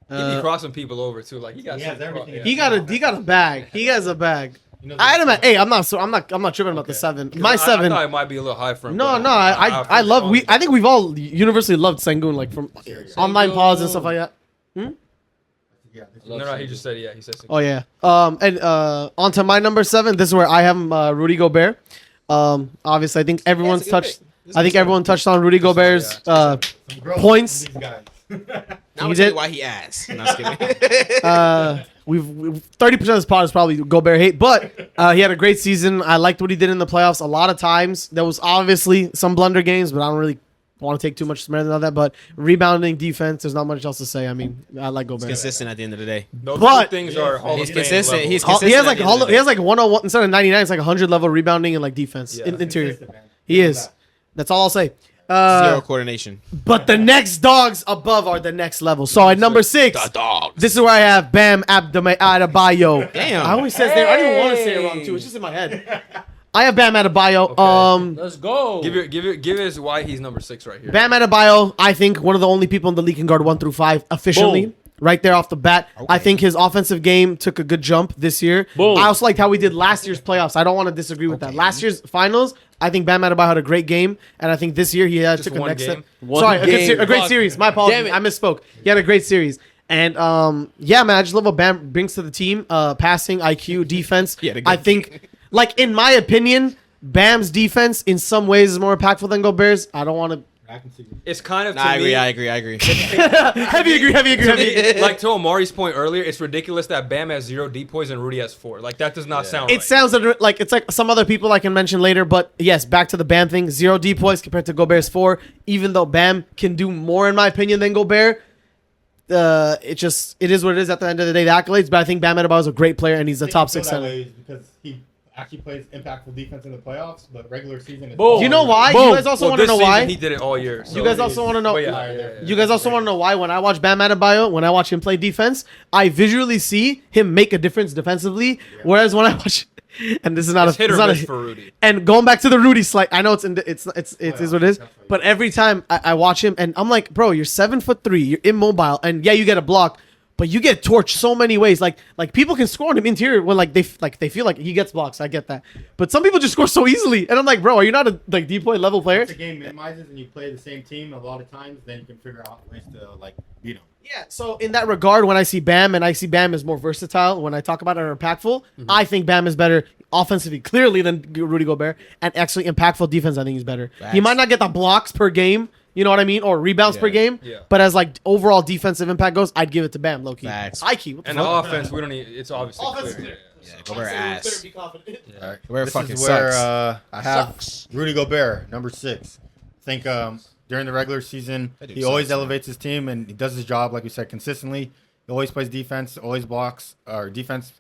S1: He be crossing people over too. Like he got
S4: He has everything.
S1: Yeah.
S3: He got a bag. He has a bag.
S4: You know,
S3: I had him at 8. I'm not tripping about the 7. My 7.
S1: I thought it might be a little high for him.
S3: No,
S1: but
S3: no, I love. I think we've all universally loved Sengun, like from online pods and stuff like that.
S4: Yeah,
S1: No, he just said He said.
S3: Oh yeah. And on to my number 7. This is where I have him, Rudy Gobert. Obviously, I think everyone's
S6: that's a good
S3: touched.
S6: pick.
S3: I think everyone touched on Rudy Gobert's
S4: some growth
S3: points.
S4: from these guys.
S6: Now
S3: He
S6: we tell
S3: did-
S6: you why he asked. No, I'm just kidding.
S3: We've 30% of this pod is probably Gobert hate, but he had a great season. I liked what he did in the playoffs. A lot of times there was obviously some blunder games, but I don't really want to take too much merit on that. But rebounding, defense, there's not much else to say. I mean, I like Gobert.
S6: Consistent at the end of the day.
S1: Those
S3: But-
S1: two things are Hall
S6: He's
S1: of Fame
S6: consistent.
S1: level.
S6: He's
S3: He has
S6: consistent
S3: like
S6: at the end of the
S3: he has like 101 instead of 99. It's like 100 level rebounding and like defense
S1: Yeah.
S3: interior.
S4: Consistent, man.
S3: He is. That's all I'll say.
S6: Zero coordination.
S3: But the next dogs above are the next level. So at number 6,
S6: Dogs.
S3: this is where I have Bam Adebayo.
S6: Damn.
S3: I always say his name. I don't even want to say it wrong too. It's just in my head. I have Bam Adebayo.
S1: Okay.
S7: Let's go.
S1: Give us why he's number 6 right here.
S3: Bam Adebayo, I think one of the only people in the league can guard 1 through 5 efficiently.
S7: Boom.
S3: Right there off the bat. I
S6: Okay.
S3: think his offensive game took a good jump this year.
S7: Boom.
S3: I also liked how we did last year's playoffs. I don't want to disagree with that. Last year's finals, I think Bam Adebayo had a great game, and I think this year he
S1: Just
S3: took a
S1: one
S3: next
S1: game?
S3: step.
S7: One
S3: Sorry,
S7: game.
S3: a great
S7: Fuck.
S3: series. My apologies.
S7: Damn it.
S3: I misspoke. He had a great series. And yeah, man, I just love what Bam brings to the team. Passing, IQ, defense.
S6: He had a good
S3: I think, like in my opinion, Bam's defense in some ways is more impactful than Gobert's. I don't want to.
S4: I can see you.
S1: It's kind of to
S6: Nah, I
S1: me,
S6: agree.
S3: heavy agree.
S1: like to Omari's point earlier, it's ridiculous that Bam has 0 depoys and Rudy has 4. Like that does not sound
S3: It
S1: right.
S3: sounds like it's like some other people I can mention later, but yes, back to the Bam thing. 0 depoys compared to Gobert's 4. Even though Bam can do more in my opinion than Gobert, it is what it is at the end of the day. The accolades, but I think Bam Adebayo is a great player and he's a top 6 center.
S4: Because he actually plays impactful defense in the playoffs, but regular season. Is
S7: Boom.
S3: Do you know why?
S7: Boom.
S3: You guys also
S1: Well,
S3: want to
S1: this
S3: know
S1: season,
S3: why?
S1: he did it all year. So
S3: You guys also want to know.
S1: But yeah.
S3: You guys also want to know why? When I watch Bam Adebayo, when I watch him play defense, I visually see him make a difference defensively. Whereas when I watch, and this is not
S1: It's
S3: a
S1: hit or
S3: it's not
S1: miss
S3: a,
S1: for Rudy.
S3: and going back to the Rudy slide, I know it's it is what it is. But every time I watch him, and I'm like, bro, you're 7'3", you're immobile, and yeah, you get a block, but you get torched so many ways. Like people can score on him interior when they feel like he gets blocks. I get that, but some people just score so easily, and I'm like, bro, are you not a depoy level player?
S4: If the game minimizes and you play the same team a lot of times, then you can figure out ways to beat them.
S3: Yeah, so in that regard, when I see Bam, and I see Bam as more versatile, when I talk about it or impactful, I think Bam is better offensively, clearly, than Rudy Gobert, and actually impactful defense, I think he's better. He
S6: Facts.
S3: might not get the blocks per game, you know what I mean, or rebounds per game,
S1: Yeah.
S3: but as overall defensive impact goes, I'd give it to Bam, low-key.
S6: Facts.
S3: High-key, what the
S1: And the
S3: fuck?
S1: offense, we don't need. It's obviously
S3: Offense
S1: clear.
S3: is
S1: Yeah,
S6: Yeah, Gobert ass.
S3: Be confident.
S5: All right.
S6: Gobert
S5: This
S6: fucking
S5: is where
S6: sucks.
S5: I have
S6: Sucks.
S5: Rudy Gobert, number 6. I think during the regular season,
S6: That dude
S5: he always
S6: sucks, man.
S5: elevates his team and he does his job, like we said, consistently. He always plays defense, always blocks, or defense,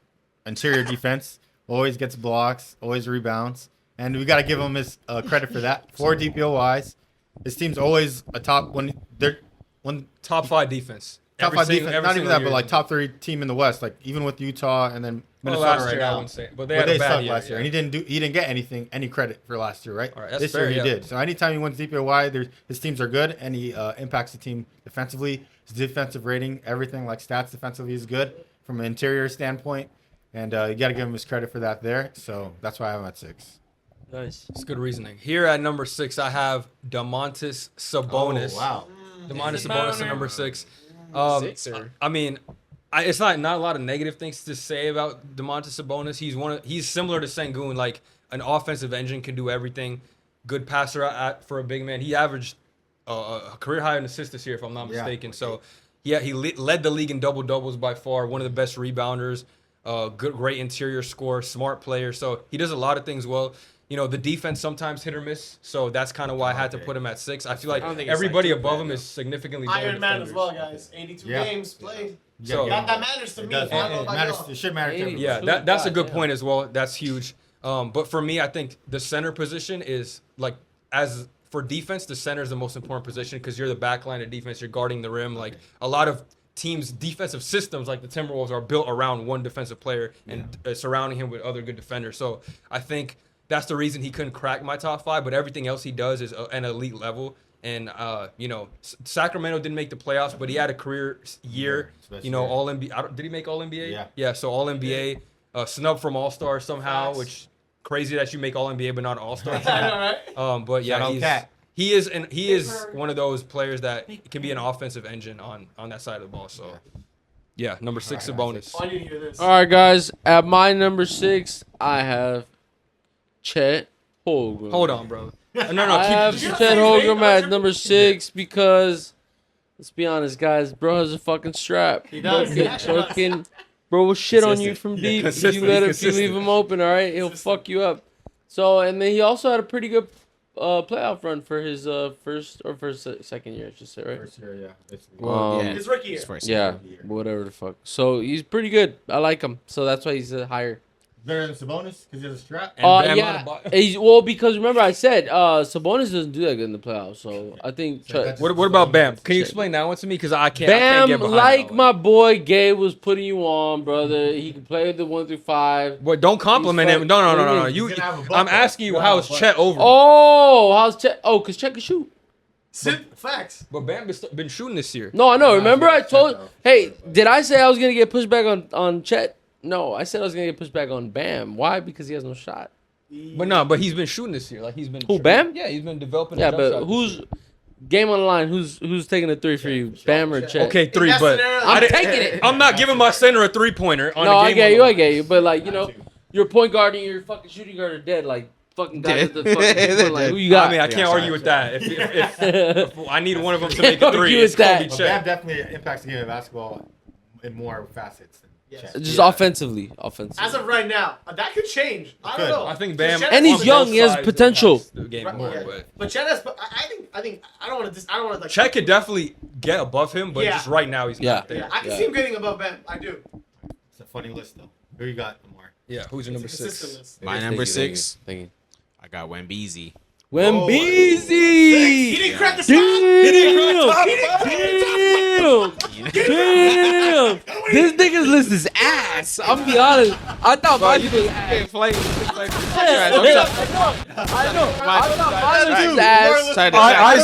S5: interior defense, always gets blocks, always rebounds. And we got to give him his credit for that. 4 DPOYs. His team's always a top one. They're one
S1: Top 5 defense.
S5: top
S1: Every
S5: 5
S1: single-
S5: defense.
S1: every
S5: Not even
S1: single
S5: that,
S1: year.
S5: but like top 3 team in the West. Like even with Utah and then
S1: Well,
S5: Minnesota
S1: last
S5: right
S1: year, I
S5: now.
S1: wouldn't say, but they
S5: But
S1: had
S5: they
S1: a bad
S5: sucked
S1: year.
S5: last year, and he didn't get any credit for last year, right?
S1: All right, that's
S5: this
S1: fair,
S5: year he
S1: yeah.
S5: did. So anytime he wins DPOY, his teams are good, and he impacts the team defensively. His defensive rating, everything like stats defensively is good from an interior standpoint, and you got to give him his credit for that there. So that's why I'm at 6.
S7: Nice.
S1: It's good reasoning. Here at number 6, I have Domantas Sabonis.
S5: Oh, wow.
S1: Domantas Sabonis at number 6.
S6: Sixer.
S1: I mean, it's not a lot of negative things to say about Domantas Sabonis. He's similar to Sengun, like an offensive engine, can do everything. Good passer for a big man. He averaged a career high in assists this year, if I'm not mistaken. So, yeah, he led the league in double doubles by far. One of the best rebounders. Great interior scorer, smart player. So he does a lot of things well. You know, the defense sometimes hit or miss. So that's kind of why I had to put him at 6. I feel like
S6: I don't think it's
S1: everybody
S6: like too
S1: above
S6: bad,
S1: him
S6: though.
S1: is significantly better.
S3: Iron Man as
S1: defenders.
S3: well, guys. 82
S5: Yeah.
S3: games played.
S1: So-
S3: that matters to
S5: It
S3: me.
S5: does.
S3: I don't know
S5: It
S3: about
S5: matters.
S3: y'all.
S5: It should matter to everybody.
S1: Yeah, that's a good
S7: God,
S1: point as well. That's huge. But for me, I think the center position is as for defense, the center is the most important position because you're the back line of defense. You're guarding the rim. Like a lot of teams' defensive systems, like the Timberwolves, are built around one defensive player and surrounding him with other good defenders. So I think that's the reason he couldn't crack my top 5. But everything else he does is an elite level. And Sacramento didn't make the playoffs, but he had a career year. All NBA. Did he make All NBA?
S5: Yeah.
S1: Yeah. So All NBA, snub from All Star somehow,
S3: Facts.
S1: which crazy that you make All NBA but not All Star.
S3: Right?
S1: But
S5: Shout out
S1: yeah,
S5: Cat.
S1: he is one of those players that can be an offensive engine on that side of the ball. So yeah, number 6 Sabonis.
S3: I need to hear this.
S7: All right, guys. At my number 6, I have Chet Holmgren.
S1: Hold on, bro. No.
S7: I have
S3: Did you
S7: Chet
S3: say his name?
S7: Holmgren at number 6 because, let's be honest, guys, bro has a fucking strap.
S3: He does.
S7: Fucking, bro will shit on you from deep if you leave him open. All right, he'll fuck you up. So, and then he also had a pretty good playoff run for his second year, I should say, right?
S5: First year, yeah. Basically.
S6: Yeah.
S3: His rookie year.
S6: His first
S7: Yeah,
S5: year.
S7: whatever the fuck. So he's pretty good. I like him. So that's why he's higher.
S5: Better than Sabonis because he has a strap.
S1: And Bam
S7: Yeah.
S1: Adebayo.
S7: Because remember I said Sabonis doesn't do that good in the playoffs. So I think Chet,
S1: What about Bam? Can you explain that one to me? Because I can't
S7: Bam,
S1: get behind
S7: like
S1: that
S7: my
S1: one.
S7: boy Gabe was putting you on, brother. He can play the 1 through 5.
S1: Boy, don't compliment
S7: He's
S1: him. No.
S7: fucking- What do
S1: You,
S5: He's gonna have a
S1: I'm
S5: bucket.
S1: asking you,
S5: He's
S1: how
S5: gonna
S1: is
S5: have a
S1: Chet over?
S7: Oh, how's Chet? Oh, because Chet can shoot.
S3: Facts.
S1: But Bam been shooting this year.
S7: No, I know. Remember I
S5: Chet,
S7: told.
S5: though.
S7: Hey, did I say I was gonna get pushed back on Chet? No, I said I was gonna get pushed back on Bam. Why? Because he has no shot.
S1: But he's been shooting this year. Like he's been.
S7: Who, Bam?
S1: Yeah, he's been developing.
S7: Yeah,
S1: a jump
S7: but
S1: shot this
S7: who's
S1: year.
S7: game on the line? Who's taking a 3 for you, Bam or Chet?
S1: Okay, 3,
S3: that
S1: but
S3: scenario,
S7: I'm
S3: I
S7: taking it.
S1: I'm not giving my center a 3-pointer on
S7: No,
S1: the
S7: I
S1: game.
S7: get
S1: on
S7: you,
S1: the
S7: I
S1: line.
S7: get you. But like your point guard and your fucking shooting guard are dead. Like fucking guys at the fucking like, who you got?
S1: I mean, I can't argue with that. If I need one of them to make a
S7: Argue
S1: 3,
S7: with
S1: it's gonna be
S7: that.
S5: But Bam
S1: Chet.
S5: definitely impacts the game of basketball in more facets than
S3: Yes.
S5: Chet.
S7: Just offensively.
S3: As of right now, that could change. I don't
S5: could.
S3: know.
S1: I think Bam.
S3: Chet
S7: And he's
S3: on
S7: young,
S3: both
S7: he has
S3: sides.
S7: potential.
S1: impacts the game more,
S3: Yeah.
S1: but
S3: But Chet has. I think I don't want to. Like,
S1: Chet could definitely get above him, but
S3: Yeah.
S1: just right now he's
S7: Yeah.
S1: not there.
S3: Yeah, I can
S7: Yeah.
S3: see him getting above Bam. I do.
S5: It's a funny list though. Who you got, Omar?
S1: Yeah, who's your number
S3: It's a
S1: 6?
S3: consistent list.
S6: My number 6, I got Wembeezy.
S7: Wembeezy.
S3: He didn't crack the spot.
S7: Damn. This nigga's list is ass. I'll be honest. I thought mine was ass. I know. I thought mine was ass.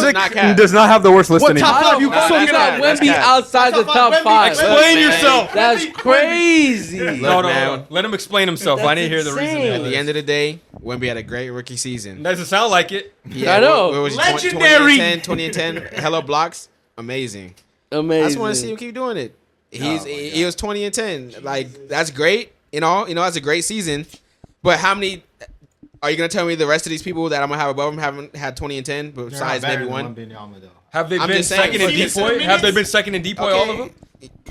S6: Isaac
S1: does not have the worst list
S3: What top
S7: I
S3: five
S7: don't
S3: you
S7: so you got
S6: That's
S7: Wemby
S6: cap.
S7: outside the
S3: Top
S7: top
S3: five, Wemby.
S7: 5.
S1: Explain
S6: man.
S1: yourself.
S7: That's crazy.
S1: No. Let him explain himself. I didn't hear the reason.
S7: insane.
S6: At the end of the day, Wemby had a great rookie season.
S1: Doesn't sound like it.
S7: I know.
S6: What was it,
S3: Legendary.
S6: 20 and 10, hella blocks. Amazing.
S7: Amazing.
S6: I just want to see him keep doing it. He was 20 and 10. Like, that's great. That's a great season. But how many are you gonna tell me the rest of these people that I'm gonna have above him haven't had 20 and 10 besides maybe one?
S1: Have they
S6: I'm
S1: been
S6: just saying,
S1: second in
S6: for
S3: decent
S1: depoy?
S3: minutes?
S1: Have they been second in depoy? All of them?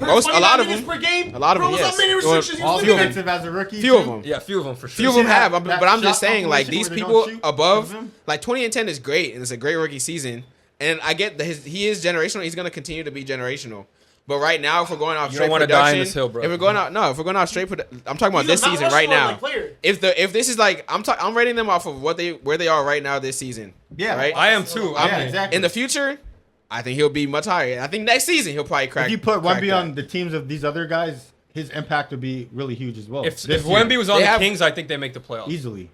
S6: A lot of them.
S3: Per game.
S6: A lot of
S3: Bro
S6: them,
S3: was on
S6: yes.
S3: minute restrictions. He
S5: All
S3: was looking at-
S5: defensive as a rookie.
S6: Few of
S5: too?
S6: them.
S1: Yeah, a few of them for
S6: Few
S1: sure.
S6: of them have,
S5: that
S6: but I'm just
S5: shot
S6: saying, like,
S5: compilation
S6: these
S5: where they don't
S6: people
S5: shoot
S6: above,
S5: of him?
S6: like 20 and 10 is great, and it's a great rookie season. And I get that he is generational. He's gonna continue to be generational. But right now, if we're going off
S1: You
S6: straight
S1: don't wanna
S6: production,
S1: die in this hill, bro.
S6: If we're going off straight, I'm talking about
S3: He's
S6: this
S3: a Mount
S6: season right
S3: Rushmore,
S6: now.
S3: like, player.
S6: If this is like I'm rating them off of where they are right now this season.
S5: Yeah.
S6: right.
S1: I am too.
S5: Yeah, exactly.
S6: In the future, I think he'll be much higher. I think next season he'll probably crack.
S5: If you put
S6: crack
S5: Wemby
S6: that.
S5: on the teams of these other guys, his impact would be really huge as well.
S1: If
S5: This year,
S1: Wemby was on
S6: They
S1: the
S6: have-
S1: Kings, I think they make the playoffs.
S5: easily.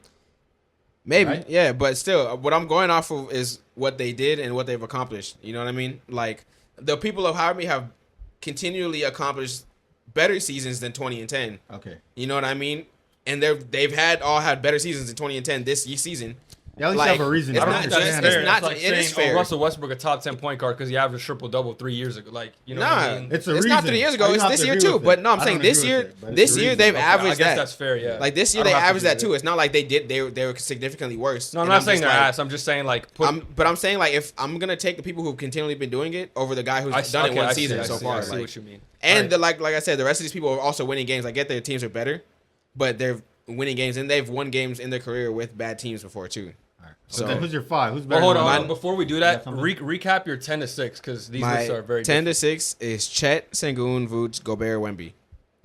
S6: Maybe,
S5: Right?
S6: yeah, but still, what I'm going off of is what they did and what they've accomplished. You know what I mean? Like, the people of Harvey have continually accomplished better seasons than 20 and 10.
S5: Okay.
S6: You know what I mean? And they've all had better seasons than 20 and 10 this season.
S5: They at least
S6: Like,
S5: have a reason.
S6: it's
S5: I don't
S6: not
S5: understand
S6: just-
S5: it.
S6: it's
S1: Fair.
S6: not-
S1: That's like
S6: it is
S1: saying,
S6: fair.
S1: Russell Westbrook a top 10 point guard because he averaged triple double 3 years ago. Like, you know what
S6: Nah,
S1: I mean?
S5: It's a
S6: it's
S5: reason.
S6: not 3 years
S5: I
S6: ago.
S5: don't
S6: It's
S5: have
S6: this
S5: to
S6: year
S5: agree
S6: too.
S5: with
S6: But
S5: it.
S6: no, I'm
S5: I
S6: saying
S5: don't
S6: this
S5: agree
S6: year,
S5: with it, but it's a reason.
S6: they've
S1: Okay,
S6: averaged
S1: I guess
S6: that.
S1: that's fair. Yeah.
S6: Like this year,
S5: I
S6: they
S5: don't have to
S6: averaged that
S5: do
S6: too.
S5: it.
S6: It's not like they were significantly worse.
S1: No, I'm
S6: And
S1: not saying
S6: just
S1: they're
S6: like,
S1: ass. I'm just saying like
S6: But I'm saying like if I'm gonna take the people who've continually been doing it over the guy who's done it one season so far.
S1: I see
S6: Like,
S1: what you mean.
S6: and like I said, the rest of these people are also winning games. I get their teams are better, but they're winning games and they've won games in their career with bad teams before too.
S5: So
S6: So
S5: then who's your 5? Who's
S1: Well,
S5: better?
S1: hold
S5: than
S1: on.
S5: Wemby?
S1: Before we do
S5: You
S1: that,
S5: got something?
S1: recap your 10 to 6 because these
S6: My
S1: lists are very
S6: 10 to 6 is Chet, Sengun, Vooch, Gobert, Wemby.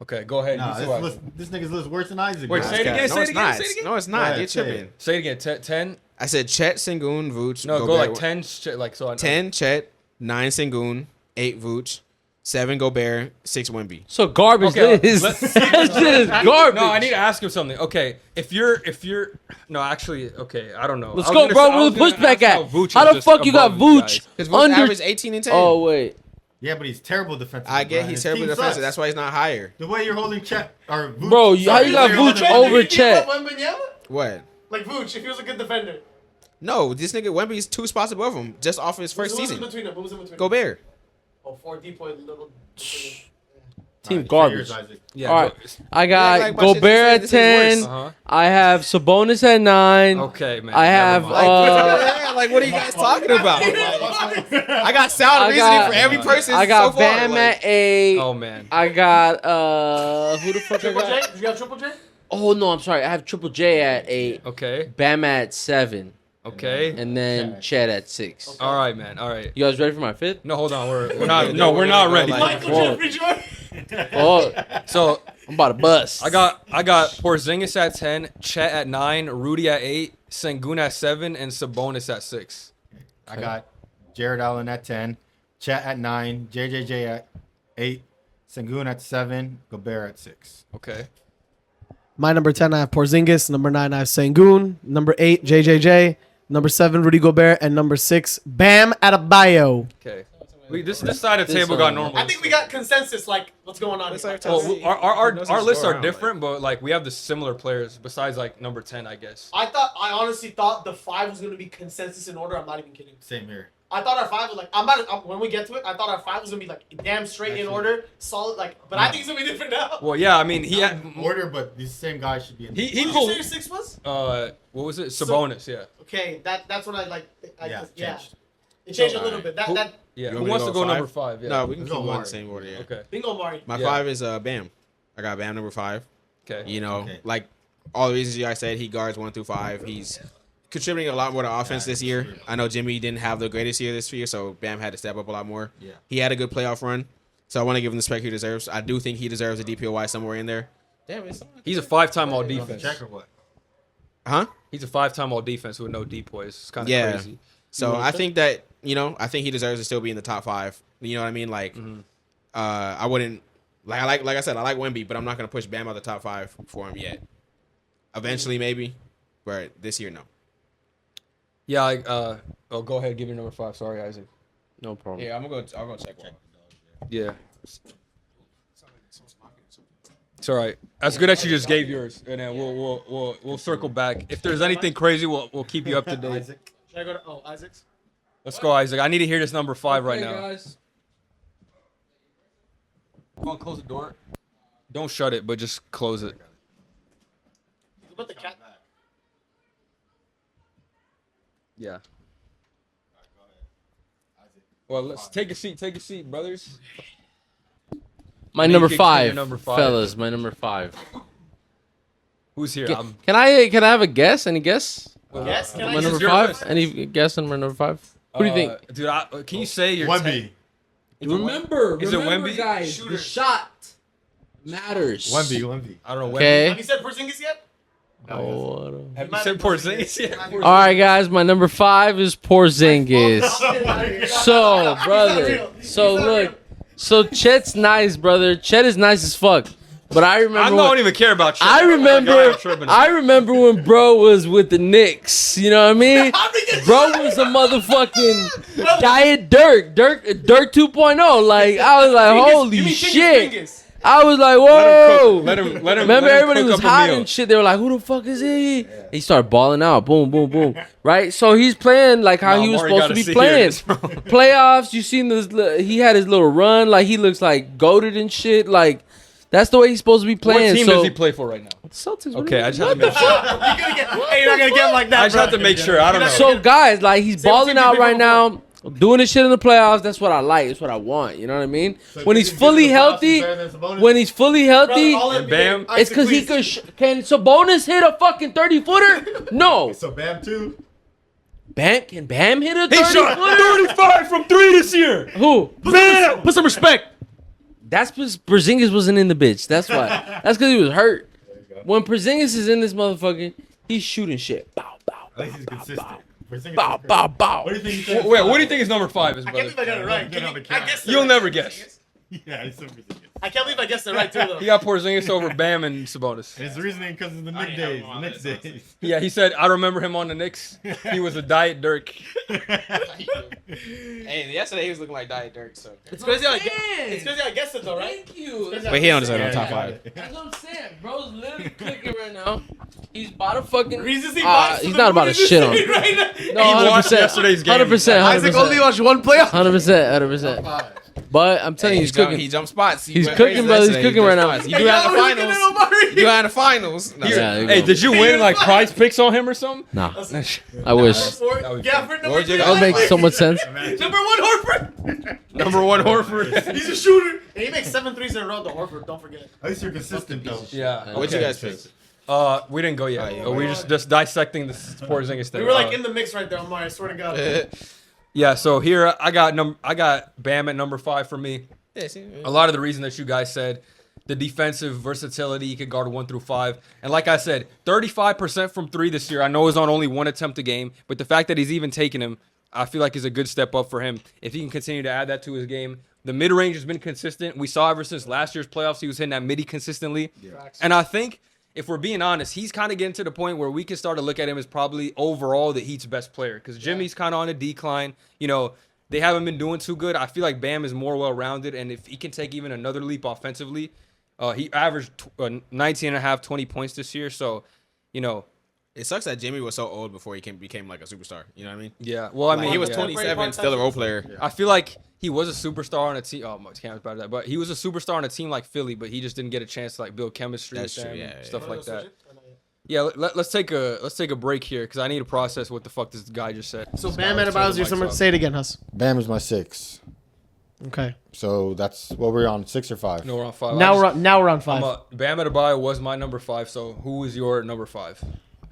S1: Okay, go ahead.
S5: Nah,
S1: You swap.
S5: this nigga's list worse than Isaac.
S1: Wait,
S5: bro.
S1: say it again,
S6: No,
S1: say it
S6: it's
S1: again,
S6: not.
S1: say it again.
S6: No, it's
S5: Go
S6: not.
S5: ahead,
S6: You're
S5: say
S6: tripping.
S5: it.
S1: Say it again. 10?
S6: I said Chet, Sengun, Vooch.
S1: No,
S6: Gobert,
S1: go like 10. Like so.
S6: 10 Chet, 9 Sengun, 8 Vooch, 7 Gobert, 6 Wemby.
S7: So garbage
S1: Okay,
S7: list.
S1: let's-
S7: That shit is garbage.
S1: No, I need to ask him something. Okay, if you're no, actually, okay, I don't know.
S7: Let's
S1: I was
S7: go,
S1: gonna
S7: bro.
S1: say- I
S7: Where
S1: was
S7: the
S1: gonna
S7: pushback
S1: ask
S7: at?
S1: Vooch
S7: How
S1: is
S7: the
S1: just
S7: fuck you got
S1: above these guys.
S7: Vooch
S6: Because Vooch
S7: under?
S6: averaged 18 and 10.
S7: Oh wait,
S5: Yeah, but he's terrible defensively.
S6: I get
S5: Brian.
S6: he's
S5: His
S6: terribly
S5: team
S6: defensive.
S5: sucks.
S6: That's why he's not higher.
S5: The way you're holding Chet or Vooch,
S7: Bro, how you got
S5: the way
S7: Vooch
S5: you're holding
S7: over Chet?
S6: What?
S3: Like Vooch, if he was a good defender.
S6: No, this nigga Wemby's 2 spots above him just off his first season.
S3: Between them? Who was in between?
S6: Gobert.
S3: Oh, 4 deep point, little.
S7: team
S5: Alright,
S7: garbage.
S5: say yours, Isaac.
S1: Yeah.
S7: All right, I got
S6: like my shit
S7: Gobert at
S6: just said this is
S7: 10.
S1: Uh-huh.
S7: I have Sabonis at 9.
S1: Okay, man.
S7: I have
S1: never mind.
S6: Like, what are you guys talking about? I got sound
S7: I
S6: reasoning
S7: got-
S6: for every person.
S7: I got
S6: so far.
S7: Bam
S6: Like,
S7: at 8.
S1: Oh man.
S7: I got who the fuck I
S3: Triple
S7: got?
S3: J? Did you have Triple J?
S7: Oh no, I'm sorry. I have Triple J at 8.
S1: Okay.
S7: Bam at 7,
S1: Okay.
S7: and then Chet at 6.
S1: All right, man. All right.
S7: You guys ready for my 5th?
S1: No, hold on. We're not. No, we're not ready.
S6: Like-
S7: Whoa. Oh,
S1: So
S7: I'm about to bust.
S1: I got Porzingis at 10, Chet at 9, Rudy at 8, Sengun at 7, and Sabonis at 6.
S5: I got Jared Allen at 10, Chet at 9, JJJ at 8, Sengun at 7, Gobert at 6.
S1: Okay.
S3: My number 10, I have Porzingis. Number 9, I have Sengun. Number 8, JJJ. Number 7, Rudy Gobert. And number 6, Bam Adebayo.
S1: Okay. This side of the
S7: This
S1: table got
S7: one.
S1: normal.
S3: I think we got consensus, like, what's going on
S6: Let's
S3: here.
S6: like
S1: Well, our lists are
S6: around,
S1: different, but like we have the similar players besides like number 10, I guess.
S3: I honestly thought the 5 was going to be consensus in order. I'm not even kidding.
S5: Same here.
S3: I thought our 5 was like, when we get to it, I thought our 5 was going to be like damn straight in order, solid, like, but I think it's going to be different now.
S1: Well, yeah, I mean he had
S5: Order, but these same guys should be in.
S1: he
S3: What did you
S1: pulled
S3: say your 6 was?
S1: what was it? Sabonis, yeah.
S3: Okay, that's what I like.
S5: Yeah,
S3: Yeah.
S5: changed.
S3: It changed a
S6: Alright.
S3: little bit. That
S1: Who-
S3: that
S1: Yeah.
S6: You
S1: Who
S6: want me
S1: wants
S6: to
S1: to
S6: go
S1: go
S6: five?
S1: number 5? Yeah.
S6: No, we can
S5: Let's
S6: keep
S5: go
S6: going the
S5: Omari.
S6: same order. Yeah.
S1: Okay.
S3: bingo Mari.
S6: My
S1: Yeah.
S6: 5 is Bam. I got Bam number 5.
S1: Okay.
S6: You know,
S5: Okay.
S6: like all the reasons you guys said, he guards 1 through 5. He's contributing a lot more to offense this year. I know Jimmy didn't have the greatest year this year, so Bam had to step up a lot more.
S5: Yeah.
S6: He had a good playoff run, so I want to give him the respect he deserves. I do think he deserves a DPOY somewhere in there. Damn it.
S1: He's a 5-time all
S5: Defense.
S1: defense.
S5: Check or what?
S6: Huh?
S1: He's a 5-time all defense with no depoys. It's kind of
S6: Yeah.
S1: crazy.
S6: So I think that, I think he deserves to still be in the top 5. You know what I mean? Like, I wouldn't, like I said, I like Wemby, but I'm not going to push Bam out the top 5 for him yet. Eventually, maybe, but this year, no.
S1: Yeah, go ahead, give your number 5. Sorry, Isaac.
S7: No problem.
S6: Yeah, I'll go check one.
S1: Yeah. It's all right. That's good that you just gave yours, and then we'll circle back. If there's anything crazy, we'll keep you up to date.
S3: Should I go to Isaac's?
S1: Let's go, Isaac. I need to hear this number 5 right now.
S7: guys.
S1: Come on, close the door. Don't shut it, but just close it.
S3: Put the cat.
S1: Yeah. Well, let's take a seat. Take a seat, brothers.
S7: My
S1: Make
S7: number
S1: it clear,
S7: 5,
S1: number 5.
S7: fellas. My number 5.
S1: Who's here?
S7: Can I have a guess? Any guess?
S3: Yes, can I
S7: My
S3: just-
S7: number
S1: your
S7: 5?
S1: list.
S7: Any guess on my number 5? Who do you think?
S1: Dude? Can you say your
S5: Wemby.
S7: Remember,
S1: Is it Wemby?
S7: guys, the shot matters.
S5: Wemby.
S1: I don't know.
S7: Okay.
S3: Have you said Porzingis yet?
S7: Oh,
S1: Have you said Porzingis yet?
S7: all right, guys. My number 5 is Porzingis. So, brother. So look. So Chet's nice, brother. Chet is nice as fuck. But I remember.
S1: I don't even care about you.
S7: I remember when bro was with the Knicks. You know what I mean? Bro was a motherfucking Diet Dirk 2.0. Like I was like, holy shit. I was like, whoa.
S1: Let him.
S7: Remember, everybody
S1: cook
S7: was
S1: up a
S7: hot
S1: meal.
S7: and shit. They were like, "Who the fuck is he?" He started balling out. Boom, boom, boom. Right. So he's playing like how he was
S1: Omari
S7: supposed
S1: gotta
S7: to be
S1: sit
S7: playing.
S1: here.
S7: Playoffs. You seen this? He had his little run. Like he looks like goated and shit. Like that's the way he's supposed to be
S1: What
S7: playing.
S1: team
S7: so,
S1: does he play for right now?
S7: Celtics.
S1: Okay, I just have to make sure.
S3: Hey, you're not gonna get him like that.
S1: I just have to make sure. I don't know.
S7: So guys, like he's
S3: Same
S7: balling
S3: team
S7: out
S3: he's
S7: right
S3: been
S7: now. Doing this shit in the playoffs, that's what I like. That's what I want. You know what I mean? When he's
S5: he's
S7: fully
S5: getting the playoffs,
S7: healthy,
S5: he's better than Sabonis?
S7: when he's fully healthy,
S1: And Bam.
S7: it's because he could. Can Sabonis hit a fucking 30-footer? No.
S5: So Bam too.
S7: Can Bam hit a
S1: He shot
S7: 30-footer?
S1: 35 from 3 this year.
S7: Who?
S1: Bam! Put some respect.
S7: That's because Porzingis wasn't in the bitch. That's why. That's because he was hurt. When Porzingis is in this motherfucker, he's shooting shit. Bow, bow,
S5: At least he's consistent. Porzingis
S7: bow,
S5: is
S7: bow,
S5: great.
S7: bow.
S5: What do you think?
S1: Wait, what do you think his number 5 is,
S3: I can't
S1: brother?
S3: believe I got it right.
S5: Get on the
S3: I
S5: count.
S3: guess
S1: You'll never guess.
S5: Yeah, he's super serious.
S3: I can't believe I guessed it right too though.
S1: He got Porzingis over Bam and Sabonis.
S5: His reasoning because of the Knicks days. The Knicks days.
S1: Yeah, he said, I remember him on the Knicks. He was a Diet Dirk.
S6: Hey, yesterday he was looking like Diet Dirk. So.
S3: It's crazy. It's crazy. I guessed it though, right?
S7: Thank you.
S6: But he don't deserve no top
S5: Yeah,
S6: 5.
S7: That's what I'm saying. Bro's literally clicking right now. He's about to fucking.
S3: Recency
S7: He's
S3: bias to the
S7: not about to
S3: Recency
S7: shit on.
S3: Right now.
S7: No,
S1: He watched
S7: 100%.
S1: yesterday's game.
S7: 100%.
S3: Isaac only watched one playoff.
S7: 100%. But I'm telling you, he's cooking.
S6: He jumped spots.
S7: He's cooking, brother. He's cooking right now.
S6: You do have the finals. You do have the finals. No,
S7: Yeah, there you
S1: Hey,
S7: go.
S1: did you win like prize picks on him or something?
S7: Nah, I wish.
S3: Gafford
S6: Lord,
S3: number
S6: you
S7: That would make so much sense.
S3: Number 1 Horford.
S1: Number 1 Horford.
S3: He's a shooter. And he makes 7 threes in a row. The Horford, don't forget.
S5: At least you're consistent though.
S1: Yeah.
S6: What'd you guys pick?
S1: We didn't go yet.
S6: Oh, yeah.
S1: We just dissecting the Porzingis thing.
S3: We were like in the mix right there, Omari. I swear to God.
S1: Yeah, so here I got Bam at number 5 for me.
S6: Yeah, see,
S1: A lot of the reason that you guys said, the defensive versatility, he could guard 1 through 5. And like I said, 35% from 3 this year. I know he's on only 1 attempt a game, but the fact that he's even taking him, I feel like is a good step up for him. If he can continue to add that to his game. The mid-range has been consistent. We saw ever since last year's playoffs, he was hitting that midi consistently. Yeah. And I think, if we're being honest, he's kind of getting to the point where we can start to look at him as probably overall the Heat's best player. Because Jimmy's kind of on a decline. You know, they haven't been doing too good. I feel like Bam is more well-rounded, and if he can take even another leap offensively, he averaged 19 and a half, 20 points this year. So, you know.
S6: It sucks that Jimmy was so old before he became like a superstar. You know what I mean?
S1: Yeah. Well, I mean,
S6: he was
S1: yeah.
S6: 27, still a role player.
S1: I feel like he was a superstar on a team. Oh, my camera's about that. But he was a superstar on a team like Philly, but he just didn't get a chance to like build chemistry
S6: That's
S1: with
S6: true,
S1: them,
S6: yeah,
S1: stuff
S6: yeah.
S1: like that. Yeah, let's take a break here because I need to process what the fuck this guy just said.
S3: So
S1: This
S3: Bam
S1: guy was turning
S3: Adebayo's your
S1: the
S3: summer.
S1: mics off.
S3: Say it again, Huss.
S5: Bam is my 6.
S3: Okay.
S5: So that's what we're on, 6 or 5.
S1: No, we're on 5.
S3: Now we're on 5.
S1: Bam Adebayo was my number 5. So who is your number 5?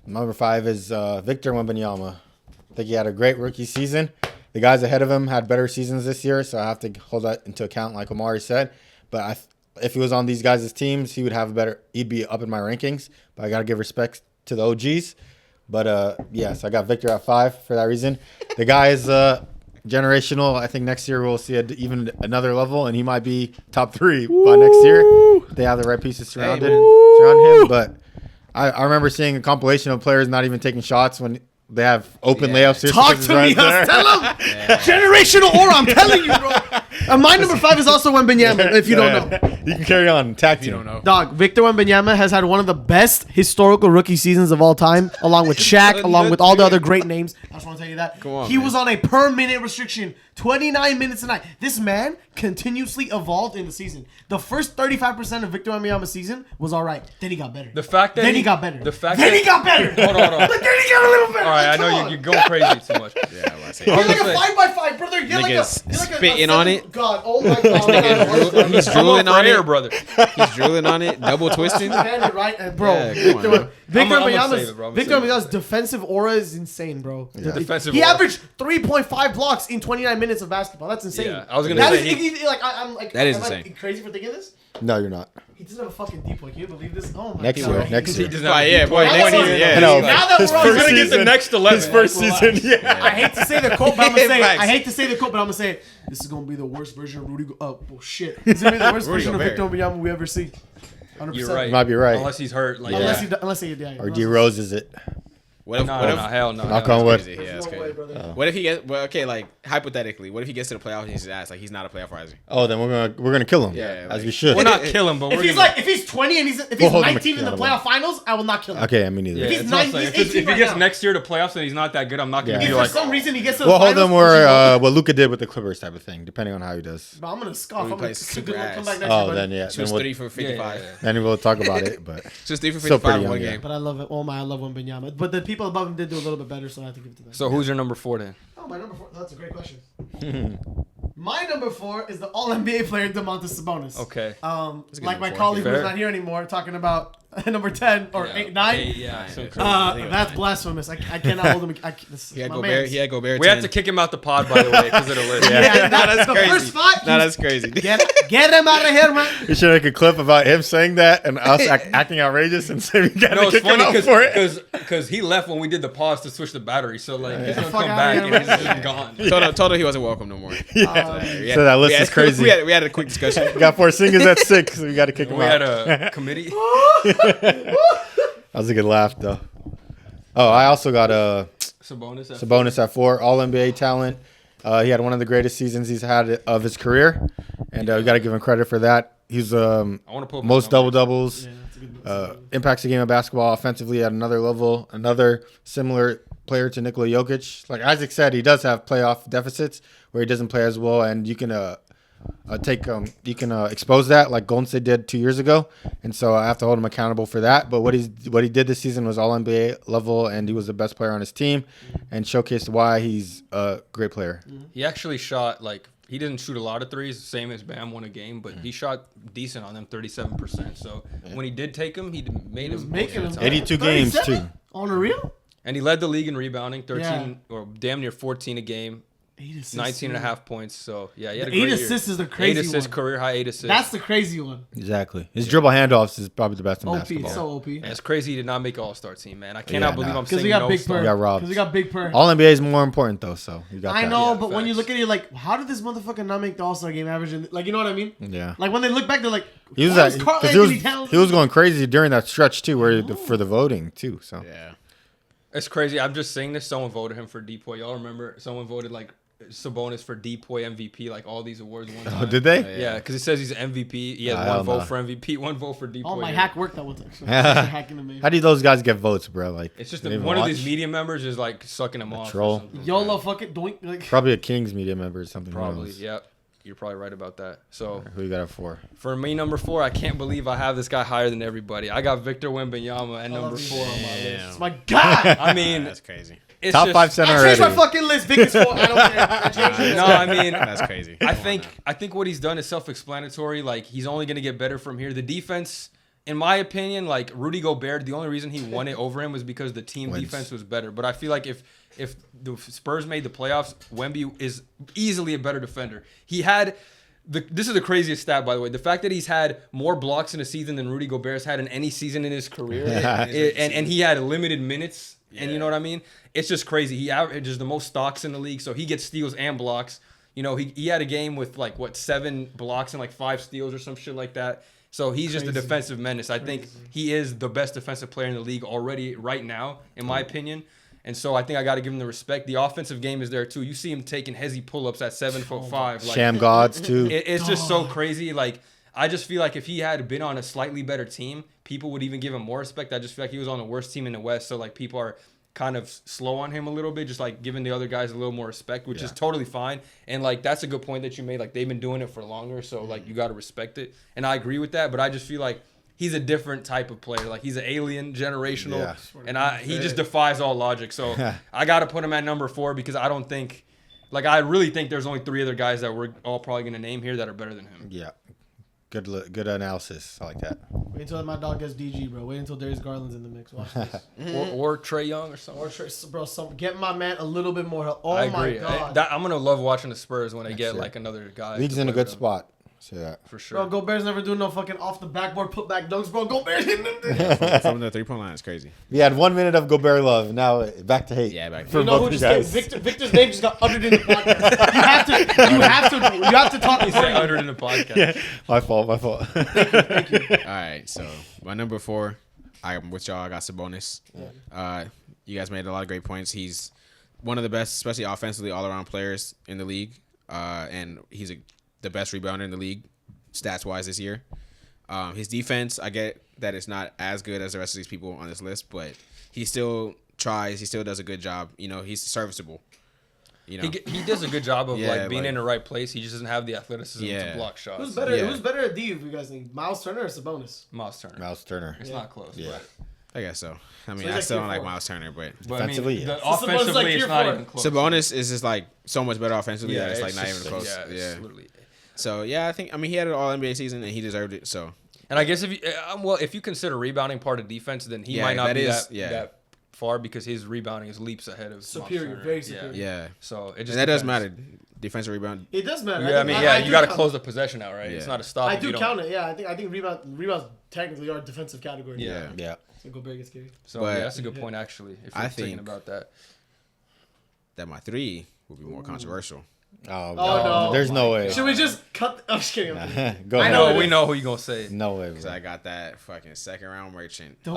S5: Number 5 is Victor Wembanyama. I think he had a great rookie season. The guys ahead of him had better seasons this year, so I have to hold that into account, like Omari said. But if he was on these guys' teams, he would have he'd be up in my rankings. But I gotta give respect to the OGs. But yes, I got Victor at 5 for that reason. The guy is generational. I think next year we'll see even another level, and he might be top 3 by next year. If they have the right pieces surround him. But I remember seeing a compilation of players not even taking shots when they have open layups. Here
S3: Talk to me, Huss. Tell him. Generational aura. I'm telling you, bro. And my number 5 is also Wembanyama, if you don't know.
S5: You can carry on. Tag team.
S6: You don't know.
S3: Dog, Victor Wembanyama has had one of the best historical rookie seasons of all time, along with Shaq, along with all the other great names. I just want to tell you that.
S6: Come on,
S3: he
S6: man.
S3: was on a per minute restriction, 29 minutes a night. This man continuously evolved in the season. The first 35% of Victor Wembanyama's season was all right. Then he got better.
S1: The fact that
S3: then he got better.
S1: The fact
S3: then
S1: that
S3: he got better.
S1: Hold on.
S3: But then he got a little better.
S1: All right, I
S3: Come
S1: know
S3: on.
S1: you're going crazy too much.
S6: Yeah, well, I say
S3: You're like
S1: gonna
S3: a
S1: say-
S3: 5x5, brother. You're like a
S6: spitting on it.
S3: God, oh my God.
S6: He's
S1: I'm
S6: drooling
S1: up for
S6: on
S1: air,
S6: it.
S1: brother.
S6: He's drooling on it, double twisting.
S3: Handed right, bro.
S6: Yeah,
S3: Victor
S6: come on.
S3: Victor
S1: I'm gonna
S3: Wembanyama's
S1: save it, bro. I'm
S3: Victor
S1: gonna save
S3: Wembanyama's defensive aura is insane, bro.
S5: Yeah.
S1: Defensive
S3: He
S1: aura.
S3: averaged 3.5 blocks in 29 minutes of basketball. That's insane.
S1: Yeah, I was gonna
S3: That
S1: say
S3: is like I'm like
S6: That is
S3: am I
S6: insane.
S3: crazy for thinking this?
S5: No, you're not.
S3: He doesn't have a fucking deep point. Can you believe this? Oh my
S5: Next
S3: God.
S5: year. Next
S1: He
S5: year.
S1: does
S6: Why,
S1: not.
S6: yeah, boy,
S3: Now
S6: next
S3: that-
S6: season, yeah.
S5: I know.
S3: Now that
S5: His
S3: we're on
S5: first
S1: He's gonna get the
S5: season-
S1: next 11.
S5: His first season, yeah.
S3: I hate to say the quote, but I'm gonna say it.
S6: Facts.
S3: I hate to say the quote, but I'm gonna say it. This is gonna be the worst version of Rudy. Oh shit! This is gonna be the worst
S6: Rudy
S3: version of
S6: Gobert.
S3: Victor Wembanyama we ever see. 100%.
S1: You're right.
S5: You might be right.
S1: Unless he's hurt. Like,
S5: Yeah.
S3: Unless he yeah.
S5: Or D Rose is it?
S6: What if?
S1: No,
S6: what
S1: no,
S6: if?
S1: hell no.
S5: Knock
S1: hell
S5: on
S1: no.
S5: wood.
S6: Crazy. Yeah, that's
S3: There's no
S6: crazy.
S3: way, brother.
S6: What if he gets? Well, okay, like hypothetically, what if he gets to the playoffs and he's ass like he's not a playoff riser?
S5: Oh, then we're gonna kill him.
S6: Yeah,
S5: as
S6: like-
S5: we should.
S1: We're not killing, but
S3: If
S1: we're
S3: he's
S1: gonna.
S3: like if he's 20 and if
S5: We'll
S3: he's
S5: hold him
S3: 19 in the
S5: accountable.
S3: playoff finals, I will not kill him.
S5: Okay, I mean neither.
S1: Yeah,
S3: he's
S1: it's not
S3: 9,
S1: saying-
S3: he's
S1: if
S3: 18
S1: he
S3: right
S1: gets
S3: now.
S1: next year to playoffs and he's not that good, I'm not gonna
S5: Yeah.
S1: be
S3: If
S1: like.
S3: for some reason he gets to the
S5: We'll hold
S3: finals,
S5: him where what Luca did with the Clippers type of thing, depending on how he does.
S3: But I'm gonna scoff.
S6: Or he
S3: I'm gonna
S6: plays super
S3: come back
S6: ass.
S3: next year,
S5: Oh,
S3: buddy.
S5: then yeah,
S6: She was
S5: then
S6: 3 for 55.
S5: then we'll talk about it. But
S6: She was 3 for
S5: Still
S6: 55
S5: pretty
S6: in one
S5: young, yeah.
S6: game.
S3: But I love it. Oh my, I love Wembanyama. But the people above him did do a little bit better, so I have to give it to them.
S1: So who's your number 4 then?
S3: Oh, my number 4. That's a great question. My number 4 is the All NBA player Domantas Sabonis.
S1: Okay.
S3: Like my
S6: number 4.
S3: colleague
S1: Fair.
S3: who's not here anymore, talking about number 10 or
S6: Yeah.
S3: 8, 9.
S1: Yeah, so crazy.
S6: I think it was
S3: That's
S6: 9.
S3: blasphemous. I cannot hold him. This is
S6: He had
S3: my
S6: Gobert.
S3: man's.
S6: He had Gobert.
S1: we
S6: 10.
S1: have to kick him out the pod, by the way, because of the list.
S3: Yeah,
S6: that's
S3: the
S6: crazy.
S3: first spot.
S6: No, that's crazy.
S3: Get him out of here, man.
S5: You should make a clip about him saying that and us acting outrageous and saying we gotta
S1: No, it's
S5: kick him
S1: funny
S5: out for it.
S1: because he left when we did the pause to switch the battery, so like he's gonna
S3: fuck
S1: come
S3: outta
S1: back
S3: here,
S1: and
S3: man.
S1: he's just gone.
S6: Told her he wasn't welcome no more.
S5: So that list is crazy.
S6: We had a quick discussion.
S5: We got Porzingis at 6. So we got to kick him
S1: We
S5: out.
S1: had a committee.
S5: That was a good laugh, though. Oh, I also got Sabonis at 4, All NBA talent. He had one of the greatest seasons he's had of his career, and we got to give him credit for that. He's
S1: I want to pull up
S5: most
S1: his
S5: double
S1: numbers.
S5: doubles.
S3: Yeah, that's a good
S5: Impacts the game of basketball offensively at another level. Another similar player to Nikola Jokic. Like Isaac said, he does have playoff deficits where he doesn't play as well, and you can expose that like Golden State did 2 years ago, and so I have to hold him accountable for that. But what he did this season was all NBA level, and he was the best player on his team, and showcased why he's a great player.
S1: He actually shot like he didn't shoot a lot of threes, same as Bam won a game, but he shot decent on them, 37%. So when he did take them, he made
S3: was
S1: them
S3: making them.
S5: 82 games
S3: 37?
S5: too.
S3: On a real?
S1: and he led the league in rebounding, 13
S3: Yeah.
S1: or damn near 14 a game.
S3: 8 assists.
S1: 19 and a half points. So, yeah, he had a
S3: The
S1: great
S3: 8
S1: year.
S3: assists is the crazy
S1: 8 assists,
S3: one.
S1: career high 8 assists.
S3: That's the crazy one.
S5: Exactly. His dribble handoffs is probably the best in
S3: OP,
S5: basketball.
S3: so OP.
S1: And it's crazy he did not make All-Star team, man. I cannot
S5: Yeah,
S1: believe
S5: nah.
S1: I'm
S3: Because
S1: saying
S3: we got
S1: no
S3: Big
S1: star.
S3: Per.
S5: We got robbed.
S3: Because we got Big Per.
S5: All NBA is more important though, so you got
S3: I
S5: that.
S3: know,
S1: Yeah,
S3: but when you
S1: facts.
S3: look at it, like, how did this motherfucker not make the All-Star game averaging? Like, you know what I mean?
S5: Yeah.
S3: Like, when they look back, they're like,
S5: He was
S3: why
S5: at,
S3: is Karl
S5: cause
S3: Anthony Towns-
S5: he was going crazy during that stretch too, where for the voting too. So
S6: Yeah.
S1: It's crazy. I'm just saying this. Someone voted him for Depoy. Y'all remember? Someone voted like Sabonis for Depoy MVP, like all these awards one time.
S5: oh, did they?
S1: Yeah, because it says he's MVP. He has
S5: Hell
S1: one vote
S5: no.
S1: for MVP, one vote for Depoy.
S3: Oh, my
S1: Yeah.
S3: hack worked that one time. So hacking the man.
S5: How do those guys get votes, bro? Like
S1: It's just
S5: they even
S1: one of
S5: watch?
S1: these media members is like sucking him off. or
S5: troll.
S1: something.
S3: YOLO, fuck it, doink. Like,
S5: Probably a Kings media member or something. who
S1: Probably.
S5: knows?
S1: Yep. You're probably right about that. So
S5: Who you got it for?
S1: for me, number 4, I can't believe I have this guy higher than everybody. I got Victor Wembanyama at number 4 on my
S6: Damn.
S1: list.
S3: my God.
S1: I mean,
S6: That's crazy.
S1: it's
S5: Top
S1: just,
S5: 5 center
S3: I changed my
S5: already.
S3: fucking list. Biggest four. I don't care. I changed it.
S1: No, I mean,
S6: That's crazy.
S1: I think what he's done is self-explanatory. Like he's only gonna get better from here. The defense, in my opinion, like Rudy Gobert, the only reason he won it over him was because the team
S5: Wins.
S1: defense was better. But I feel like if the Spurs made the playoffs, Wemby is easily a better defender. He had this is the craziest stat, by the way. The fact that he's had more blocks in a season than Rudy Gobert's had in any season in his career, and he had limited minutes. And you know what I mean? It's just crazy. He averages the most stocks in the league, so he gets steals and blocks. You know, he had a game with like 7 blocks and like 5 steals or some shit like that. So he's just a
S3: Crazy.
S1: defensive menace. I think he is the best defensive player in the league already right now, in my opinion. And so I think I got to give him the respect. The offensive game is there too. You see him taking hezzy pull-ups at 7'5". Like,
S5: Sham gods too.
S1: it's just so crazy. Like I just feel like if he had been on a slightly better team, people would even give him more respect. I just feel like he was on the worst team in the West, so like people are kind of slow on him a little bit, just like giving the other guys a little more respect, which is totally fine. And like that's a good point that you made. Like they've been doing it for longer, so like you got to respect it. And I agree with that, but I just feel like he's a different type of player. Like he's an alien, generational,
S5: Yeah.
S1: and he just defies all logic. So I got to put him at number 4 because I don't think, like I really think there's only 3 other guys that we're all probably gonna name here that are better than him.
S5: Yeah. Good analysis. I like that.
S3: Wait until my dog gets DG, bro. Wait until Darius Garland's in the mix. Watch this.
S1: Or Trey Young or something.
S3: Or bro, get my man a little bit more help. Oh
S1: I
S3: my
S1: agree.
S3: God.
S1: I'm gonna love watching the Spurs when they get
S5: sure.
S1: like another guy.
S5: League's
S1: to
S5: in a
S1: play
S5: good
S1: with them.
S5: spot. Say that.
S1: For sure.
S3: Bro, Gobert's never doing no fucking off the backboard put back dunks, bro. Gobert's hitting them.
S6: From the 3-point line, it's crazy.
S5: We had 1 minute of Gobert love. Now back to hate.
S6: Yeah, back to
S5: for
S3: You know
S5: both
S3: who
S5: you
S3: just came?
S5: guys.
S3: Victor's name just got uttered in the podcast. You have to talk
S1: He said
S3: accordingly.
S1: uttered in the podcast.
S5: My fault.
S6: All right, so my number 4, I'm with y'all. I got Sabonis. You guys made a lot of great points. He's one of the best, especially offensively, all-around players in the league, and he's the best rebounder in the league, stats-wise this year. His defense, I get that it's not as good as the rest of these people on this list, but he still tries. He still does a good job. You know, he's serviceable. You know,
S1: He does a good job of
S6: Yeah,
S1: like being
S6: like-
S1: in the right place. He just doesn't have the athleticism
S6: Yeah.
S1: to block shots.
S3: Who's better?
S6: Yeah.
S3: Who's better at D? If you guys think Miles Turner or Sabonis?
S1: Miles Turner.
S5: Mouse Turner.
S1: It's not close.
S5: Yeah.
S6: I guess so. I mean,
S3: he's
S6: I
S3: like
S6: still
S3: tier
S6: don't like
S3: 4.
S6: Miles Turner, but
S1: But
S5: Defensively,
S1: I mean,
S5: yeah.
S1: the
S3: So Sabonis is
S1: offensively,
S3: like
S1: it's
S3: tier
S1: not
S3: 4.
S1: even close.
S6: Sabonis is just like so much better offensively that it's like not even
S1: just-
S6: close.
S1: Yeah,
S6: Yeah.
S1: it's literally.
S6: So yeah, I mean he had an All NBA season and he deserved it. So
S1: And I guess if you consider rebounding part of defense, then he might not be that far because his rebounding is leaps ahead of
S3: superior, very superior.
S6: Yeah.
S1: So it just
S6: and that does matter. Defensive rebound.
S3: It does matter.
S1: Yeah, you got to close the possession out, right?
S6: Yeah.
S1: It's not a stop.
S3: I do count it. Yeah, I think rebounds technically are defensive category.
S1: Yeah.
S3: So Gobert gets carried.
S1: So that's a good point actually. If you're thinking about that.
S6: That my 3 would be more controversial.
S5: Oh,
S3: no.
S5: There's no way.
S3: Should we just cut? I'm just kidding.
S5: Go
S3: I
S5: ahead.
S3: know
S1: We know who you gonna say.
S5: No way,
S6: Because
S5: bro.
S6: I got that fucking second round merchant.
S3: Don't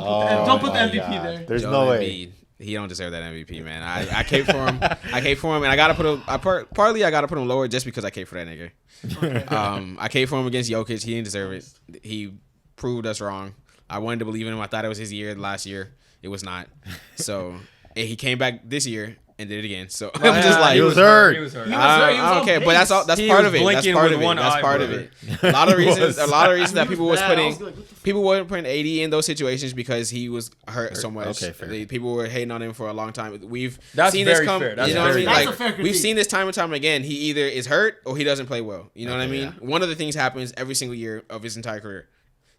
S3: put the
S5: my
S3: MVP
S5: God.
S3: there.
S5: There's
S6: Joel
S5: no way.
S6: Embiid. He don't deserve that MVP, man. I cape for him. I cape for him, and I gotta put him. Partly I gotta put him lower just because I cape for that nigga. I cape for him against Jokic. He didn't deserve it. He proved us wrong. I wanted to believe in him. I thought it was his year last year. It was not. So and he came back this year and did it again. So I'm just like
S5: he was hurt.
S1: He was hurt.
S6: I don't care, but that's all. That's
S1: He
S6: part
S1: was
S6: of it. That's
S1: blinking
S6: part
S1: with
S6: of it.
S1: one
S6: That's
S1: eye,
S6: part of
S1: brother.
S6: it. A lot of reasons that people was
S3: I was
S6: putting.
S3: like, what the fuck?
S6: People weren't putting AD in those situations because he was hurt so much.
S5: Okay, fair.
S6: People were hating on him for a long time. We've
S1: That's
S6: seen
S1: very
S6: this come.
S1: fair. That's
S6: You know what I
S1: very
S6: mean?
S3: fair.
S6: Like
S3: That's a fair
S6: we've
S3: critique.
S6: seen this time and time again. He either is hurt or he doesn't play well. You know what I mean?
S5: yeah.
S6: One of the things happens every single year of his entire career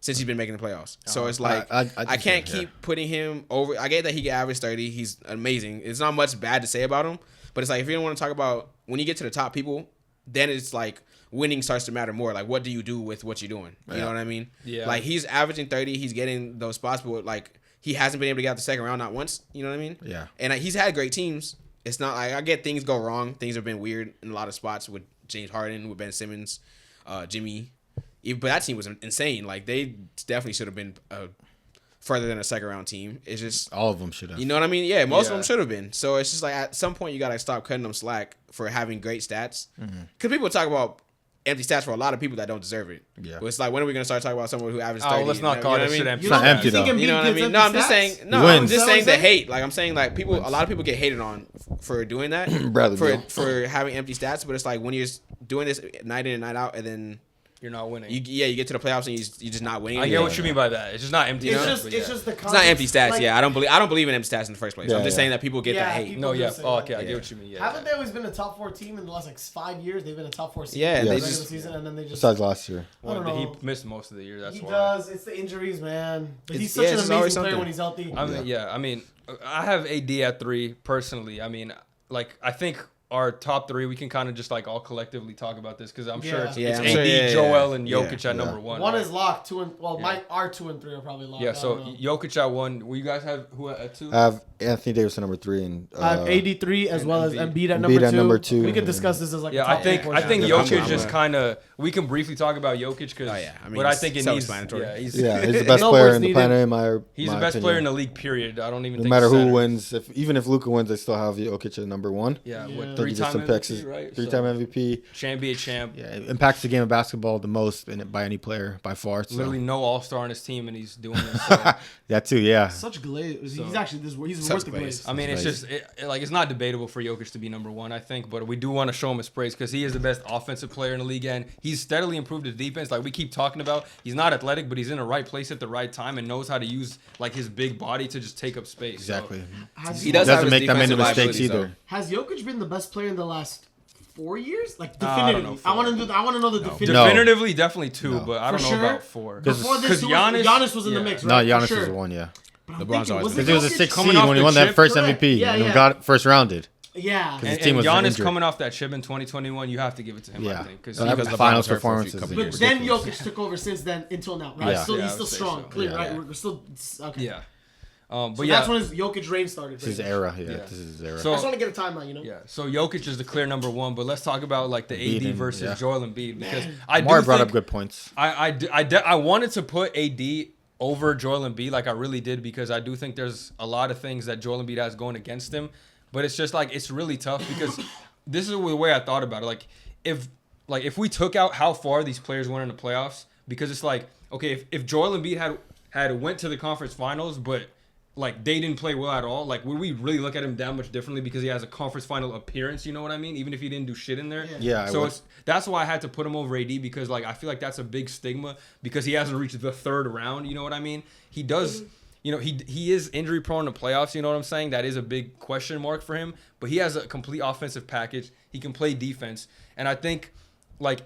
S6: since he's been making the playoffs. So it's like
S5: I
S6: I can't keep putting him over. I get that he can average 30. He's amazing. It's not much bad to say about him. But it's like if you don't want to talk about when you get to the top people, then it's like winning starts to matter more. Like what do you do with what you're doing? You know what I mean?
S1: Yeah.
S6: Like he's averaging 30. He's getting those spots, but like he hasn't been able to get out the second round not once. You know what I mean?
S5: Yeah.
S6: And he's had great teams. It's not like I get things go wrong. Things have been weird in a lot of spots with James Harden, with Ben Simmons, Jimmy. But that team was insane. Like they definitely should have been further than a second round team. It's just
S5: All of them should have.
S6: you know what I mean? Yeah, most of
S1: Yeah.
S6: them should have been. So it's just like at some point you gotta stop cutting them slack for having great stats. Because people talk about empty stats for a lot of people that don't deserve it.
S5: Yeah.
S6: But it's like when are we gonna start talking about someone who averages
S1: Oh,
S6: 30?
S1: let's not call
S6: you know
S1: that
S6: what I
S1: shit
S6: mean?
S1: empty.
S5: It's not
S1: stats.
S5: empty, though.
S6: You know what I mean? No, I'm just saying. No,
S5: Wins.
S6: I'm just
S3: Is that
S6: saying
S3: what
S6: the
S3: I'm
S6: hate. Like I'm saying, like people. A lot of people get hated on for doing that.
S5: Bradley
S6: for
S5: Beal.
S6: for having empty stats. But it's like when you're doing this night in and night out, and then
S1: You're not winning.
S6: you get to the playoffs and you're just not winning.
S1: I get what you mean by that. It's just not empty.
S3: It's
S1: stats,
S3: just
S1: but
S3: it's
S1: yeah.
S3: just the
S6: It's not empty stats.
S3: like,
S6: Yeah, I don't believe in empty stats in the first place.
S5: Yeah,
S6: I'm just
S5: yeah.
S6: saying that people get
S3: Yeah,
S6: that hate.
S3: people-
S1: No, yeah.
S3: say
S1: Oh,
S3: that.
S1: okay, I
S6: Yeah.
S1: get what you mean. Yeah.
S3: Haven't they always been a top 4 team in the last like 5 years? They've been a top 4 seed.
S6: Yeah,
S3: in
S6: they
S3: the
S6: just-
S3: regular season, and then they just.
S5: Besides last year.
S3: I don't
S1: Well, he
S3: know.
S1: missed most of the year. That's
S3: He
S1: why.
S3: does. It's the injuries, man. But he's
S6: It's-
S3: such
S6: yeah,
S3: an
S6: it's always
S3: amazing player
S6: something.
S3: when he's healthy.
S1: I mean, I have AD at 3 personally. I mean, like I think our top 3 we can kind of just like all collectively talk about this because I'm sure it's,
S6: Yeah,
S1: it's
S6: I'm
S1: AD,
S6: sure, yeah,
S1: Joel,
S6: yeah.
S1: and Jokic
S6: Yeah.
S1: at number 1.
S3: One
S1: right?
S3: is locked.
S1: Yeah.
S3: Our 2 and 3 are probably locked.
S1: Yeah.
S3: I
S1: So
S3: don't know.
S1: Jokic at 1. Will you guys have who at 2?
S5: I have Anthony Davis at number 3 and
S3: I have 83 as
S1: and
S3: well as
S1: Embiid.
S3: Embiid at
S5: Embiid at number 2.
S3: We could discuss this as like
S1: Yeah,
S3: a top
S1: I think
S3: four
S1: I think
S3: portion.
S1: Jokic
S6: Yeah.
S1: is kind of. We can briefly talk about Jokic because.
S6: Oh, yeah. I mean,
S1: but I
S6: it's
S1: think it needs.
S6: self-explanatory.
S1: Yeah, he's
S5: Yeah, he's the best
S3: No
S5: player
S3: words
S5: in the
S3: needed.
S5: planet. In my
S1: he's
S5: my
S1: the best
S5: opinion.
S1: player in the league. Period. I don't even.
S5: No
S1: think
S5: matter who
S1: center.
S5: wins, even if Luka wins, I still have Jokic at number 1.
S1: Yeah,
S3: Yeah.
S1: what
S3: I
S5: I think he gets
S1: 3-time
S5: some picks.
S1: MVP, right?
S5: 3-time MVP.
S1: Champ.
S5: Yeah, it impacts the game of basketball the most by any player by far. So.
S1: Literally no All Star on his team, and he's doing this. So.
S5: That too, yeah.
S3: Such glaze.
S1: So-
S3: He's actually he's
S6: Such
S3: worth the
S6: glaze.
S3: glaze.
S1: I mean, it's just like it's not debatable for Jokic to be number 1, I think, but we do want to show him his praise because he is the best offensive player in the league, and he's steadily improved his defense. Like we keep talking about, he's not athletic, but he's in the right place at the right time and knows how to use like his big body to just take up space. So-
S5: Exactly.
S6: He does
S5: Doesn't
S6: have his
S5: make that many
S6: defensive
S5: mistakes
S6: liabilities,
S5: either.
S6: though.
S3: Has Jokic been the best player in the last 4 years? Like
S1: I don't know,
S3: definitively. I want to know the definitive.
S5: No.
S1: Definitively, definitely 2,
S5: No.
S1: but I don't
S3: For
S1: know
S3: sure?
S1: about 4.
S3: Before this,
S1: 'Cause
S3: Giannis was in the
S1: yeah.
S3: mix,
S5: No,
S3: right?
S5: Giannis
S3: For sure.
S5: was the one, yeah.
S3: But I'm
S6: LeBron's
S3: thinking,
S6: always
S3: wasn't
S5: Because he was a
S3: Jokic-
S5: 6th
S1: Coming
S5: seed
S1: off
S5: when he
S1: the
S5: won that
S1: chip,
S5: first
S3: correct.
S5: MVP
S3: Yeah,
S5: and
S3: yeah.
S5: got first rounded.
S3: Yeah.
S5: His
S1: And,
S5: team
S1: and
S5: was
S1: Giannis
S5: injured.
S1: coming off that chip in 2021, you have to give it to him, I
S5: Yeah.
S1: think.
S5: Because
S6: Because
S5: the
S6: LeBron
S5: finals
S6: was hurt for a few
S5: performances.
S6: couple
S5: were
S6: years.
S3: Then
S5: ridiculous.
S3: Jokic took over since then until now, right?
S5: Yeah.
S3: Still,
S1: Yeah,
S3: he's
S1: I
S3: still
S1: would say
S3: strong,
S1: so.
S3: clear,
S5: Yeah.
S3: right?
S1: Yeah.
S3: We're still okay.
S1: Yeah. But
S3: So
S1: yeah.
S3: that's when his Jokic reign started.
S5: This is
S3: pretty
S5: his
S3: much.
S5: era. Yeah,
S1: Yeah.
S5: this is his era.
S1: So-
S3: I just want to get a timeline, you know.
S1: Yeah, so Jokic is the clear number 1, but let's talk about like the
S5: Embiid
S1: AD
S5: and-
S1: versus
S5: yeah.
S1: Joel Embiid because I do
S5: Omari brought
S1: think
S5: up good points.
S1: I wanted to put AD over Joel Embiid, like I really did, because I do think there's a lot of things that Joel Embiid has going against him, but it's just like it's really tough because this is the way I thought about it. Like if we took out how far these players went in the playoffs, because it's like okay, if Joel Embiid had went to the conference finals, but like they didn't play well at all, like would we really look at him that much differently because he has a conference final appearance? You know what I mean? Even if he didn't do shit in there.
S5: Yeah, I
S1: So
S5: would.
S1: that's why I had to put him over AD because like I feel like that's a big stigma because he hasn't reached the 3rd round. You know what I mean? He does. You know, he is injury prone in the playoffs. You know what I'm saying? That is a big question mark for him. But he has a complete offensive package. He can play defense, and I think like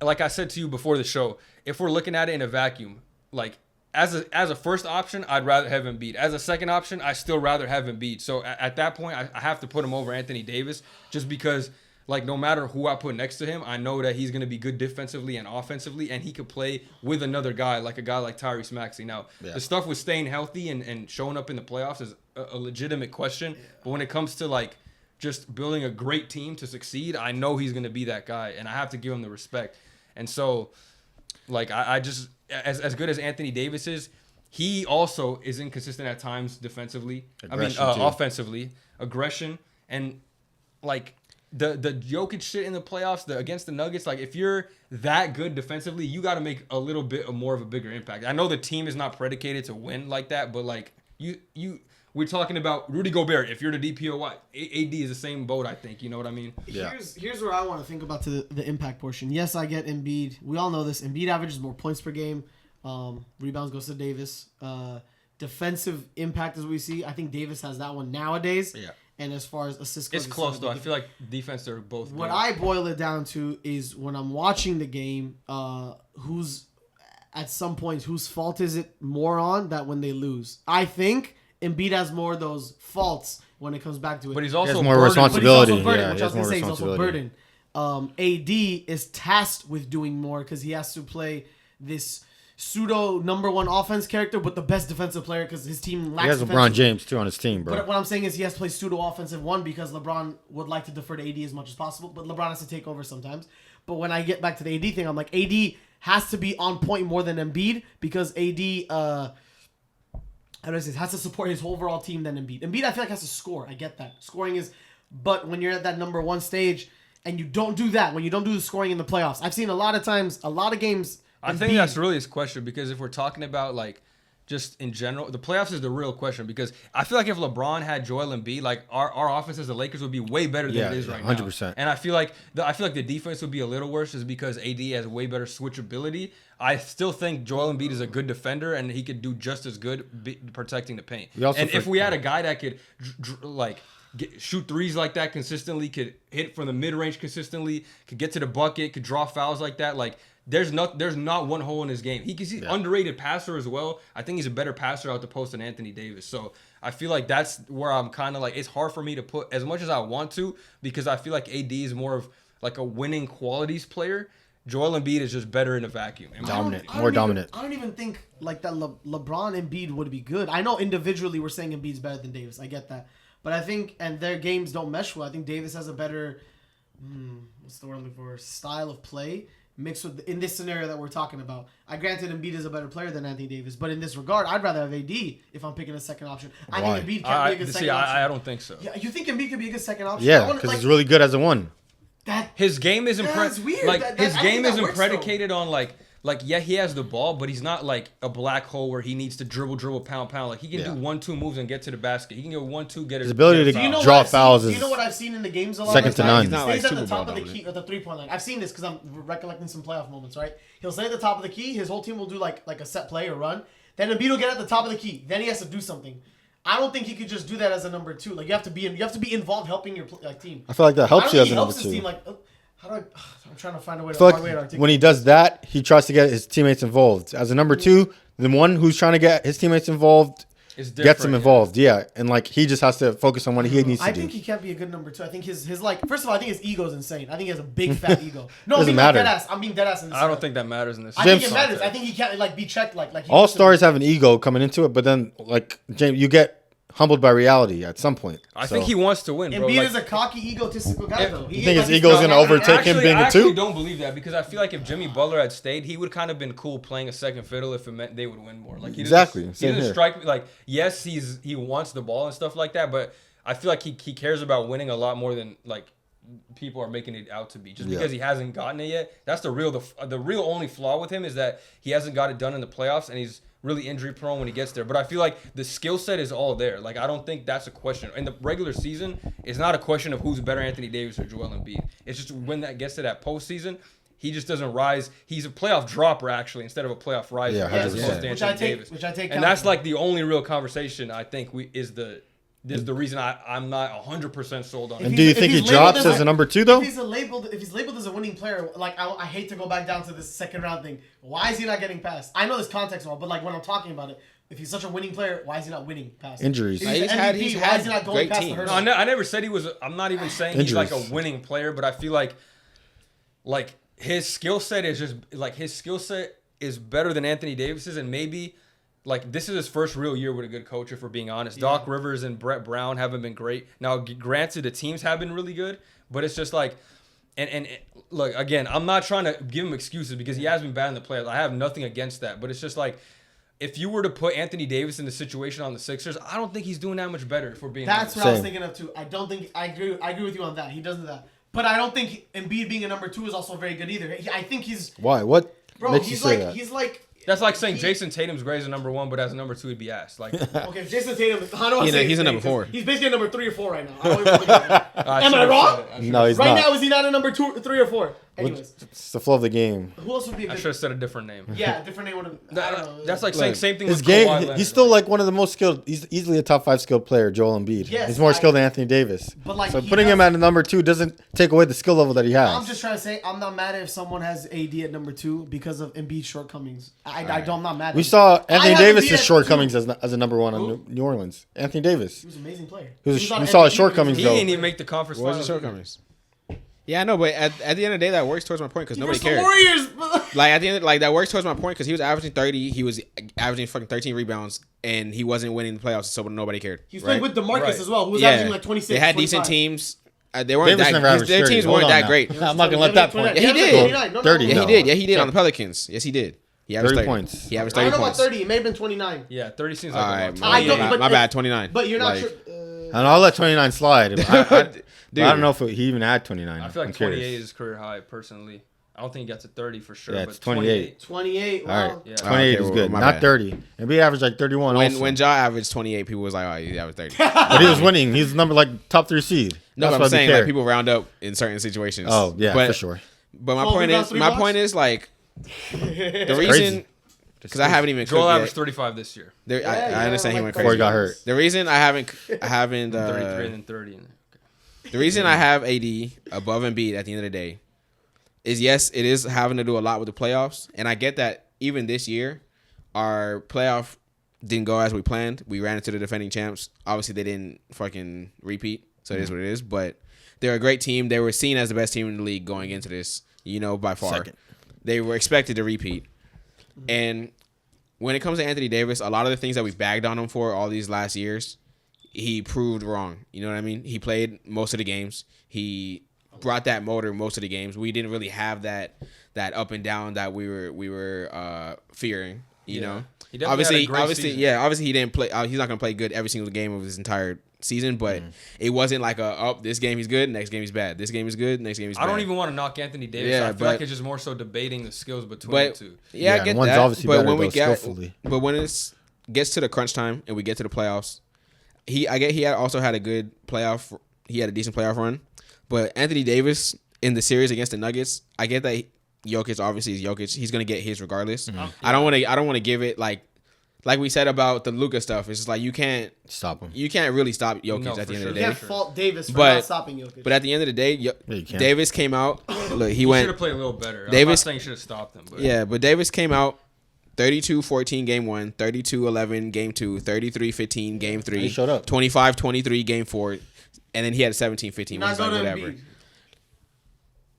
S1: like I said to you before the show, if we're looking at it in a vacuum, like as a first option, I'd rather have Embiid. As a second option, I still rather have Embiid. So at that point, I have to put him over Anthony Davis just because, like, no matter who I put next to him, I know that he's going to be good defensively and offensively, and he could play with another guy, like a guy like Tyrese Maxey. Now, the stuff with staying healthy and showing up in the playoffs is a legitimate question. But when it comes to, like, just building a great team to succeed, I know he's going to be that guy, and I have to give him the respect. And so, like, I just, as good as Anthony Davis is, he also is inconsistent at times defensively. Offensively, aggression, and, like, the Jokic shit in the playoffs, against the Nuggets, like, if you're that good defensively, you got to make a little bit more of a bigger impact. I know the team is not predicated to win like that, but, like, we're talking about Rudy Gobert. If you're the DPOY, AD is the same boat, I think. You know what I mean?
S5: Yeah.
S3: Here's where I want to think about the impact portion. Yes, I get Embiid. We all know this. Embiid averages more points per game. Rebounds goes to Davis. Defensive impact, as we see, I think Davis has that one nowadays.
S5: Yeah.
S3: And as far as assists goes,
S1: It's close, though. I feel like defense are both
S3: What
S1: good.
S3: I boil it down to is when I'm watching the game, who's at some points, whose fault is it more on that when they lose? I think Embiid has more of those faults when it comes back to it.
S1: But he's
S5: He
S1: also
S5: has more
S1: burdened.
S5: responsibility.
S3: But he's also burdened,
S5: Yeah,
S3: which
S5: he
S3: I
S5: has
S3: was going
S5: more
S3: to say he's also
S5: responsibility.
S3: burdened. AD is tasked with doing more because he has to play this pseudo number one offense character, but the best defensive player because his team lacks
S5: He has LeBron
S3: defensive-
S5: James too on his team, bro.
S3: But what I'm saying is he has to play pseudo offensive one because LeBron would like to defer to AD as much as possible, but LeBron has to take over sometimes. But when I get back to the AD thing, I'm like, AD has to be on point more than Embiid because AD how do I say this? Has to support his whole overall team than Embiid. Embiid, I feel like, has to score. I get that. Scoring is... But when you're at that number one stage and you don't do that, when you don't do the scoring in the playoffs, I've seen a lot of times, a lot of games...
S1: I think
S3: Embiid-
S1: that's really his question because if we're talking about, like, just in general, the playoffs is the real question because I feel like if LeBron had Joel Embiid, like, our offense as the Lakers would be way better than it is right
S5: 100%.
S1: now. And I feel like the defense would be a little worse just because AD has way better switchability. I still think Joel Embiid is a good defender and he could do just as good protecting the paint. And if we had a guy that could shoot threes like that consistently, could hit from the mid range consistently, could get to the bucket, could draw fouls like that, like. There's not one hole in his game. He's an underrated passer as well. I think he's a better passer out the post than Anthony Davis. So I feel like that's where I'm kind of like, it's hard for me to put as much as I want to because I feel like AD is more of like a winning qualities player. Joel Embiid is just better in a vacuum.
S5: Dominant.
S3: I don't
S5: More
S3: even-
S5: dominant.
S3: I don't even think like that LeBron and Embiid would be good. I know individually we're saying Embiid's better than Davis. I get that. But I think, and their games don't mesh well. I think Davis has a better, what's the word I'm looking for, style of play mixed with, in this scenario that we're talking about. I granted Embiid is a better player than Anthony Davis, but in this regard, I'd rather have AD if I'm picking a second option. I
S5: Why?
S3: think Embiid can be a good second option.
S1: I don't think so.
S3: Yeah, you think Embiid could be a good second option? I
S5: Yeah,
S3: wanna,
S5: because
S3: like,
S5: he's really good as a one.
S3: that.
S1: His game isn't
S3: That's weird.
S1: like
S3: That-
S1: his
S3: I
S1: game
S3: think that
S1: isn't
S3: works, though.
S1: predicated on like yeah, he has the ball, but he's not like a black hole where he needs to dribble, pound. Like he can do 1-2 moves and get to the basket. He can go 1-2, get
S5: His ability to
S3: Do you know
S5: draw
S3: what I've
S5: fouls
S3: seen?
S5: is
S3: Do you know what I've seen in the games a lot?
S5: second to none.
S6: He's not
S3: He
S6: like
S3: stays at the
S6: Super
S3: top
S6: Bowl
S3: of the
S6: dominant.
S3: key, at the 3-point line. I've seen this because I'm recollecting some playoff moments, right? He'll stay at the top of the key. His whole team will do like a set play or run. Then Embiid will get at the top of the key. Then he has to do something. I don't think he could just do that as a number two. Like you have to be involved helping your team.
S5: I feel like that
S3: I
S5: helps
S3: don't
S5: you
S3: think
S5: as
S3: he
S5: a number
S3: helps his team.
S5: two.
S3: Like how do I? I'm trying to find a way
S5: I
S3: to,
S5: feel
S3: hard way to
S5: like
S3: articulate.
S5: when he does that, he tries to get his teammates involved. As a number two, the one who's trying to get his teammates involved
S1: It's
S5: gets him
S1: different,
S5: involved. Yeah, and like he just has to focus on what he needs to
S3: I
S5: do.
S3: think he can't be a good number two. I think his like first of all, I think his ego is insane. I think he has a big fat ego. No, I'm
S5: Doesn't
S3: being
S5: matter.
S3: dead ass. I'm being dead ass in this.
S1: I don't think that matters in this.
S3: I think
S5: James-
S3: it matters. I think he can't like be checked like he
S5: All
S3: used to be.
S5: stars have an ego coming into it, but then like James, you get humbled by reality at some point.
S1: I
S5: So,
S1: think he wants to win, bro.
S3: Embiid
S1: Like,
S3: is a cocky, egotistical guy, though.
S5: You think his ego is gonna overtake him being
S1: I
S5: a
S1: actually
S5: two?
S1: don't believe that because I feel like if Jimmy Butler had stayed, he would kind of been cool playing a second fiddle if it meant they would win more. Like he
S5: Exactly.
S1: doesn't, he
S5: Same
S1: doesn't
S5: here.
S1: strike me like yes, he wants the ball and stuff like that, but I feel like he cares about winning a lot more than like people are making it out to be. Just because he hasn't gotten it yet, that's the real only flaw with him is that he hasn't got it done in the playoffs and he's really injury prone when he gets there. But I feel like the skill set is all there. Like I don't think that's a question. In the regular season, it's not a question of who's better, Anthony Davis or Joel Embiid. It's just when that gets to that postseason, he just doesn't rise. He's a playoff dropper actually instead of a playoff riser.
S5: Yeah,
S1: as
S5: 100%.
S1: opposed to
S3: Which
S1: Anthony
S3: I take-
S1: Davis.
S3: which I take
S1: And
S3: count
S1: that's
S3: of.
S1: like the only real conversation I think is the is the reason I'm not 100% sold on
S3: If
S1: him.
S5: And do you
S3: if
S5: think he
S3: he's labeled
S5: drops
S3: as
S5: as
S3: a-
S5: a number 2 though?
S3: If he's labeled as a winning player, like I hate to go back down to this second round thing. Why is he not getting past? I know this context and all, but like when I'm talking about it, if he's such a winning player, why is he not winning past?
S5: Injuries.
S3: If he's
S6: He's
S3: the
S6: had-
S3: MVP,
S6: he's
S3: why
S6: had
S3: is he not going
S6: great
S3: past
S6: teams.
S3: the
S1: No,
S3: hurdle?
S1: I never said he was. I'm not even saying he's like a
S5: Injuries.
S1: winning player, but I feel like his skill set is just like his skill set is better than Anthony Davis's, and maybe like this is his first real year with a good coach. If we're being honest, Doc Rivers and Brett Brown haven't been great. Now, granted, the teams have been really good, but it's just like. And look, again, I'm not trying to give him excuses because he has been bad in the playoffs. I have nothing against that, but it's just like if you were to put Anthony Davis in the situation on the Sixers, I don't think he's doing that much better. If we're being
S3: That's
S1: honest.
S3: what I was
S5: Same.
S3: thinking of too. I don't think I agree with you on that. He doesn't do that, but I don't think Embiid being a number 2 is also very good either. I think he's
S5: Why? What
S3: bro.
S5: makes you
S3: He's
S5: say
S3: like
S5: that?
S3: he's like.
S1: That's like saying Jason Tatum's great as a number 1, but as a number 2, he'd be asked. Like,
S3: Okay, Jason Tatum. How do I
S6: He's a-
S3: say
S6: he's
S3: his
S6: a
S3: name?
S6: number 4.
S3: He's basically a number 3 or 4 right now. I don't even look at that. Am I
S1: should've
S3: wrong?
S1: said it. I should've
S5: No, he's
S3: Right
S5: not.
S3: now, is he not a number 2, 3, or 4? Anyways,
S5: It's the flow of the game.
S3: who else would be a
S1: I
S3: good?
S1: should have said a different name.
S3: Yeah, different name would have. I don't know.
S1: That's like saying
S6: Look,
S1: same thing
S5: His
S1: with
S5: game,
S1: Kawhi Leonard.
S5: he's still like one of the most skilled. He's easily a top 5 skilled player, Joel Embiid.
S3: Yes,
S5: he's more
S3: I-
S5: skilled than Anthony Davis.
S3: But, like,
S5: so
S3: he
S5: putting him
S3: does-
S5: at a number 2 doesn't take away the skill level that he has.
S3: I'm just trying to say I'm not mad if someone has AD at number 2 because of Embiid's shortcomings. I'm not mad.
S5: We
S3: at it.
S5: saw
S3: I
S5: Anthony
S3: have
S5: Davis'
S3: Embiid at
S5: shortcomings
S3: 2.
S5: as a number 1 on
S3: Who?
S5: New Orleans. Anthony Davis.
S3: He was an amazing player.
S5: We
S3: on
S5: saw his
S3: MVP
S5: shortcomings,
S1: he
S5: though.
S1: didn't even make the conference
S6: What was
S1: finals.
S6: the shortcomings? Yeah, I know, but at the end of the day, that works towards my point because nobody
S3: Versus the
S6: cared.
S3: Warriors.
S6: Like at the end, like that works towards my point because he was averaging 30, he was averaging fucking 13 rebounds, and he wasn't winning the playoffs, so nobody cared.
S3: He was playing
S6: right?
S3: with DeMarcus
S1: Right.
S3: as well, who was
S6: Yeah,
S3: averaging like 26.
S6: they had
S3: 25.
S6: decent teams. They weren't
S5: Davis
S6: that.
S5: never averaged
S6: Their
S5: 30.
S6: teams
S5: Hold
S6: weren't
S5: on
S6: that
S5: now.
S6: great.
S5: I'm not gonna let that point.
S6: Yeah, he did.
S3: 29. No,
S5: 30,
S6: Yeah,
S5: no.
S6: he did. Yeah, he did on the Pelicans. Yes, he did. He averaged
S5: 30
S6: 30
S5: points.
S6: He averaged
S3: I
S6: 30
S3: don't know about
S6: points.
S3: 30. It may have been 29.
S1: Yeah, 30 seems
S6: All
S1: like a
S6: right,
S1: lot.
S6: my,
S3: I don't-
S6: my,
S3: but
S6: my
S3: if-
S6: bad. 29.
S3: But you're not
S6: Like,
S3: sure.
S5: And I'll let 29 slide.
S6: Dude,
S5: I don't know if he even had 29.
S1: I feel
S5: I'm
S1: like
S5: curious.
S1: 28 is his career high, personally. I don't think he got to 30 for sure.
S5: Yeah,
S1: but
S5: it's 28.
S3: 28.
S5: All
S3: Wow.
S5: right,
S1: Yeah.
S5: 28
S6: Okay,
S5: is
S6: well,
S5: good,
S6: my
S5: not
S6: bad.
S5: 30. And we averaged like 31
S6: When
S5: also.
S6: when Ja averaged 28, people was like, oh, he averaged 30.
S5: But he was winning. He's number like top 3 seed.
S6: No,
S5: That's
S6: but
S5: why
S6: I'm
S5: we
S6: saying
S5: care.
S6: like people round up in certain situations.
S5: Oh yeah,
S6: but,
S5: for sure.
S6: But my
S3: 12
S6: point
S3: rebounds,
S6: is,
S3: 3
S6: my
S3: blocks?
S6: point is like the reason
S5: crazy.
S6: because I haven't even
S1: Joel
S6: cooked
S1: averaged
S6: yet.
S1: 35 this year.
S6: There,
S3: Yeah,
S6: I understand he
S3: like
S6: went
S5: Before he
S6: crazy.
S5: got hurt.
S6: The reason I haven't
S1: 33 and then 30.
S6: the reason I have AD above Embiid at the end of the day is yes, it is having to do a lot with the playoffs, and I get that. Even this year, our playoff didn't go as we planned. We ran into the defending champs. Obviously, they didn't fucking repeat, so it is what it is. But they're a great team. They were seen as the best team in the league going into this. By far,
S5: Second.
S6: they were expected to repeat. And when it comes to Anthony Davis, a lot of the things that we bagged on him for all these last years, he proved wrong. You know what I mean? He played most of the games. He brought that motor most of the games. We didn't really have that up and down that we were fearing. You know,
S1: He definitely had a great
S6: obviously,
S1: season.
S6: yeah. Obviously, he didn't play. He's not gonna play good every single game of his entire season. But it wasn't like this game he's good, next game he's bad. This game is good, next game he's bad.
S1: I don't even want to knock Anthony Davis.
S6: Yeah,
S1: I feel
S6: but-
S1: like it's just more so debating the skills between
S6: But
S1: the two.
S6: yeah, I
S5: Yeah,
S6: get
S5: one's
S6: that.
S5: obviously
S6: but
S5: better,
S6: when we
S5: though,
S6: get,
S5: skillfully.
S6: but when it gets to the crunch time and we get to the playoffs, he also had a good playoff. He had a decent playoff run, but Anthony Davis in the series against the Nuggets, I get that Jokic obviously is Jokic. He's gonna get his regardless. I don't want to give it like we said about the Luka stuff. It's just like you can't
S5: Stop him.
S6: really stop Jokic
S1: No,
S6: at the
S1: for
S6: end
S1: sure.
S6: of
S3: You
S6: the
S3: can't
S6: day.
S3: fault Davis for
S6: But-
S3: not stopping Jokic.
S6: But at the end of the day,
S5: you can.
S6: Davis came out. Look, he
S1: He should
S6: went.
S1: have played a little better. I'm not
S6: Davis-
S1: saying he should have stopped him. But
S6: Yeah, but Davis came out 32-14 game 1, 32-11 game 2, 33-15 game 3,
S5: He showed up.
S6: 25-23 game 4, and then he had a 17-15, which
S3: not
S6: is like
S3: go to
S6: whatever.
S3: Embiid.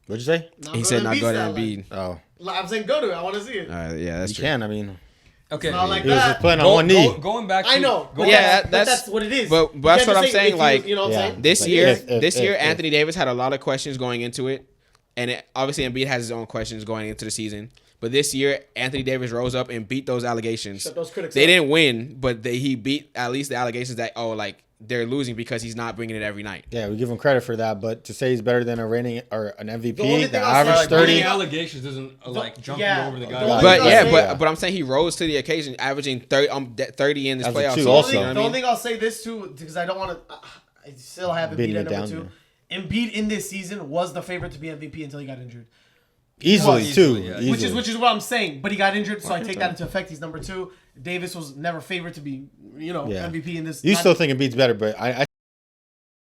S5: What'd you say?
S3: Not
S6: He
S3: go
S6: said
S3: to
S6: not
S3: Embiid's
S6: go to
S3: style,
S6: Embiid.
S5: Oh,
S3: Like, I'm saying go to it. I want to see it.
S6: Yeah, that's
S5: you
S6: true.
S5: can. I mean,
S1: okay.
S3: Not like
S5: he was
S3: that.
S5: just playing on one knee.
S1: Going back. To,
S3: I know.
S1: Go
S3: But
S6: Yeah,
S3: but
S6: that's-
S3: that's what it is.
S6: but
S3: You
S6: that's
S3: can't
S6: what
S3: just
S6: I'm
S3: say
S6: saying,
S3: if he was-
S6: like,
S3: you know what
S5: yeah.
S3: I'm saying?
S6: This
S5: Like,
S6: year,
S5: if-
S6: Anthony Davis had a lot of questions going into it, and obviously Embiid has his own questions going into the season. But this year, Anthony Davis rose up and beat those allegations.
S3: Shut those critics
S6: They
S3: up.
S6: didn't win, but he beat at least the allegations that they're losing because he's not bringing it every night.
S5: yeah, we give him credit for that. But to say he's better than a reigning or an
S3: The only
S5: MVP,
S3: thing
S5: the
S3: I'll say,
S5: average
S3: like,
S5: 30.
S1: Winning allegations doesn't jump
S3: yeah.
S1: you over the
S3: The
S1: guy.
S3: only
S6: But
S3: thing I'll
S6: yeah,
S3: say-
S6: but I'm saying he rose to the occasion, averaging 30 in this
S5: As a
S6: playoff
S5: two
S6: season.
S5: also.
S6: You know what I
S3: The
S6: mean?
S3: only thing I'll say this too, because I don't want to. I still have
S5: Beating
S3: Embiid
S5: it
S3: at number
S5: down,
S3: 2. Embiid in this season was the favorite to be MVP until he got injured.
S5: Easily,
S1: was.
S5: too.
S1: Yeah.
S5: Easily.
S3: Which is what I'm saying. But he got injured, so I take that into effect. He's number 2. Davis was never favored to be,
S5: Yeah.
S3: MVP in this.
S5: You still think Embiid's better, but I